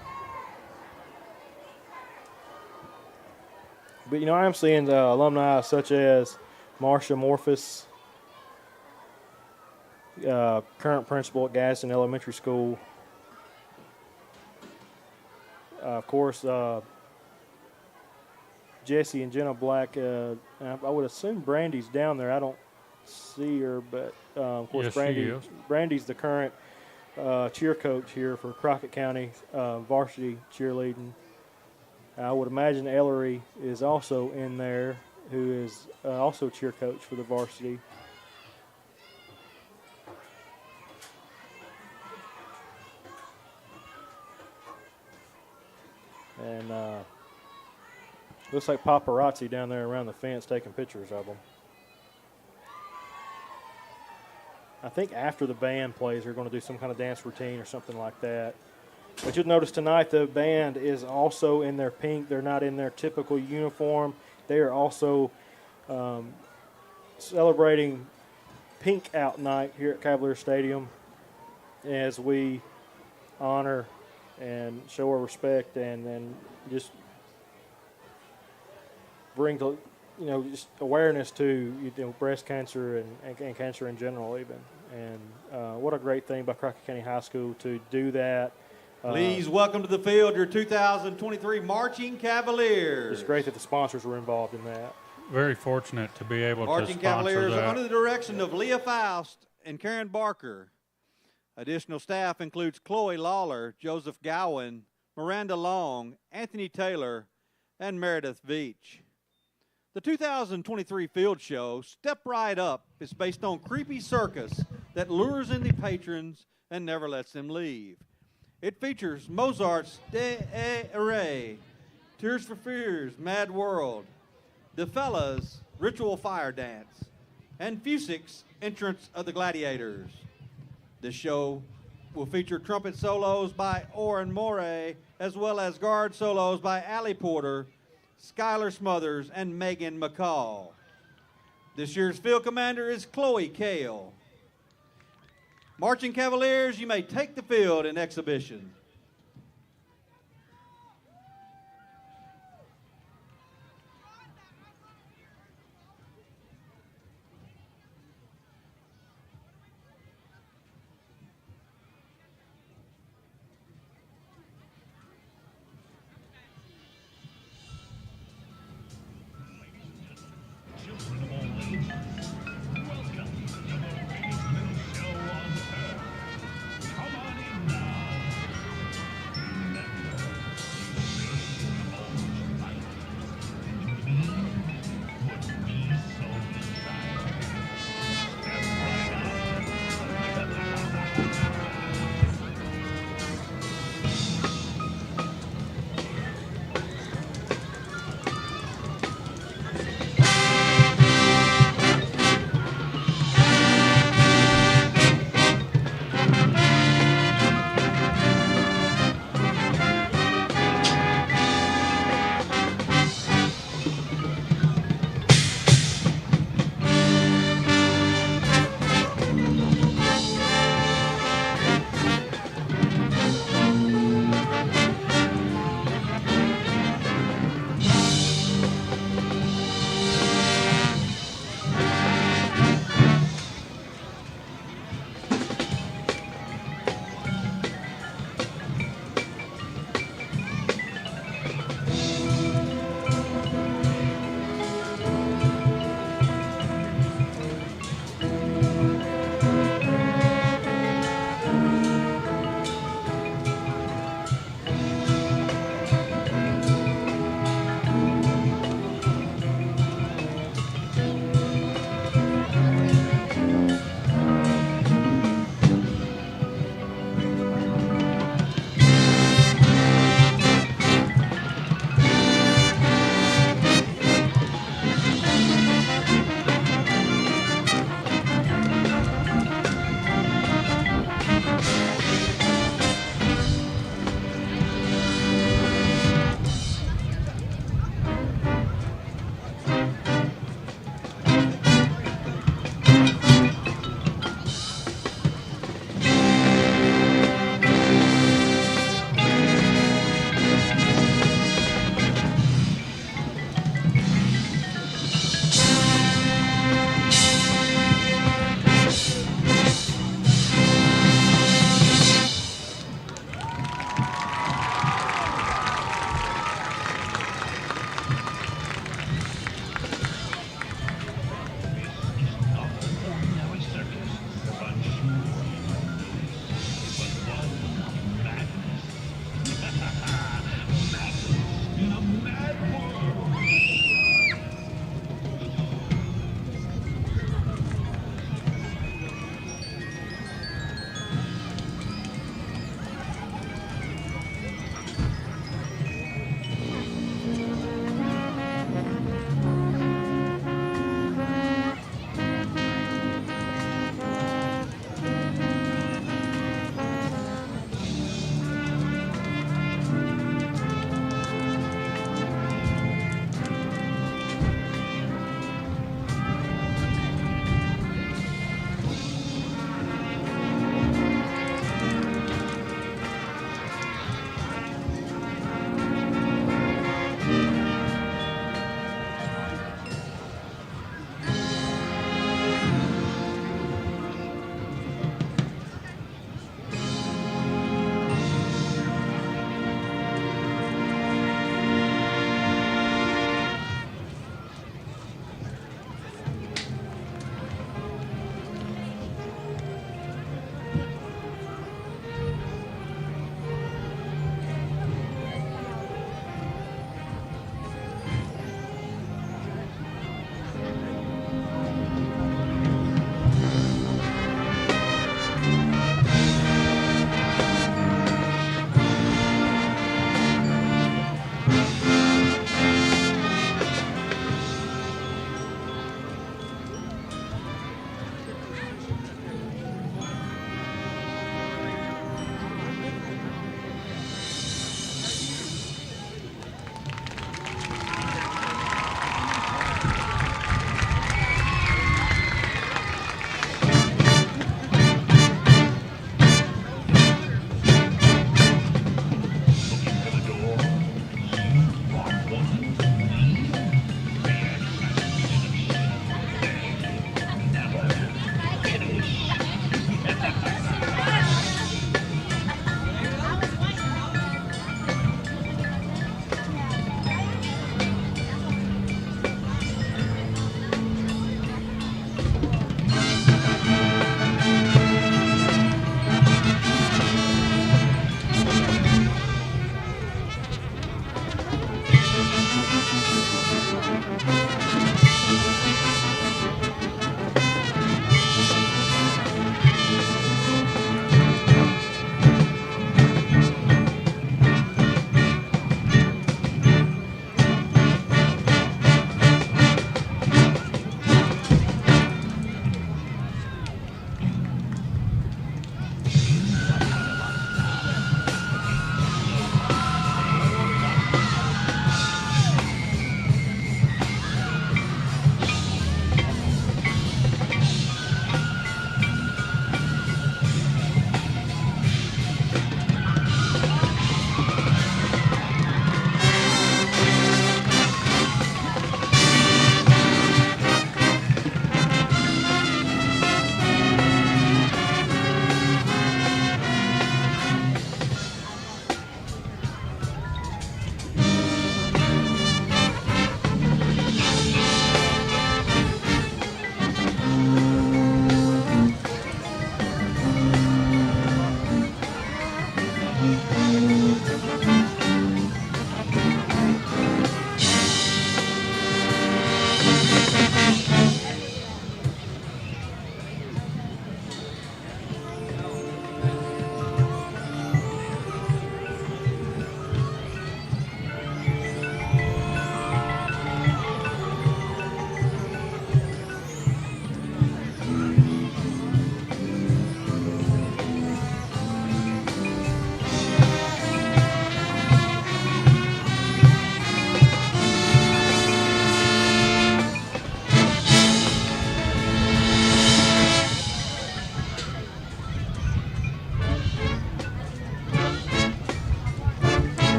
But, I am seeing alumni such as Marsha Morphus, current principal at Gadsden Elementary School. Of course, Jesse and Jenna Black. I would assume Brandy's down there. I don't see her, but of course, Yes, she is. Brandy's the current cheer coach here for Crockett County varsity cheerleading. I would imagine Ellery is also in there, who is also cheer coach for the varsity. And looks like paparazzi down there around the fence taking pictures of them. I think after the band plays, they're going to do some kind of dance routine or something like that. But you'll notice tonight the band is also in their pink. They're not in their typical uniform. They are also celebrating Pink Out Night here at Cavalier Stadium as we honor and show our respect and just bring to just awareness to breast cancer and cancer in general even. And what a great thing by Crockett County High School to do that. Please welcome to the field your 2023 Marching Cavaliers. It's great that the sponsors were involved in that. Very fortunate to be able to Marching sponsor Cavaliers that. under the direction of Leah Faust and Karen Barker. Additional staff includes Chloe Lawler, Joseph Gowan, Miranda Long, Anthony Taylor, and Meredith Veach. The 2023 field show, Step Right Up, is based on creepy circus that lures in the patrons and never lets them leave. It features Mozart's De Array, Tears for Fears, Mad World, The Fellas' Ritual Fire Dance, and Fusick's Entrance of the Gladiators. The show will feature trumpet solos by Orrin Moray, as well as guard solos by Allie Porter, Skylar Smothers, and Megan McCall. This year's field commander is Chloe Kale. Marching Cavaliers, you may take the field in exhibition.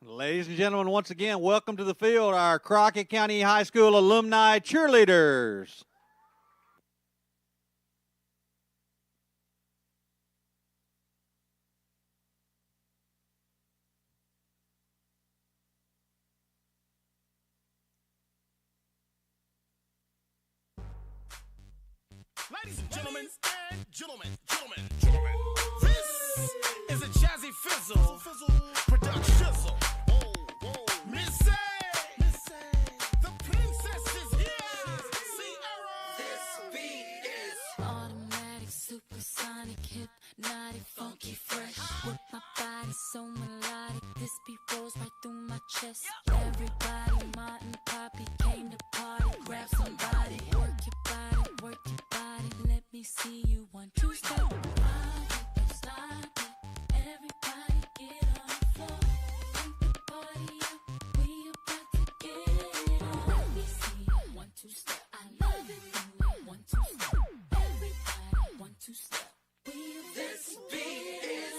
Ladies and gentlemen, once again, welcome to the field, our Crockett County High School alumni cheerleaders. Ladies and gentlemen, this is a Jazzy Fizzle production. Missy, the princess is here. Sierra. This beat is automatic, supersonic, hypnotic, funky, fresh. With my body so melodic, this beat rolls right through my chest. Everybody, Martin, Poppy came to party. Grab somebody, work your body, work your body. Let me see you 1, 2, step. Rock it, slide it. Everybody get on the floor. Bring the party up. We about to get it on. Let me see you 1, 2, step. I love it. 1, 2, step. Everybody, 1, 2, step. This beat is.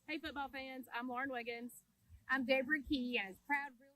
Hey, football fans, I'm Lauren Wiggins. I'm Deborah Key, and as proud real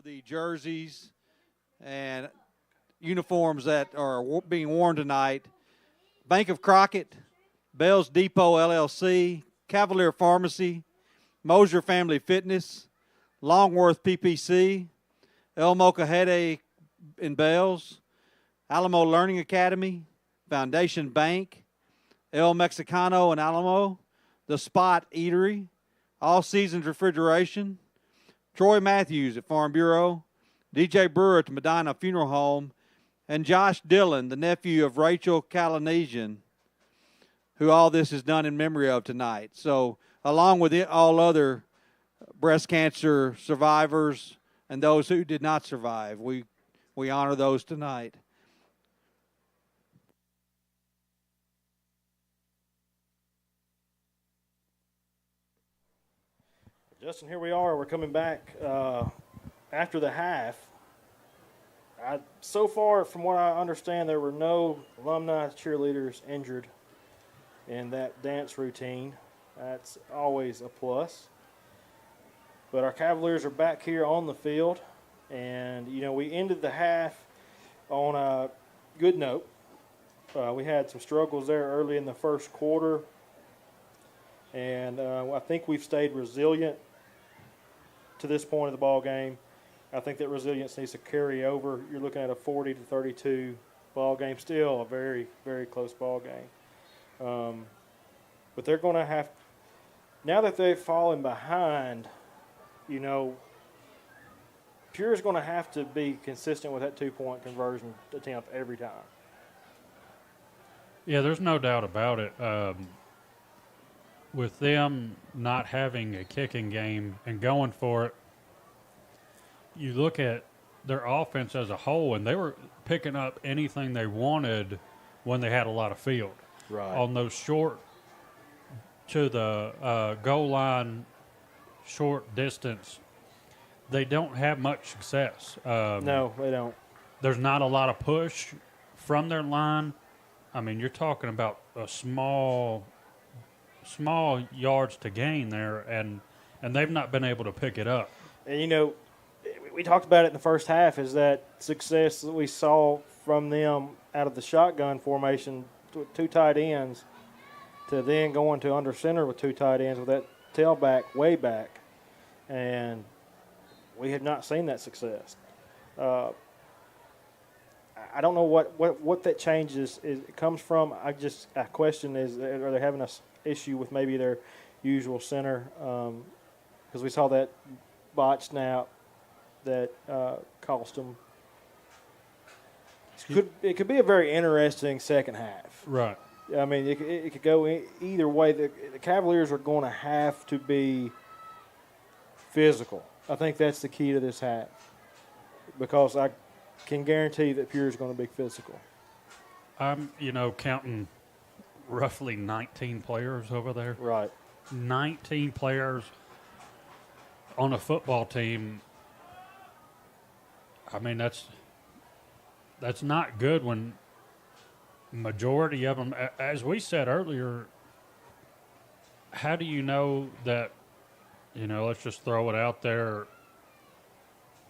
for the jerseys and uniforms that are being worn tonight. Bank of Crockett, Bell's Depot LLC, Cavalier Pharmacy, Mosier Family Fitness, Longworth PPC, El Mocajete in Bells, Alamo Learning Academy, Foundation Bank, El Mexicano in Alamo, The Spot Eatery, All Seasons Refrigeration, Troy Matthews at Farm Bureau, DJ Brewer at the Medina Funeral Home, and Josh Dillon, the nephew of Rachel Calanesian, who all this is done in memory of tonight. So along with all other breast cancer survivors and those who did not survive, we honor those tonight. Justin, here we are. We're coming back after the half. So far, from what I understand, there were no alumni cheerleaders injured in that dance routine. That's always a plus. But our Cavaliers are back here on the field, and we ended the half on a good note. We had some struggles there early in the first quarter, and I think we've stayed resilient to this point of the ball game. I think that resilience needs to carry over. You're looking at a 40-32 ball game, still a very, very close ball game. But they're going to have, now that they've fallen behind, Pure is going to have to be consistent with that 2-point conversion attempt every time. Yeah, there's no doubt about it. With them not having a kicking game and going for it, you look at their offense as a whole, and they were picking up anything they wanted when they had a lot of field. Right. On those short to the goal line, short distance, they don't have much success. No, they don't. There's not a lot of push from their line. I mean, you're talking about a small yards to gain there, and they've not been able to pick it up. And, we talked about it in the first half, is that success that we saw from them out of the shotgun formation, two tight ends, to then going to under center with two tight ends with that tailback way back. And we have not seen that success. I don't know what that change is it comes from. I question are they having an issue with maybe their usual center? Because we saw that botch snap that cost them. It could be a very interesting second half. Right. I mean, it could go either way. The Cavaliers are going to have to be physical. I think that's the key to this half, because I can guarantee that Pure is going to be physical. I'm, counting roughly 19 players over there. Right. 19 players on a football team. I mean, that's not good when majority of them, as we said earlier, how do you know that, let's just throw it out there,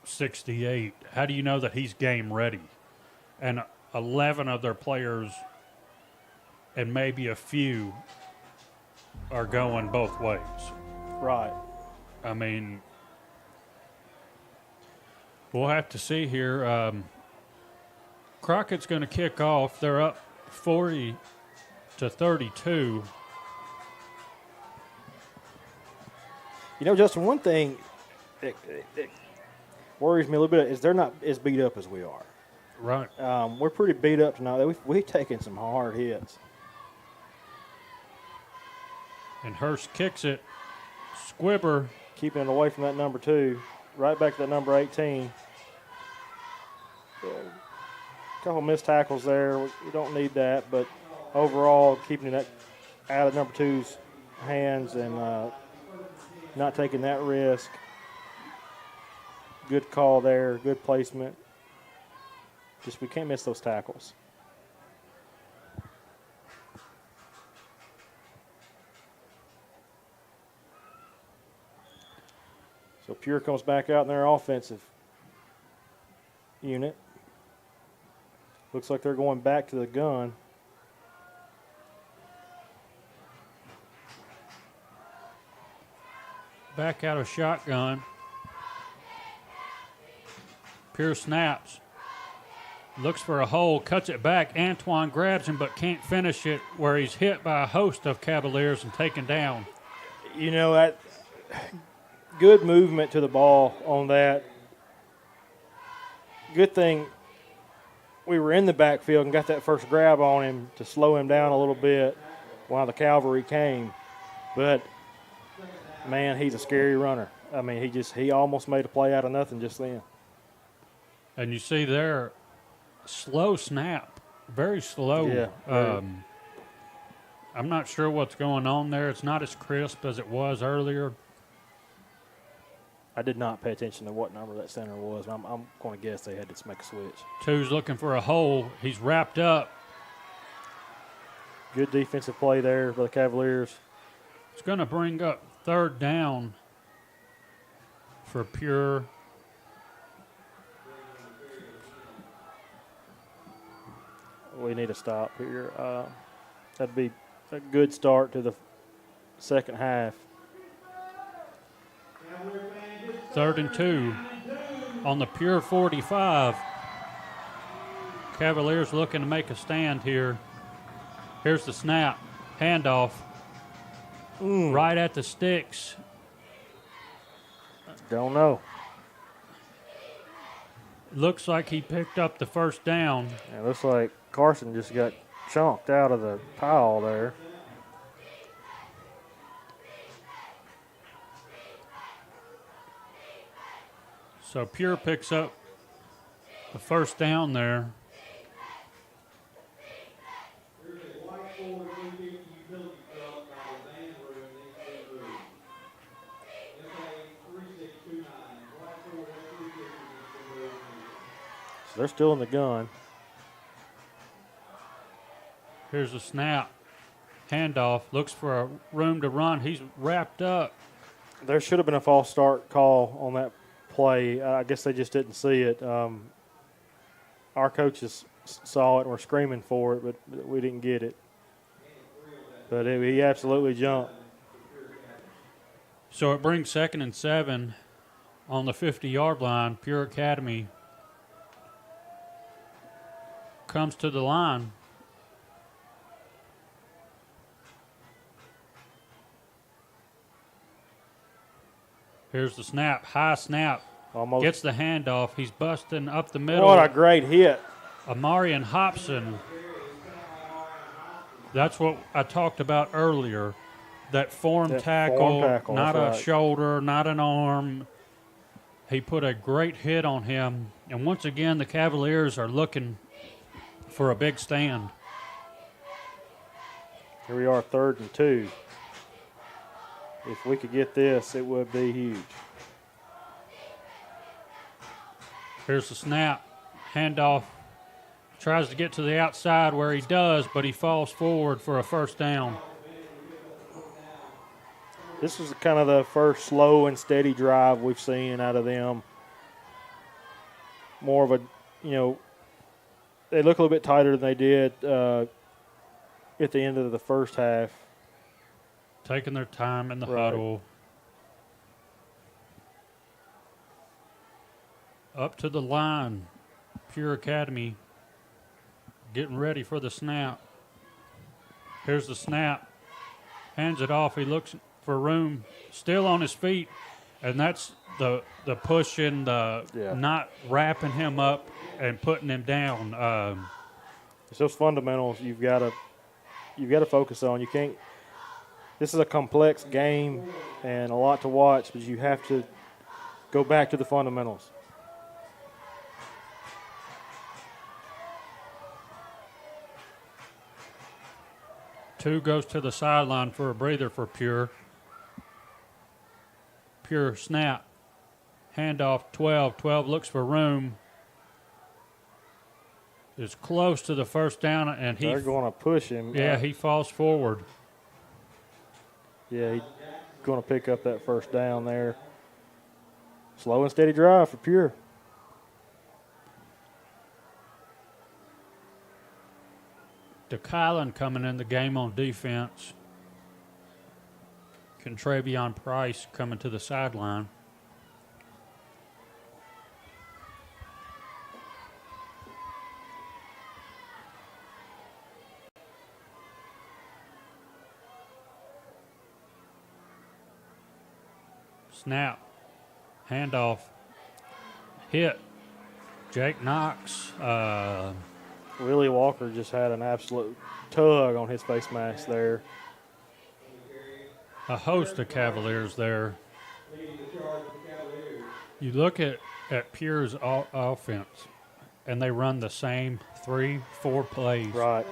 68, how do you know that he's game ready? And 11 of their players and maybe a few are going both ways. Right. I mean, we'll have to see here. Crockett's going to kick off. They're up 40-32. Justin, one thing that worries me a little bit is they're not as beat up as we are. Right. We're pretty beat up tonight. We've taken some hard hits. And Hurst kicks it. Squibber. Keeping it away from that number 2. Right back to that number 18. A couple missed tackles there. We don't need that, but overall keeping it out of number 2's hands and not taking that risk. Good call there. Good placement. Just we can't miss those tackles. So Pure comes back out in their offensive unit. Looks like they're going back to the gun. Back out of shotgun. Pierce snaps. Looks for a hole, cuts it back. Antoine grabs him but can't finish it, where he's hit by a host of Cavaliers and taken down. You know, that good movement to the ball on that. Good thing we were in the backfield and got that first grab on him to slow him down a little bit while the cavalry came. But, man, he's a scary runner. I mean, he almost made a play out of nothing just then. And you see there, slow snap, very slow. Yeah. I'm not sure what's going on there. It's not as crisp as it was earlier. I did not pay attention to what number that center was. I'm going to guess they had to make a switch. Two's looking for a hole. He's wrapped up. Good defensive play there for the Cavaliers. It's going to bring up third down for Pure. We need to stop here. That'd be a good start to the second half. 3rd and 2 on the Pure 45. Cavaliers looking to make a stand here. Here's the snap. Handoff. Right at the sticks. Don't know. Looks like he picked up the first down. It looks like Carson just got chunked out of the pile there. So Pure picks up the first down there. So they're still in the gun. Here's a snap. Handoff. Looks for a room to run. He's wrapped up. There should have been a false start call on that play. I guess they just didn't see it. Our coaches saw it and were screaming for it, but we didn't get it. But he absolutely jumped. So it brings 2nd and 7 on the 50-yard line. Pure Academy comes to the line. Here's the snap, high snap. Almost Gets the handoff. He's busting up the middle. What a great hit. Amarian Hobson. That's what I talked about earlier. That form tackle, not a shoulder, not an arm. He put a great hit on him. And once again, the Cavaliers are looking for a big stand. Here we are, 3rd and 2. If we could get this, it would be huge. Here's the snap. Handoff. Tries to get to the outside where he does, but he falls forward for a first down. This is kind of the first slow and steady drive we've seen out of them. More of a, they look a little bit tighter than they did at the end of the first half. Taking their time in the Right. huddle. Up to the line. Pure Academy getting ready for the snap. Here's the snap. Hands it off. He looks for room. Still on his feet. And that's the pushing, not wrapping him up and putting him down. It's those fundamentals you've got to focus on. You can't. This is a complex game and a lot to watch, but you have to go back to the fundamentals. Two goes to the sideline for a breather for Pure. Pure snap. Handoff 12. 12 looks for room. Is close to the first down, and they're going to push him. Yeah, he falls forward. Yeah, he's going to pick up that first down there. Slow and steady drive for Pure. DeKylan coming in the game on defense. Contravion Price coming to the sideline. Snap. Handoff. Hit. Jake Knox. Willie Walker just had an absolute tug on his face mask there. A host of Cavaliers there. You look at Pure's offense, and they run the same 3-4 plays. Right.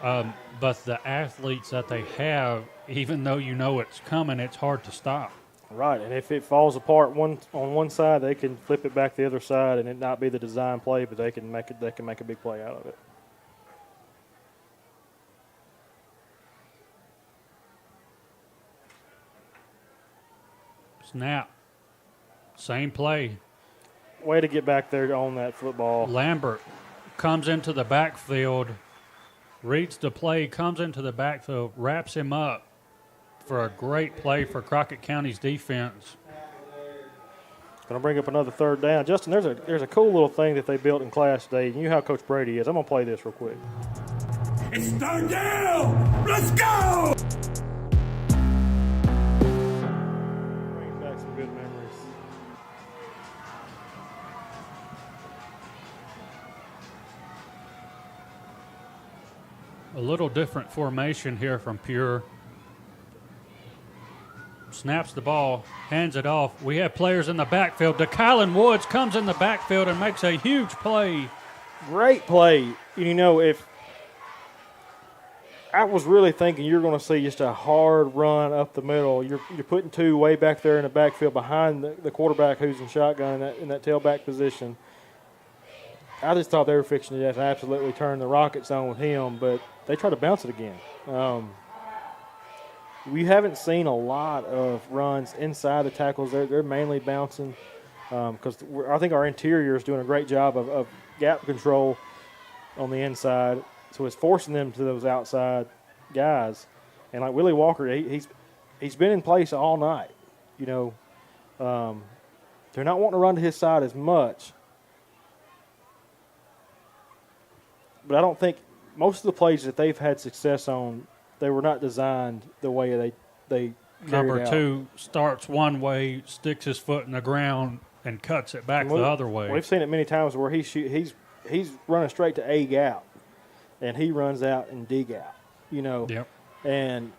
But the athletes that they have, even though you know it's coming, it's hard to stop. Right, and if it falls apart on one side, they can flip it back the other side, and it not be the design play, but they can make it. They can make a big play out of it. Snap. Same play. Way to get back there on that football. Lambert comes into the backfield, reads the play, comes into the backfield, wraps him up for a great play for Crockett County's defense. Going to bring up another third down. Justin, there's a cool little thing that they built in class today. You know how Coach Brady is. I'm going to play this real quick. It's third down. Let's go. Brings back some good memories. A little different formation here from Pure. Snaps the ball, hands it off. We have players in the backfield. DeKylan Woods comes in the backfield and makes a huge play. Great play. You know, if I was really thinking you're going to see just a hard run up the middle. You're putting two way back there in the backfield behind the quarterback who's in shotgun in that tailback position. I just thought they were fixing to just absolutely turn the Rockets on with him, but they tried to bounce it again. We haven't seen a lot of runs inside the tackles. They're mainly bouncing because I think our interior is doing a great job of gap control on the inside. So it's forcing them to those outside guys. And like Willie Walker, he's been in place all night. You know, they're not wanting to run to his side as much. But I don't think most of the plays that they've had success on, they were not designed the way they Number out. 2 starts one way, sticks his foot in the ground, and cuts it back the other way. We've seen it many times where he's running straight to A gap, and he runs out in D gap. You know, Yep. and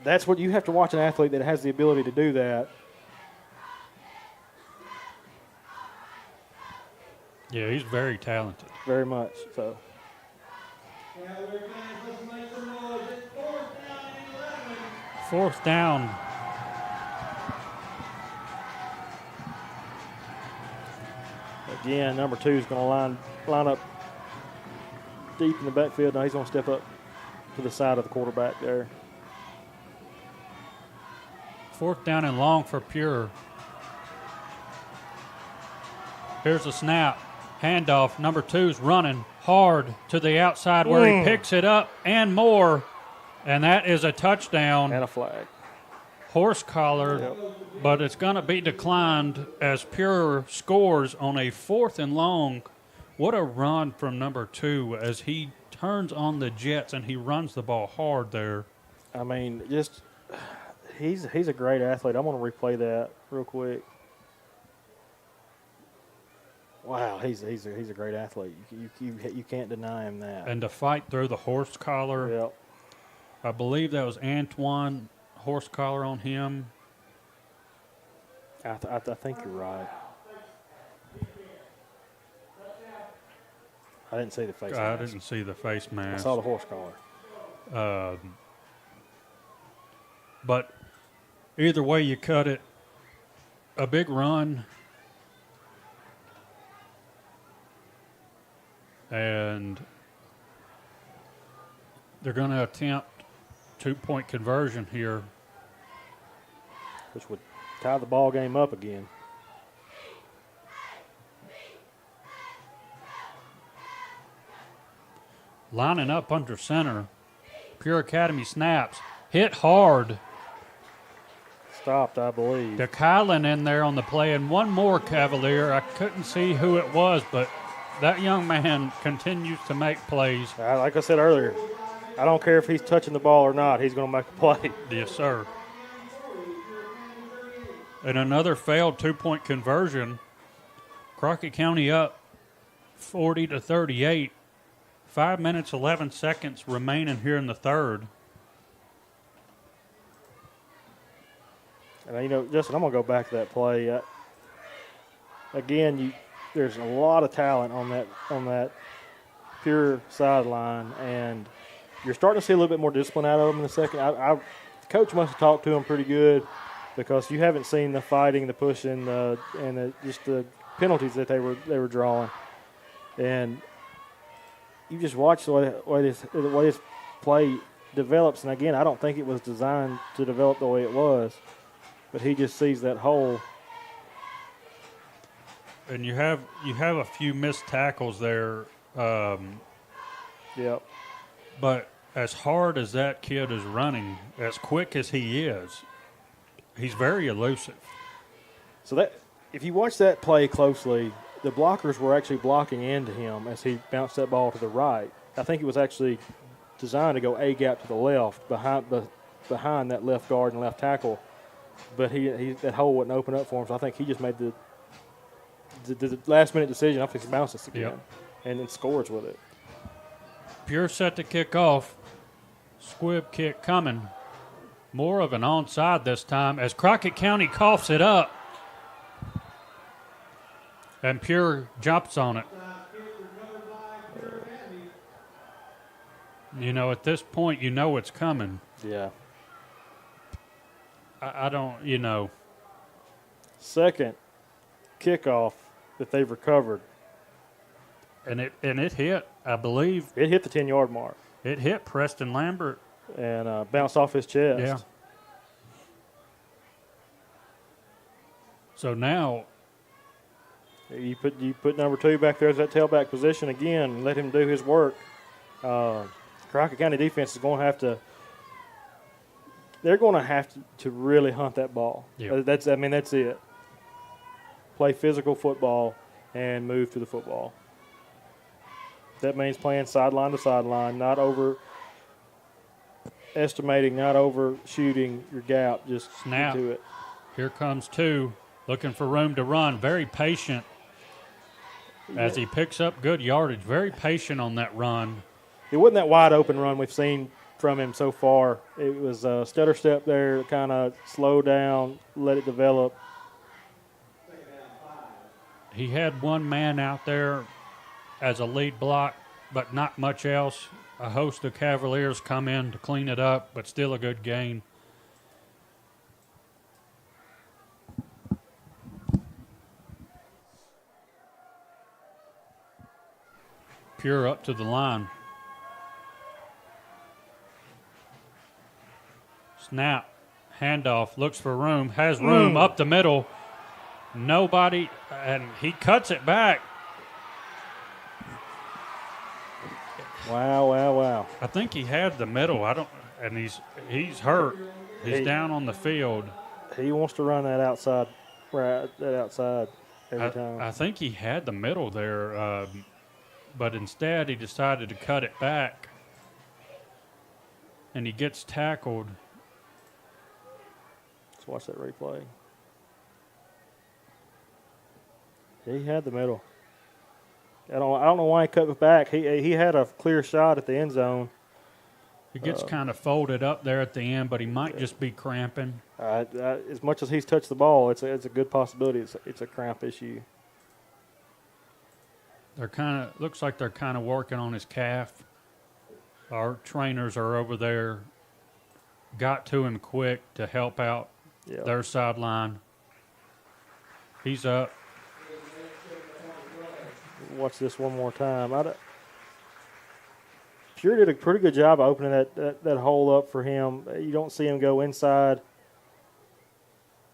that's what you have to watch an athlete that has the ability to do that. Yeah, he's very talented. Very much so. Fourth down. Again, number 2 is going to line up deep in the backfield. Now he's going to step up to the side of the quarterback there. Fourth down and long for Pure. Here's the snap. Handoff. Number 2's running hard to the outside where he picks it up and more. And that is a touchdown. And a flag. Horse collar, Yep. but it's going to be declined as Pure scores on a 4th and long. What a run from number 2 as he turns on the jets and he runs the ball hard there. I mean, just he's a great athlete. I'm going to replay that real quick. Wow, he's a great athlete. You can't deny him that. And to fight through the horse collar, Yep. I believe that was Antoine horse collar on him. I think you're right. I didn't see the face I mask. didn't see the face I mask. saw the horse collar. But either way you cut it, a big run. And they're going to attempt 2-point conversion here. Which would tie the ball game up again. lining up under center. Pure Academy snaps. Hit hard. Stopped, I believe. To Kylan in there on the play, and one more Cavalier. I couldn't see who it was, but that young man continues to make plays. Like I said earlier, I don't care if he's touching the ball or not. He's going to make a play. Yes, sir. And another failed two-point conversion. Crockett County up 40-38. 5 minutes, 11 seconds remaining here in the third. And, Justin, I'm going to go back to that play. Again, there's a lot of talent on that Pure sideline, and you're starting to see a little bit more discipline out of them in the second. The coach must have talked to them pretty good because you haven't seen the fighting, the pushing, just the penalties that they were drawing. And you just watch the way this play develops. And, again, I don't think it was designed to develop the way it was. But he just sees that hole. And you have a few missed tackles there. Yep. But as hard as that kid is running, as quick as he is, he's very elusive. So that if you watch that play closely, the blockers were actually blocking into him as he bounced that ball to the right. I think it was actually designed to go A gap to the left behind that left guard and left tackle. But that hole wouldn't open up for him, so I think he just made the last-minute decision. I think he bounced this again and then scores with it. Pure set to kick off. Squib kick coming. More of an onside this time as Crockett County coughs it up. And Pure jumps on it. At this point, it's coming. Yeah. I don't, Second kickoff that they've recovered. And it hit, I believe. It hit the 10-yard mark. It hit Preston Lambert. And bounced off his chest. Yeah. So now you put number 2 back there as that tailback position again and let him do his work. Crockett County defense is going to have to. They're going to have to really hunt that ball. Yep. That's it. Play physical football and move to the football. That means playing sideline to sideline, not overestimating, not overshooting your gap. Just snap. Get to it. Here comes 2, looking for room to run. Very patient as he picks up good yardage. Very patient on that run. It wasn't that wide open run we've seen from him so far. It was a stutter step there, kind of slow down, let it develop. He had one man out there as a lead block, but not much else. A host of Cavaliers come in to clean it up, but still a good gain. Pure up to the line. Snap, handoff, looks for room, has room up the middle. Nobody, and he cuts it back. Wow. I think he had the middle. And he's hurt. He's down on the field. He wants to run that outside, every time. I think he had the middle there, but instead he decided to cut it back. And he gets tackled. Let's watch that replay. He had the middle. I don't know why he cut it back. He had a clear shot at the end zone. He gets kind of folded up there at the end, but he might just be cramping. As much as he's touched the ball, it's a good possibility. It's a cramp issue. Looks like they're kind of working on his calf. Our trainers are over there. Got to him quick to help out their sideline. He's up. Watch this one more time. Pure did a pretty good job of opening that hole up for him. You don't see him go inside.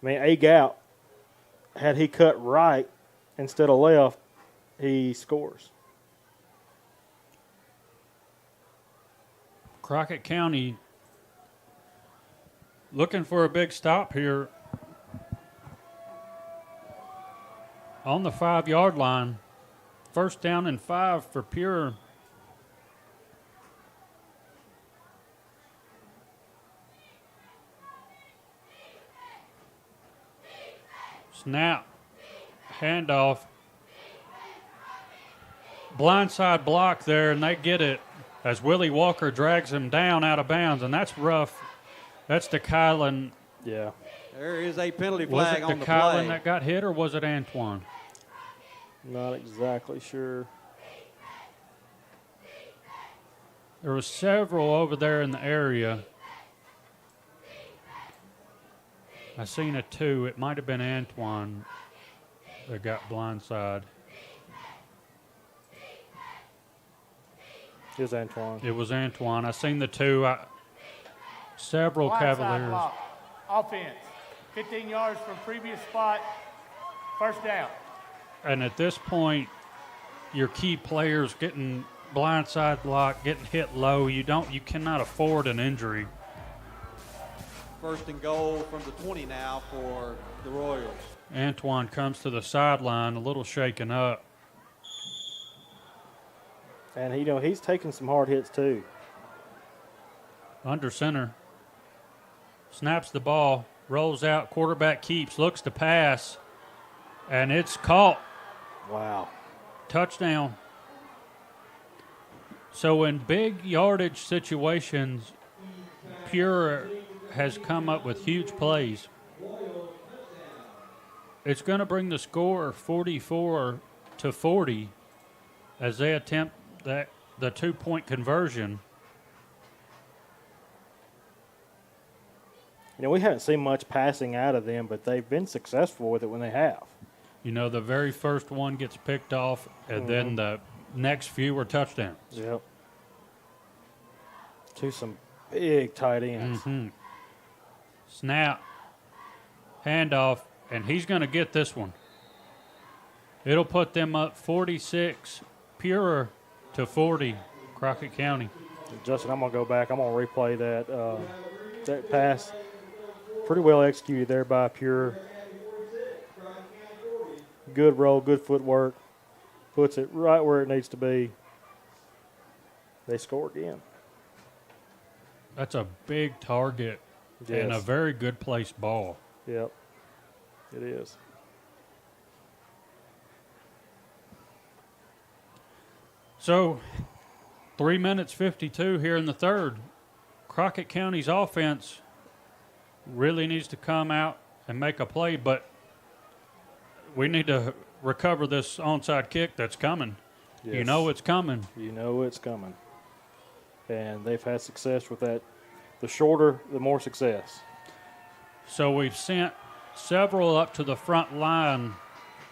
I mean, a gap. Had he cut right instead of left, he scores. Crockett County looking for a big stop here on the 5-yard line. First down and 5 for Pure. Snap, handoff, blindside block there, and they get it as Willie Walker drags him down out of bounds, and that's rough. That's to Kylan. Yeah. There is a penalty Was flag it on to the Kylan play. that got hit, or was it Antoine? Not exactly sure. There was several over there in the area. I seen a 2. It might have been Antoine that got blindside. It was Antoine. It was Antoine. I seen the 2. Several Blindside Cavaliers. block. Offense. 15 yards from previous spot. First down. And at this point, your key players getting blindside block, getting hit low. You cannot afford an injury. First and goal from the 20 now for the Royals. Antoine comes to the sideline, a little shaken up. And he's taking some hard hits too. Under center. Snaps the ball, rolls out, quarterback keeps, looks to pass, and it's caught. Wow. Touchdown. So in big yardage situations, Pure has come up with huge plays. It's going to bring the score 44-40 as they attempt the 2-point conversion. We haven't seen much passing out of them, but they've been successful with it when they have. The very first one gets picked off, and then the next few are touchdowns. Yep. To some big tight ends. Mm-hmm. Snap, handoff, and he's going to get this one. It'll put them up 46 Pure to 40 Crockett County. Justin, I'm going to go back. I'm going to replay that pass. Pretty well executed there by Pure. Good roll, good footwork. Puts it right where it needs to be. They score again. That's a big target and a Yes. very good placed ball. Yep, it is. So 3 minutes 52 here in the third. Crockett County's offense really needs to come out and make a play, but we need to recover this onside kick that's coming. Yes. You know it's coming. You know it's coming. And they've had success with that. The shorter, the more success. So we've sent several up to the front line.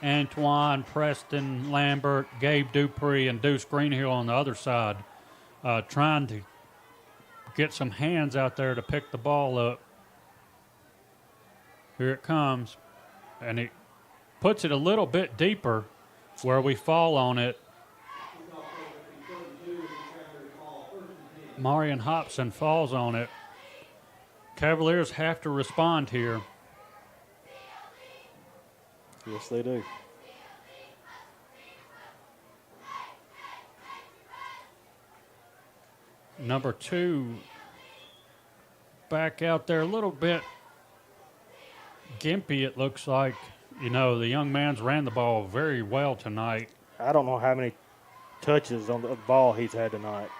Antoine, Preston, Lambert, Gabe Dupree, and Deuce Greenhill on the other side, trying to get some hands out there to pick the ball up. Here it comes, and it puts it a little bit deeper where we fall on it. Marion Hobson falls on it. Cavaliers have to respond here. Yes, they do. Number 2 back out there a little bit gimpy, it looks like. The young man's ran the ball very well tonight. I don't know how many touches on the ball he's had tonight.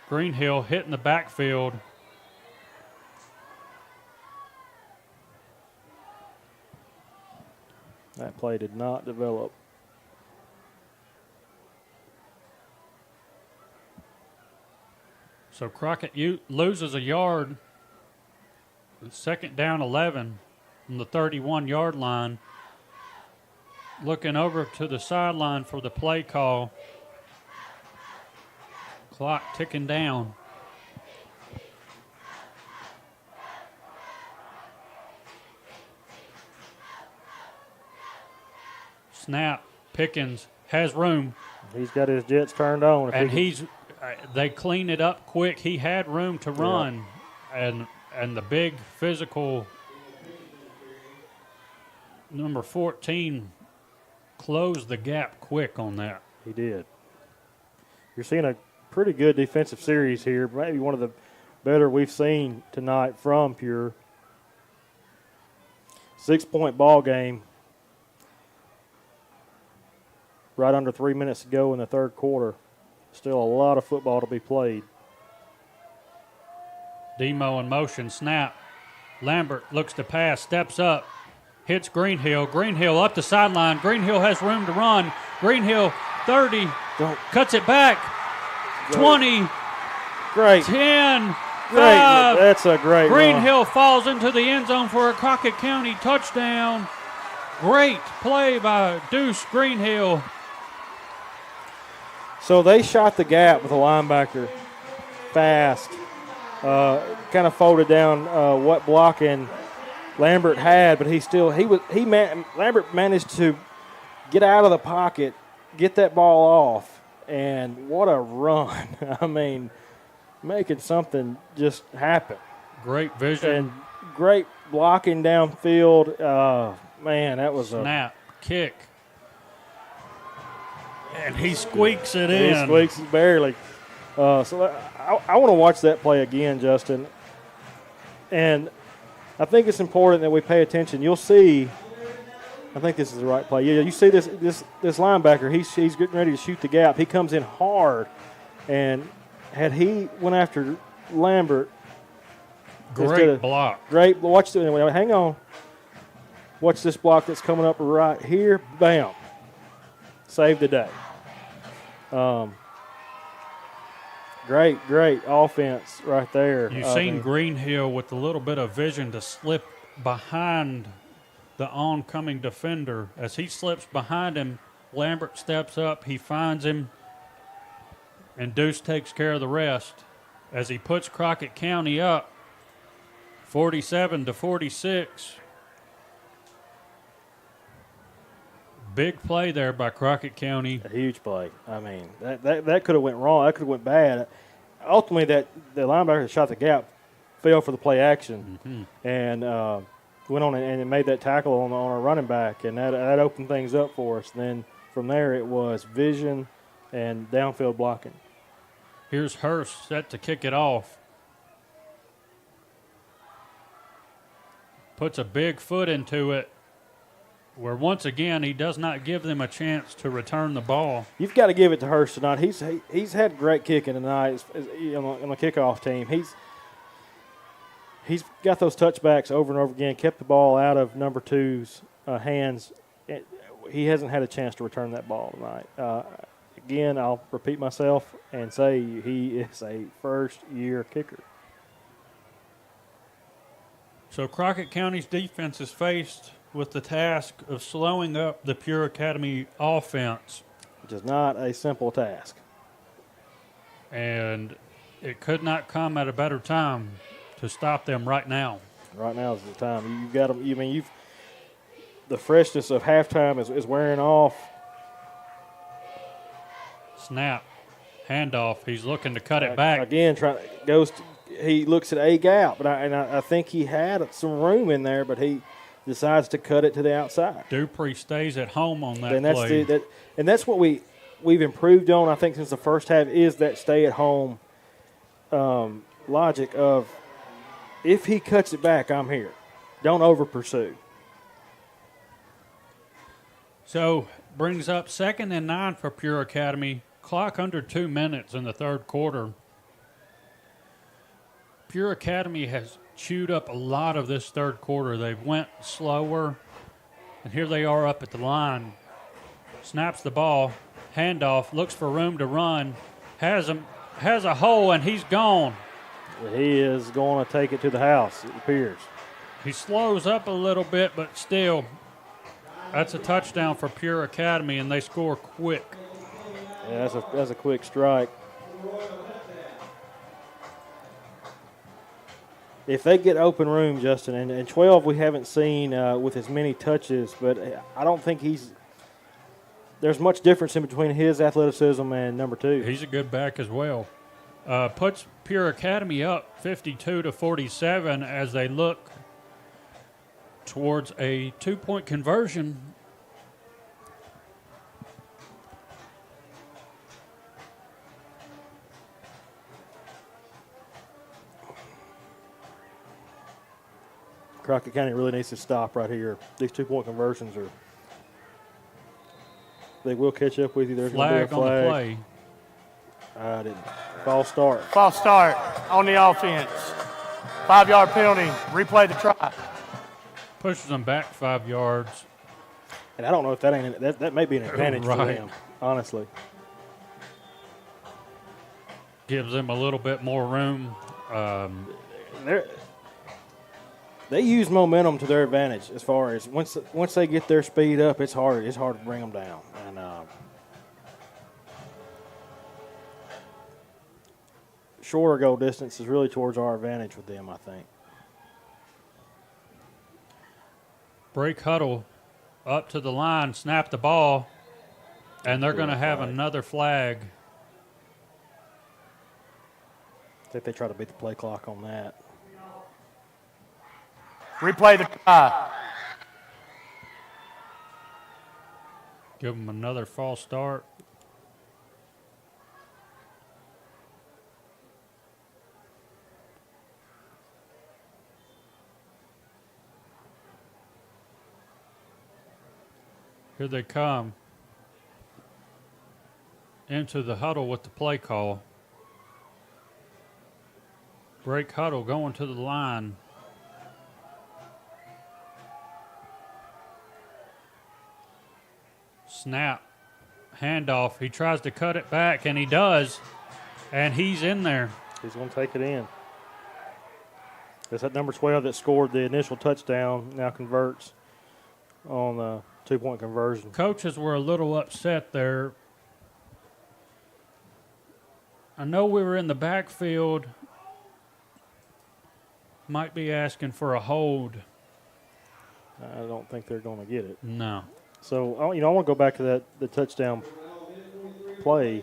Greenhill hitting the backfield. That play did not develop. So Crockett loses a yard. Second down 11 from the 31-yard line. Looking over to the sideline for the play call. Clock ticking down. Snap. Pickens has room. He's got his jets turned on. And he's They clean it up quick. He had room to run, and the big physical number 14 closed the gap quick on that. He did. You're seeing a pretty good defensive series here, maybe one of the better we've seen tonight from Pure. 6-point ball game. Right under 3 minutes to go in the third quarter. Still a lot of football to be played. Demo in motion, snap. Lambert looks to pass, steps up, hits Greenhill. Greenhill up the sideline. Greenhill has room to run. Greenhill 30, cuts it back. 20, great. 10, Great. 5. That's a great Greenhill run. falls into the end zone for a Crockett County touchdown. Great play by Deuce Greenhill. So they shot the gap with a linebacker fast. Kind of folded down what blocking Lambert had, but Lambert managed to get out of the pocket, get that ball off, and what a run. I mean, making something just happen. Great vision. And great blocking downfield. Man, that was snap, kick. And he squeaks it in. He squeaks it barely. So I want to watch that play again, Justin. And I think it's important that we pay attention. You'll see. I think this is the right play. Yeah, you see this linebacker. He's getting ready to shoot the gap. He comes in hard, and had he went after Lambert, great block. Great. Watch the. Hang on. Watch this block that's coming up right here. Bam. Save the day. Great offense right there. You've seen Greenhill with a little bit of vision to slip behind the oncoming defender. As he slips behind him, Lambert steps up, he finds him, and Deuce takes care of the rest as he puts Crockett County up 47-46. Big play there by Crockett County. A huge play. I mean, that could have went wrong. That could have went bad. Ultimately, the linebacker that shot the gap fell for the play action and went on and made that tackle on our running back, and that opened things up for us. And then from there, it was vision and downfield blocking. Here's Hurst set to kick it off. Puts a big foot into it, where once again he does not give them a chance to return the ball. You've got to give it to Hurst tonight. He's had great kicking tonight on the kickoff team. He's got those touchbacks over and over again, kept the ball out of number two's hands. He hasn't had a chance to return that ball tonight. Again, I'll repeat myself and say he is a first-year kicker. So Crockett County's defense is faced with the task of slowing up the Pure Academy offense. Which is not a simple task. And it could not come at a better time to stop them right now. Right now is the time. You've got them. The freshness of halftime is wearing off. Snap, handoff. He's looking to cut it back. Again, he looks at a gap, but I think he had some room in there, but he decides to cut it to the outside. Dupree stays at home on that play. And that's what we've improved on, I think, since the first half, is that stay-at-home logic of, if he cuts it back, I'm here. Don't over-pursue. So, brings up 2nd and 9 for Pure Academy. Clock under 2 minutes in the third quarter. Pure Academy has chewed up a lot of this third quarter. They've went slower, and here they are up at the line. Snaps the ball, handoff, looks for room to run, has a hole, and he's gone. He is going to take it to the house, it appears. He slows up a little bit, but still, that's a touchdown for Pure Academy, and they score quick. Yeah, that's a quick strike. If they get open room, Justin, and 12 we haven't seen with as many touches, but I don't think there's much difference in between his athleticism and number 2. He's a good back as well. Puts Pure Academy up 52-47 as they look towards a 2-point conversion. Crockett County really needs to stop right here. These 2-point conversions are. They will catch up with you. There's going to be a Flag on the play. I didn't. False start. False start on the offense. 5-yard penalty. Replay the try. Pushes them back 5 yards. And I don't know if that may be an advantage for Right. them, honestly. Gives them a little bit more room. They use momentum to their advantage as far as once they get their speed up, it's hard to bring them down. And shorter goal distance is really towards our advantage with them, I think. Break huddle up to the line, snap the ball, and they're going to have another flag. I think they try to beat the play clock on that. Replay the try. Give them another false start. Here they come into the huddle with the play call. Break huddle going to the line. Snap, handoff. He tries to cut it back, and he does, and he's in there. He's going to take it in. It's that number 12 that scored the initial touchdown now converts on the 2-point conversion. Coaches were a little upset there. I know we were in the backfield. Might be asking for a hold. I don't think they're going to get it. No. So, I want to go back to the touchdown play.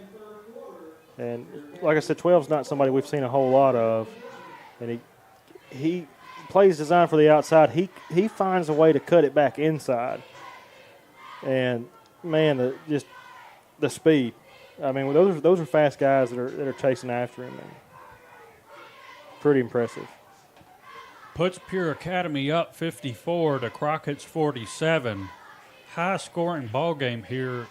And like I said, 12's not somebody we've seen a whole lot of. And he plays designed for the outside. He finds a way to cut it back inside. And, man, the speed. I mean, those are fast guys that are chasing after him. And pretty impressive. Puts Pure Academy up 54 to Crockett's 47. High-scoring ball game here.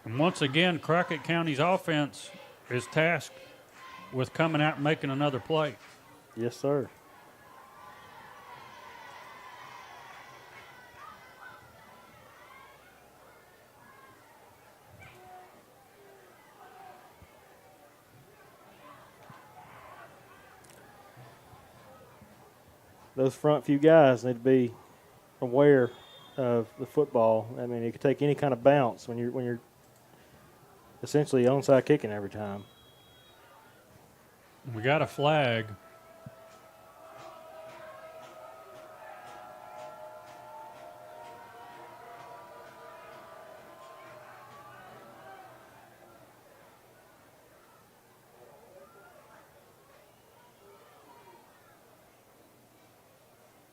And once again, Crockett County's offense is tasked with coming out and making another play. Yes, sir. Those front few guys need to be aware of the football. I mean, it could take any kind of bounce when you're essentially onside kicking every time. We got a flag.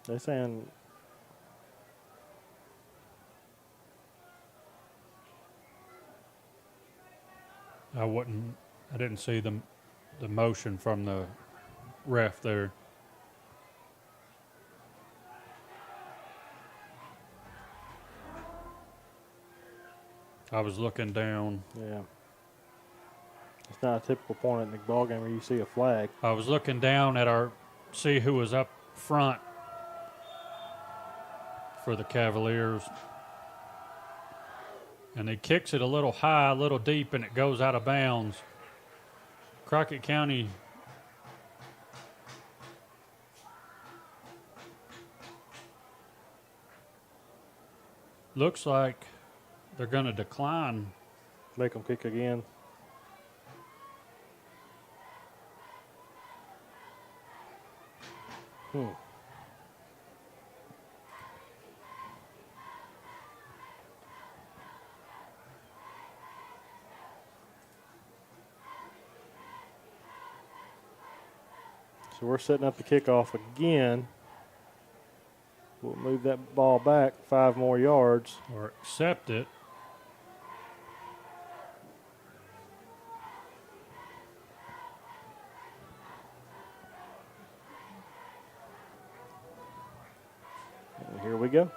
They're saying I didn't see the motion from the ref there. I was looking down. Yeah. It's not a typical point in the ball game where you see a flag. I was looking down at see who was up front for the Cavaliers. And he kicks it a little high, a little deep, and it goes out of bounds. Crockett County looks like they're going to decline. Make them kick again. So we're setting up the kickoff again. We'll move that ball back 5 more yards. Or accept it. And here we go.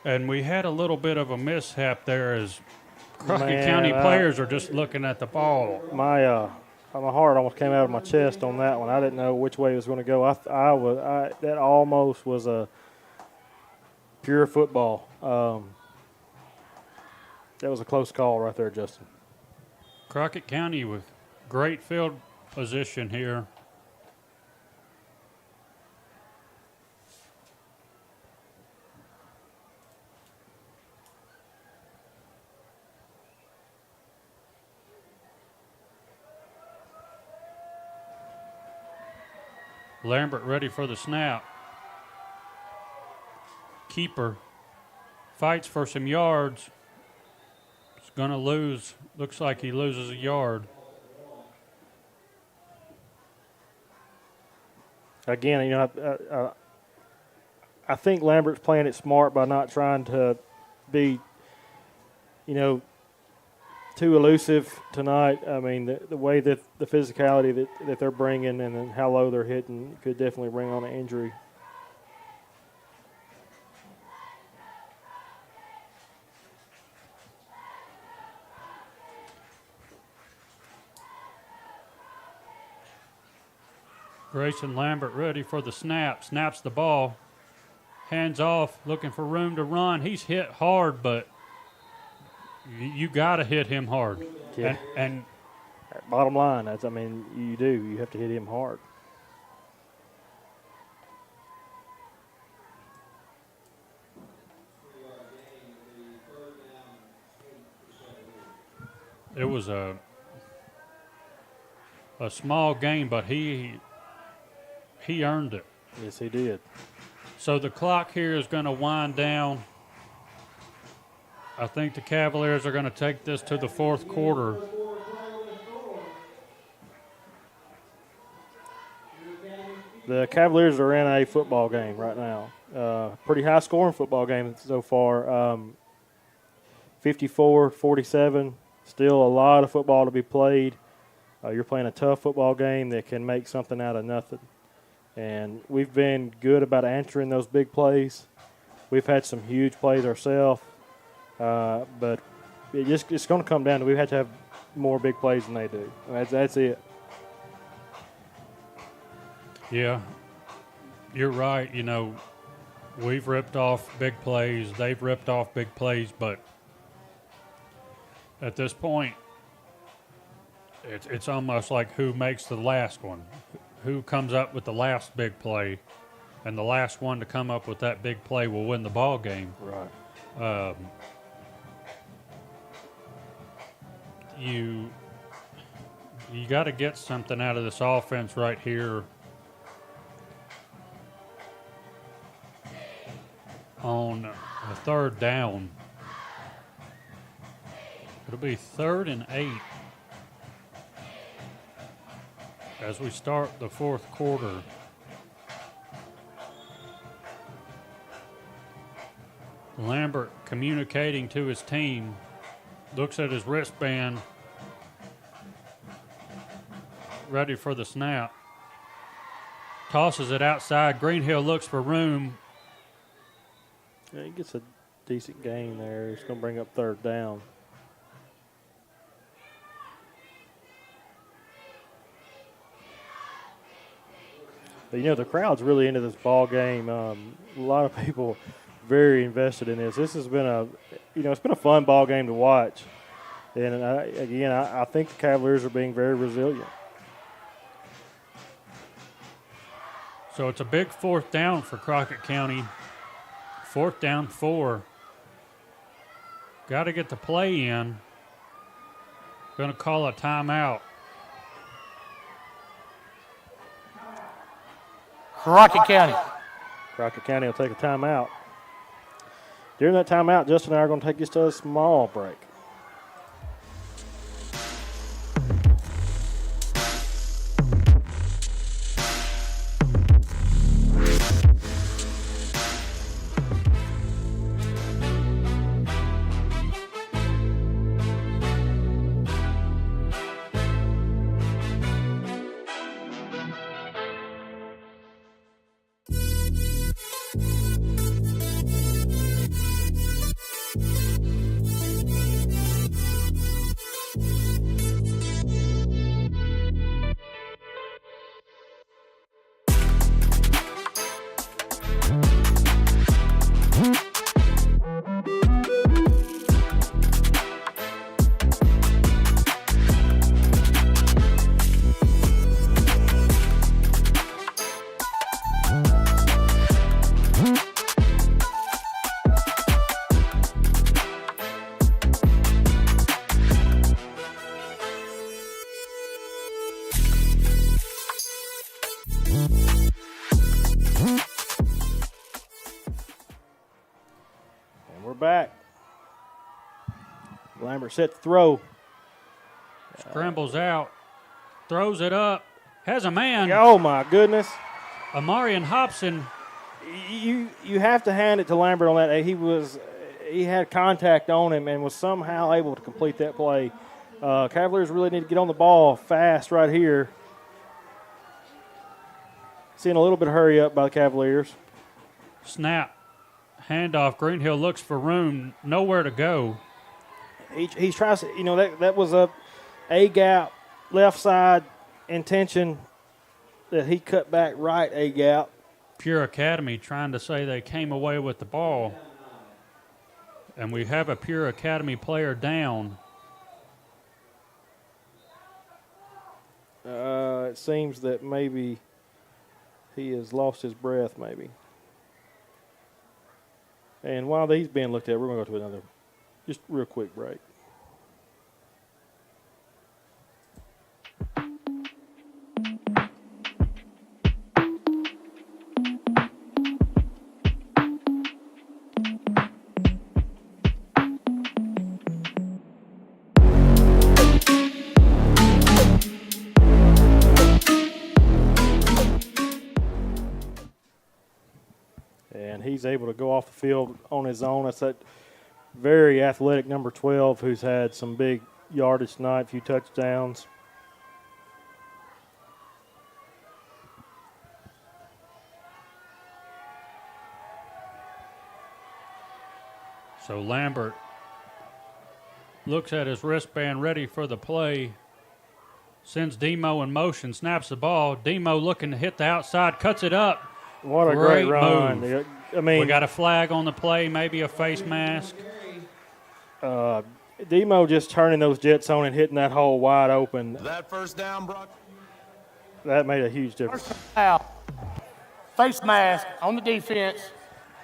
And we had a little bit of a mishap there as Crockett County players are just looking at the ball. My heart almost came out of my chest on that one. I didn't know which way it was going to go. That almost was a pure football. That was a close call right there, Justin. Crockett County with great field position here. Lambert ready for the snap. Keeper fights for some yards. He's going to lose. Looks like he loses a yard. Again, I think Lambert's playing it smart by not trying to be, too elusive tonight. I mean, the way that the physicality that they're bringing and then how low they're hitting could definitely bring on an injury. Grayson Lambert ready for the snap. Snaps the ball. Hands off, looking for room to run. He's hit hard, but you got to hit him hard. Yeah. And bottom line, you do. You have to hit him hard. it was a small game, but he earned it. Yes, he did. So the clock here is going to wind down. I think the Cavaliers are going to take this to the fourth quarter. The Cavaliers are in a football game right now. Pretty high-scoring football game so far. 54-47. Still a lot of football to be played. You're playing a tough football game that can make something out of nothing. And we've been good about answering those big plays. We've had some huge plays ourselves. But it's going to come down to we have to have more big plays than they do. That's it. Yeah, you're right. You know, we've ripped off big plays. They've ripped off big plays. But at this point, it's almost like who makes the last one. Who comes up with the last big play, and the last one to come up with that big play will win the ball game. Right. You got to get something out of this offense right here on a third down. It'll be 3rd and 8 as we start the fourth quarter. Lambert communicating to his team, looks at his wristband, ready for the snap. Tosses it outside. Greenhill looks for room. Yeah, he gets a decent gain there. He's going to bring up 3rd down. But, the crowd's really into this ball game. A lot of people very invested in this. This has been it's been a fun ball game to watch. And, I think the Cavaliers are being very resilient. So it's a big 4th down for Crockett County. 4th down 4. Got to get the play in. Going to call a timeout. Crockett County. Crockett County will take a timeout. During that timeout, Justin and I are going to take just a small break. Back. Lambert set to throw. Scrambles out, throws it up, has a man. Oh my goodness! Amarian Hobson. You have to hand it to Lambert on that. He had contact on him and was somehow able to complete that play. Cavaliers really need to get on the ball fast right here. Seeing a little bit of hurry up by the Cavaliers. Snap. Handoff. Greenhill looks for room. Nowhere to go. He's trying to, that was a gap, left side intention that he cut back right a gap. Pure Academy trying to say they came away with the ball. And we have a Pure Academy player down. It seems that maybe he has lost his breath, maybe. And while he's being looked at, we're going to go to another, just real quick break. And he's able to go off the field on his own. That's that very athletic number 12 who's had some big yardage tonight, a few touchdowns. So Lambert looks at his wristband, ready for the play. Sends Demo in motion, snaps the ball. Demo looking to hit the outside, cuts it up. What a great run. Move. I mean, we got a flag on the play, maybe a face mask. Demo just turning those jets on and hitting that hole wide open. That first down, Brock. That made a huge difference. First foul. Face mask on the defense.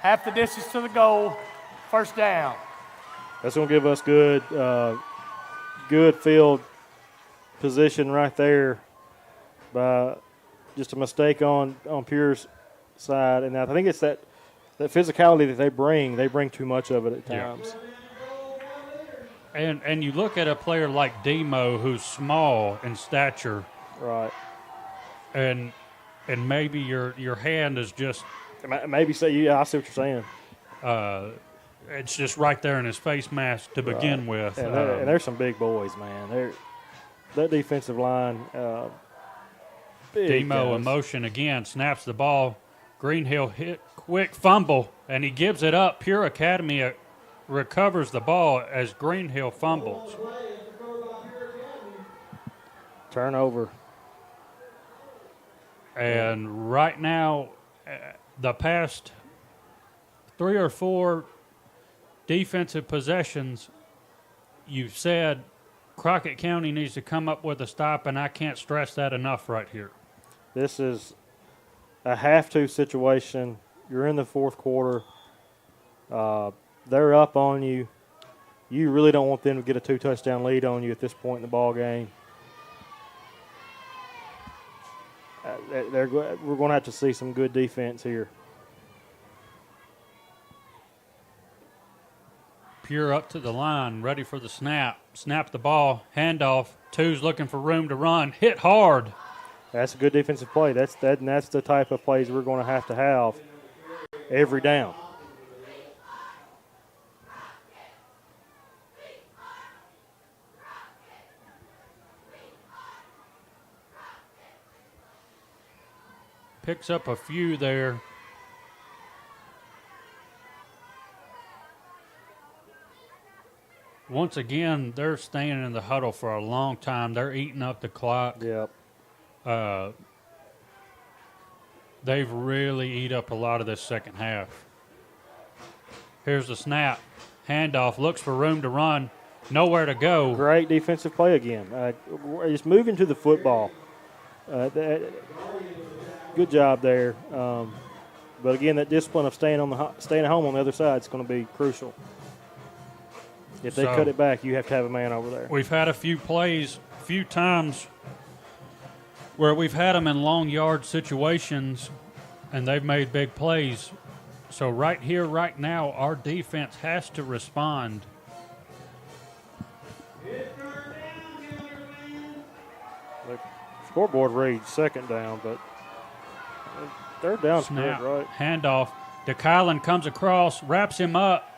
Half the distance to the goal. First down. That's going to give us good field position right there by just a mistake on Pure's side. And I think it's that physicality that they bring. They bring too much of it at times. Yeah. And you look at a player like Demo who's small in stature. Right. And maybe your hand is just maybe say I see what you're saying. It's just right there in his face mask to begin with. And there's some big boys, man. That defensive line. Demo in motion again, snaps the ball. Greenhill hit quick fumble, and he gives it up. Pure Academy recovers the ball as Greenhill fumbles. Turnover. And right now, the past 3 or 4 defensive possessions, you've said Crockett County needs to come up with a stop, and I can't stress that enough right here. This is a have-to situation. You're in the fourth quarter. They're up on you. You really don't want them to get a 2-touchdown lead on you at this point in the ball game. We're going to have to see some good defense here. Pure up to the line, ready for the snap. Snap the ball, handoff. Two's looking for room to run. Hit hard. That's a good defensive play. That's the type of plays we're going to have every down. Picks up a few there. Once again, they're staying in the huddle for a long time. They're eating up the clock. Yep. They've really eat up a lot of this second half. Here's the snap. Handoff. Looks for room to run. Nowhere to go. Great defensive play again. Just moving to the football. Good job there. But again, that discipline of staying at home on the other side is going to be crucial. If they cut it back, you have to have a man over there. We've had a few times where we've had them in long yard situations, and they've made big plays. So right here, right now, our defense has to respond. The scoreboard reads second down, but third down's good, right? Handoff. DeKylan comes across, wraps him up,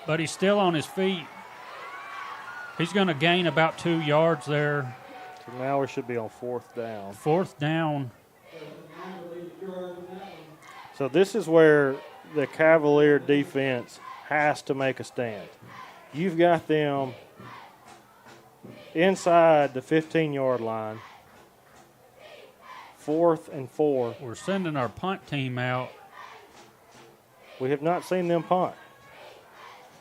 but he's still on his feet. He's going to gain about 2 yards there. So now we should be on fourth down. Fourth down. So this is where the Cavalier defense has to make a stand. You've got them inside the 15-yard line, 4th and 4. We're sending our punt team out. We have not seen them punt.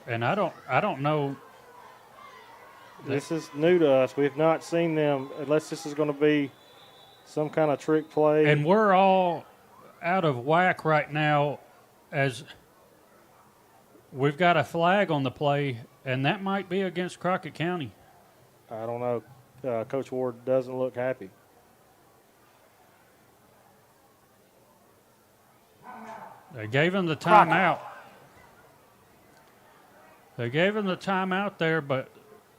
And I don't know. This is new to us. We have not seen them, unless this is going to be some kind of trick play. And we're all out of whack right now as we've got a flag on the play, and that might be against Crockett County. I don't know. Coach Ward doesn't look happy. They gave him the timeout. They gave him the timeout there, but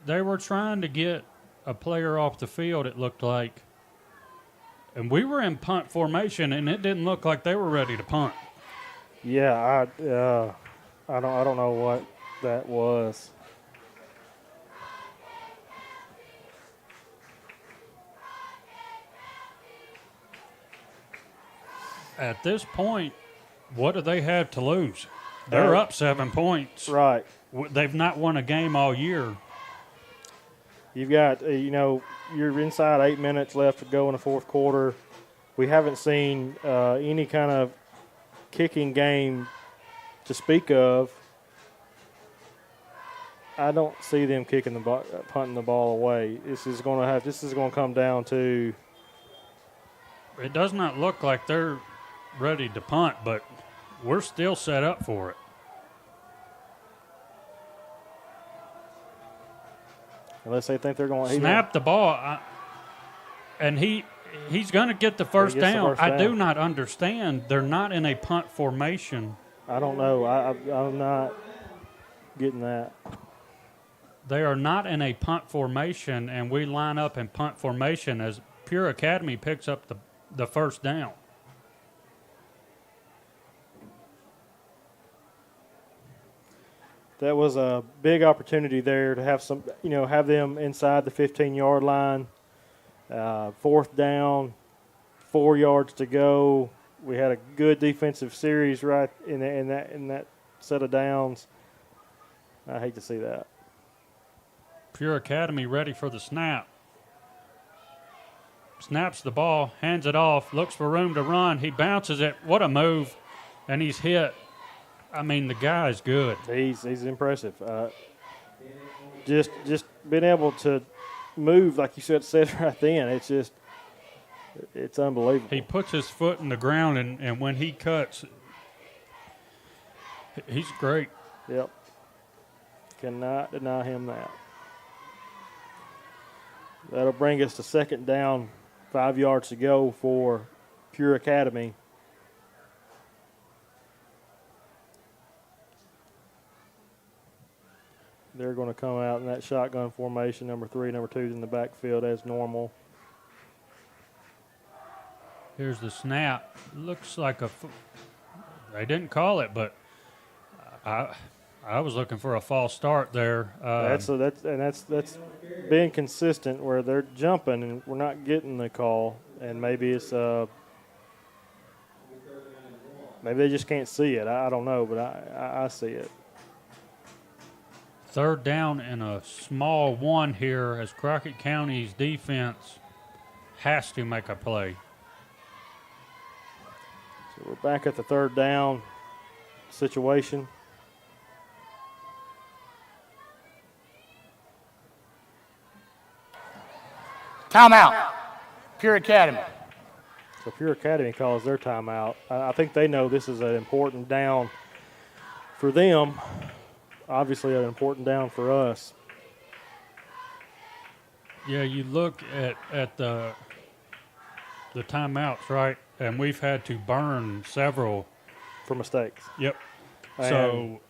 they were trying to get a player off the field, it looked like. And we were in punt formation, and it didn't look like they were ready to punt. Yeah, I don't know what that was. At this point, what do they have to lose? They're up 7 points. Right. They've not won a game all year. You've got, you're inside 8 minutes left to go in the fourth quarter. We haven't seen any kind of kicking game to speak of. I don't see them kicking the ball, punting the ball away. This is going to come down to. It does not look like they're ready to punt, but we're still set up for it. Unless they think they're going to snap the ball, and he's going to get the first down. I do not understand. They're not in a punt formation. I don't know. I'm not getting that. They are not in a punt formation, and we line up in punt formation as Pure Academy picks up the first down. That was a big opportunity there to have have them inside the 15-yard line. Fourth down, 4 yards to go. We had a good defensive series right in that set of downs. I hate to see that. Pure Academy ready for the snap. Snaps the ball, hands it off, looks for room to run. He bounces it. What a move. And he's hit. I mean, the guy's good. He's impressive. Just being able to move, like you said right then, it's unbelievable. He puts his foot in the ground, and when he cuts, he's great. Yep. Cannot deny him that. That'll bring us to second down, 5 yards to go for Pure Academy. they're going to come out in that shotgun formation. Number 3, number 2 in the backfield as normal. Here's the snap. Looks like they didn't call it, but I was looking for a false start there. That's being consistent where they're jumping and we're not getting the call, and maybe it's maybe they just can't see it. I don't know, but I see it. 3rd down and a small 1 here as Crockett County's defense has to make a play. So we're back at the 3rd down situation. Timeout. Pure Academy. So Pure Academy calls their timeout. I think they know this is an important down for them. Obviously an important down for us. Yeah, you look at the timeouts, right? And we've had to burn several. For mistakes. Yep. So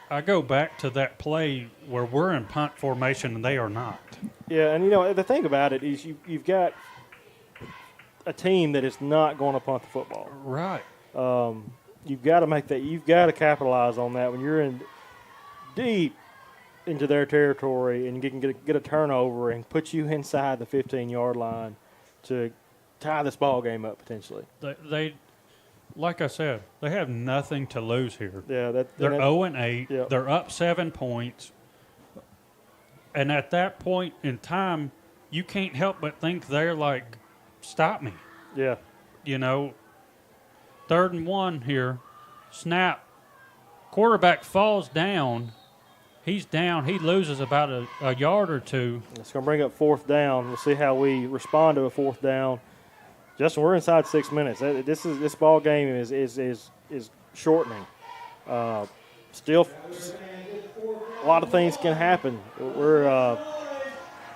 I go back to that play where we're in punt formation and they are not. Yeah, and, you know, the thing about it is you've got a team that is not going to punt the football. Right. You've got to make that. You've got to capitalize on that when you're in deep into their territory and you can get a turnover and put you inside the 15-yard line to tie this ball game up potentially. They like I said, they have nothing to lose here. Yeah, they're 0-8. Yep. They're up 7 points. And at that point in time, you can't help but think they're like, stop me. Yeah. You know, 3rd and 1 here. Snap. Quarterback falls down. He's down. He loses about a yard or 2. It's going to bring up 4th down. We'll see how we respond to a 4th down. Justin, we're inside 6 minutes. This ball game is shortening. Still, a lot of things can happen. We're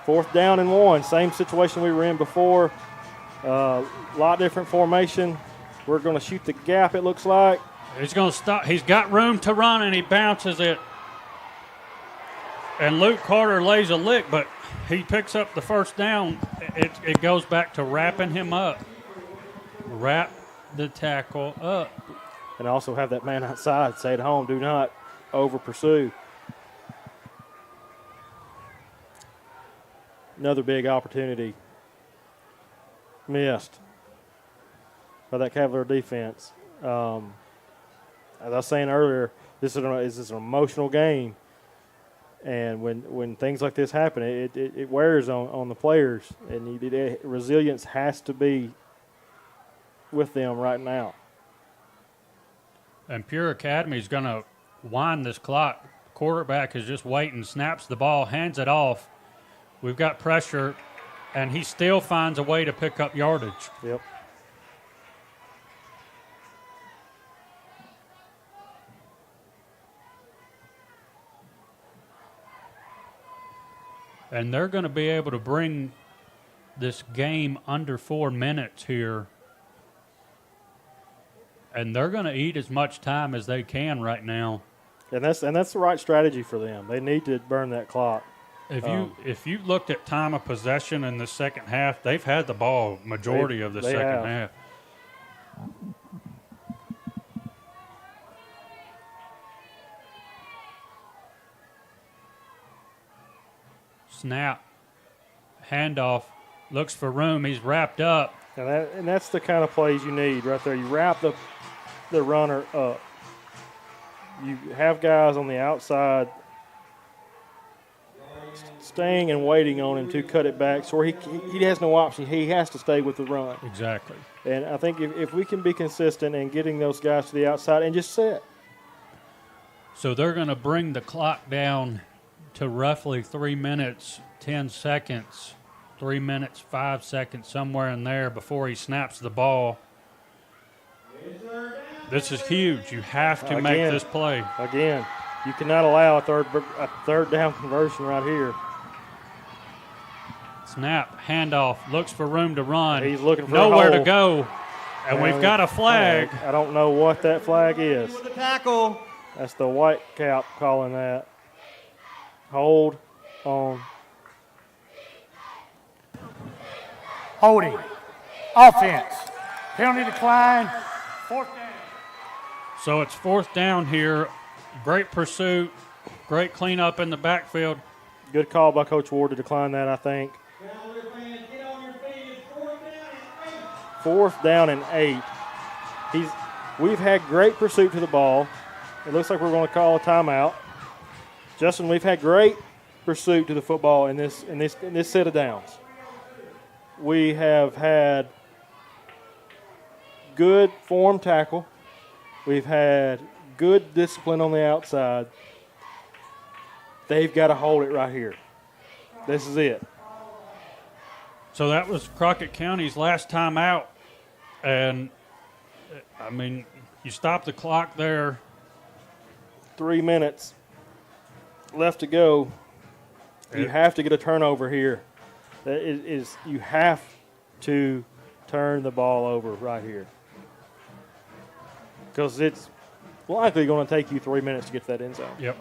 4th down and 1, same situation we were in before. A lot different formation. We're going to shoot the gap. It looks like he's going to stop. He's got room to run, and he bounces it. And Luke Carter lays a lick, but he picks up the 1st down. It goes back to wrapping him up. Wrap the tackle up. And also have that man outside. Stay at home. Do not over-pursue. Another big opportunity missed by that Cavalier defense. As I was saying earlier, this is an emotional game. And when things like this happen, it wears on the players. And resilience has to be with them right now. And Pure Academy is going to wind this clock. Quarterback is just waiting, snaps the ball, hands it off. We've got pressure, and he still finds a way to pick up yardage. Yep. And they're going to be able to bring this game under 4 minutes here. And they're going to eat as much time as they can right now. And that's the right strategy for them. They need to burn that clock. If you looked at time of possession in the second half, they've had the ball majority of the second half. Snap, handoff, looks for room. He's wrapped up. And that's the kind of plays you need right there. You wrap the runner up. You have guys on the outside staying and waiting on him to cut it back. So he has no option. He has to stay with the run. Exactly. And I think if we can be consistent in getting those guys to the outside and just sit. So they're going to bring the clock down to roughly 3 minutes, 10 seconds, 3 minutes, 5 seconds, somewhere in there before he snaps the ball. This is huge. You have to make this play. Again, you cannot allow a third down conversion right here. Snap, handoff, looks for room to run. He's looking for nowhere a hole. to go. And we've got a flag. I don't know what that flag is. For the tackle. That's the white cap calling that. Hold on. Holding. Offense. Penalty decline. Fourth down. So it's fourth down here. Great pursuit. Great cleanup in the backfield. Good call by Coach Ward to decline that, I think. Fourth down and 8. We've had great pursuit to the ball. It looks like we're going to call a timeout. Justin, we've had great pursuit to the football in this set of downs. We have had good form tackle. We've had good discipline on the outside. They've got to hold it right here. This is it. So that was Crockett County's last time out. And, I mean, you stop the clock there. 3 minutes left to go. You have to get a turnover here. You have to turn the ball over right here. Because it's likely going to take you 3 minutes to get to that end zone. Yep.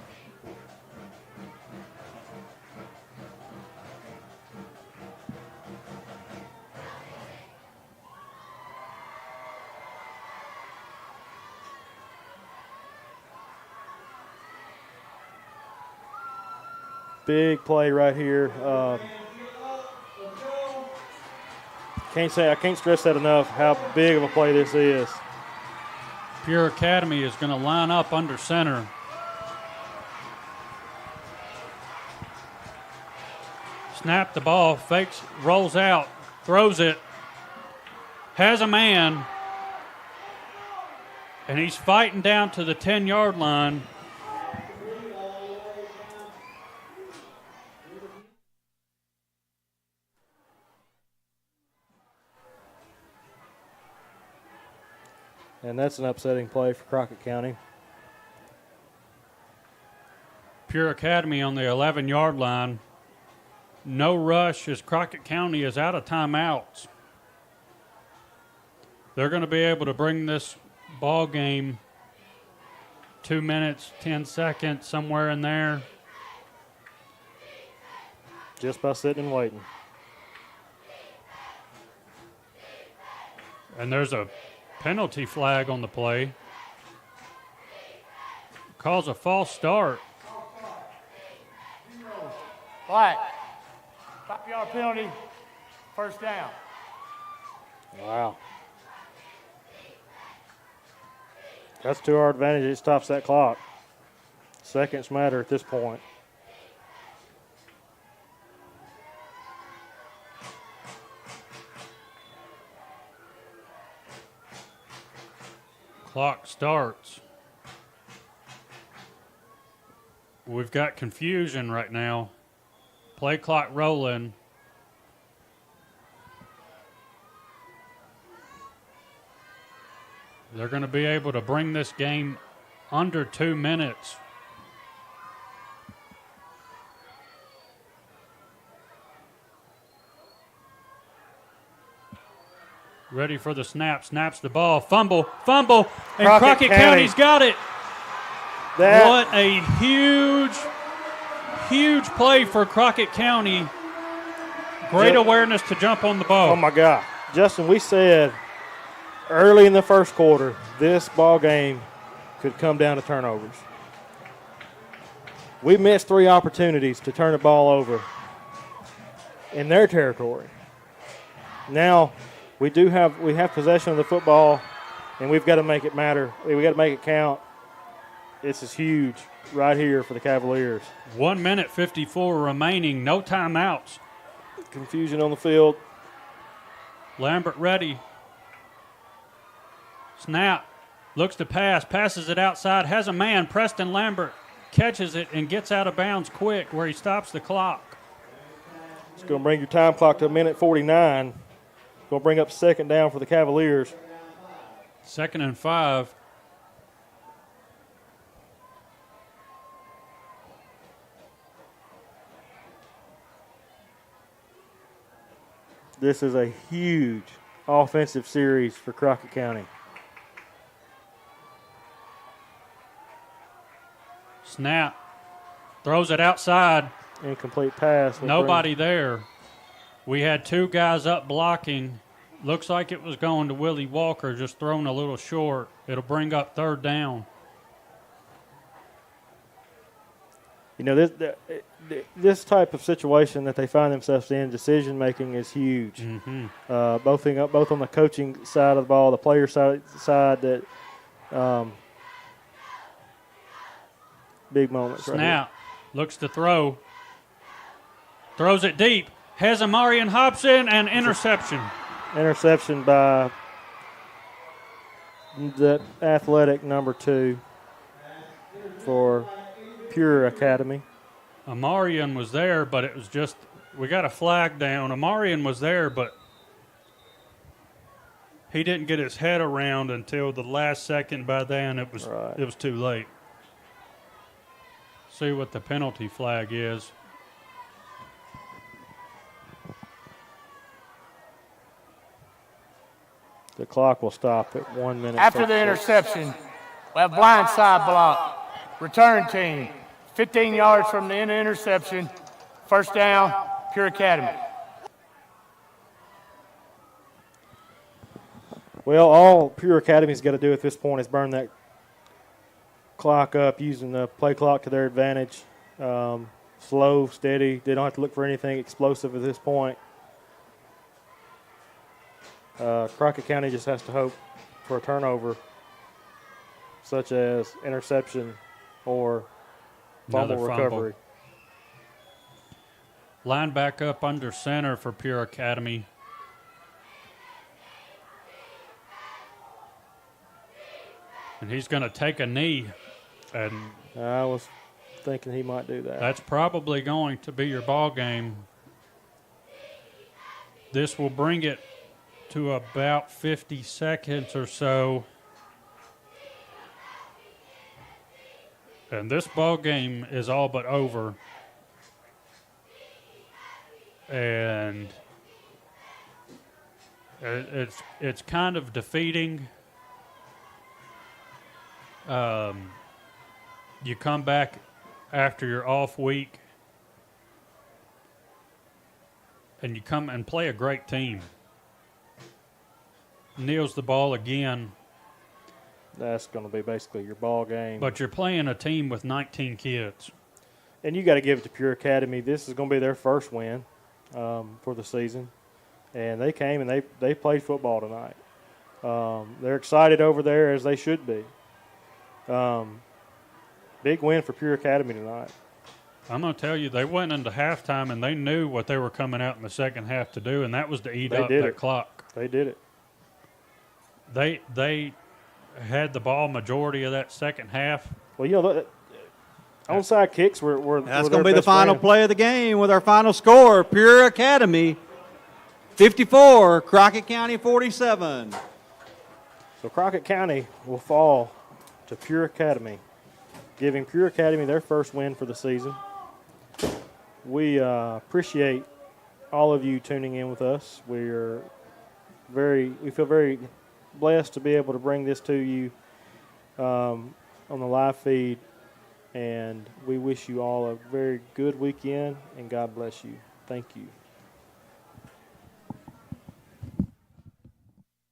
Big play right here. I can't stress that enough how big of a play this is. Pure Academy is going to line up under center. Snap the ball, fakes, rolls out, throws it, has a man, and he's fighting down to the 10-yard line. And that's an upsetting play for Crockett County. Pure Academy on the 11-yard line. No rush as Crockett County is out of timeouts. They're going to be able to bring this ball game 2 minutes, 10 seconds, somewhere in there. Just by sitting and waiting. And there's a penalty flag on the play. Calls a false start. Flag. 5-yard penalty. First down. Wow. That's to our advantage. It stops that clock. Seconds matter at this point. Clock starts. We've got confusion right now. Play clock rolling. They're going to be able to bring this game under 2 minutes. Ready for the snap. Snaps the ball. Fumble. And Crockett County's got it. What a huge play for Crockett County. Great awareness to jump on the ball. Oh, my God. Justin, we said early in the first quarter this ball game could come down to turnovers. We missed 3 opportunities to turn the ball over in their territory. Now we have possession of the football, and we've got to make it matter. We've got to make it count. This is huge right here for the Cavaliers. 1 minute 54 remaining. No timeouts. Confusion on the field. Lambert ready. Snap. Looks to pass. Passes it outside. Has a man. Preston Lambert catches it and gets out of bounds quick where he stops the clock. It's going to bring your time clock to 1:49. Going to bring up second down for the Cavaliers. 2nd and 5. This is a huge offensive series for Crockett County. Snap. Throws it outside. Incomplete pass. Nobody there. We had 2 guys up blocking. Looks like it was going to Willie Walker, just thrown a little short. It'll bring up 3rd down. You know, this type of situation that they find themselves in, decision making is huge. Mm-hmm. Both on the coaching side of the ball, the player side that big moments. Snap. Right here. Looks to throw. Throws it deep. Has Amarian Hobson and interception. Interception by the athletic number 2 for Pure Academy. Amarian was there, but it was just, we got a flag down. Amarian was there, but he didn't get his head around until the last second. By then, it was too late. See what the penalty flag is. The clock will stop at 1 minute. After the interception, we have blind side block. Return team, 15 yards from the end of interception. 1st down, Pure Academy. Well, all Pure Academy's got to do at this point is burn that clock up using the play clock to their advantage. Slow, steady. They don't have to look for anything explosive at this point. Crockett County just has to hope for a turnover, such as interception or fumble recovery. Line back up under center for Pure Academy. And he's going to take a knee. And I was thinking he might do that. That's probably going to be your ball game. This will bring it to about 50 seconds or so. And this ball game is all but over. And it's kind of defeating. You come back after your off week and you come and play a great team. Kneels the ball again. That's going to be basically your ball game. But you're playing a team with 19 kids. And you got to give it to Pure Academy. This is going to be their first win for the season. And they came and they played football tonight. They're excited over there, as they should be. Big win for Pure Academy tonight. I'm going to tell you, they went into halftime and they knew what they were coming out in the second half to do, and that was to eat up that clock. They did it. They had the ball majority of that second half. Well, you know, onside kicks were that's going to be the final play of the game with our final score. Pure Academy 54, Crockett County 47. So Crockett County will fall to Pure Academy, giving Pure Academy their first win for the season. We appreciate all of you tuning in with us. We feel very blessed to be able to bring this to you on the live feed, and we wish you all a very good weekend, and God bless you. Thank you.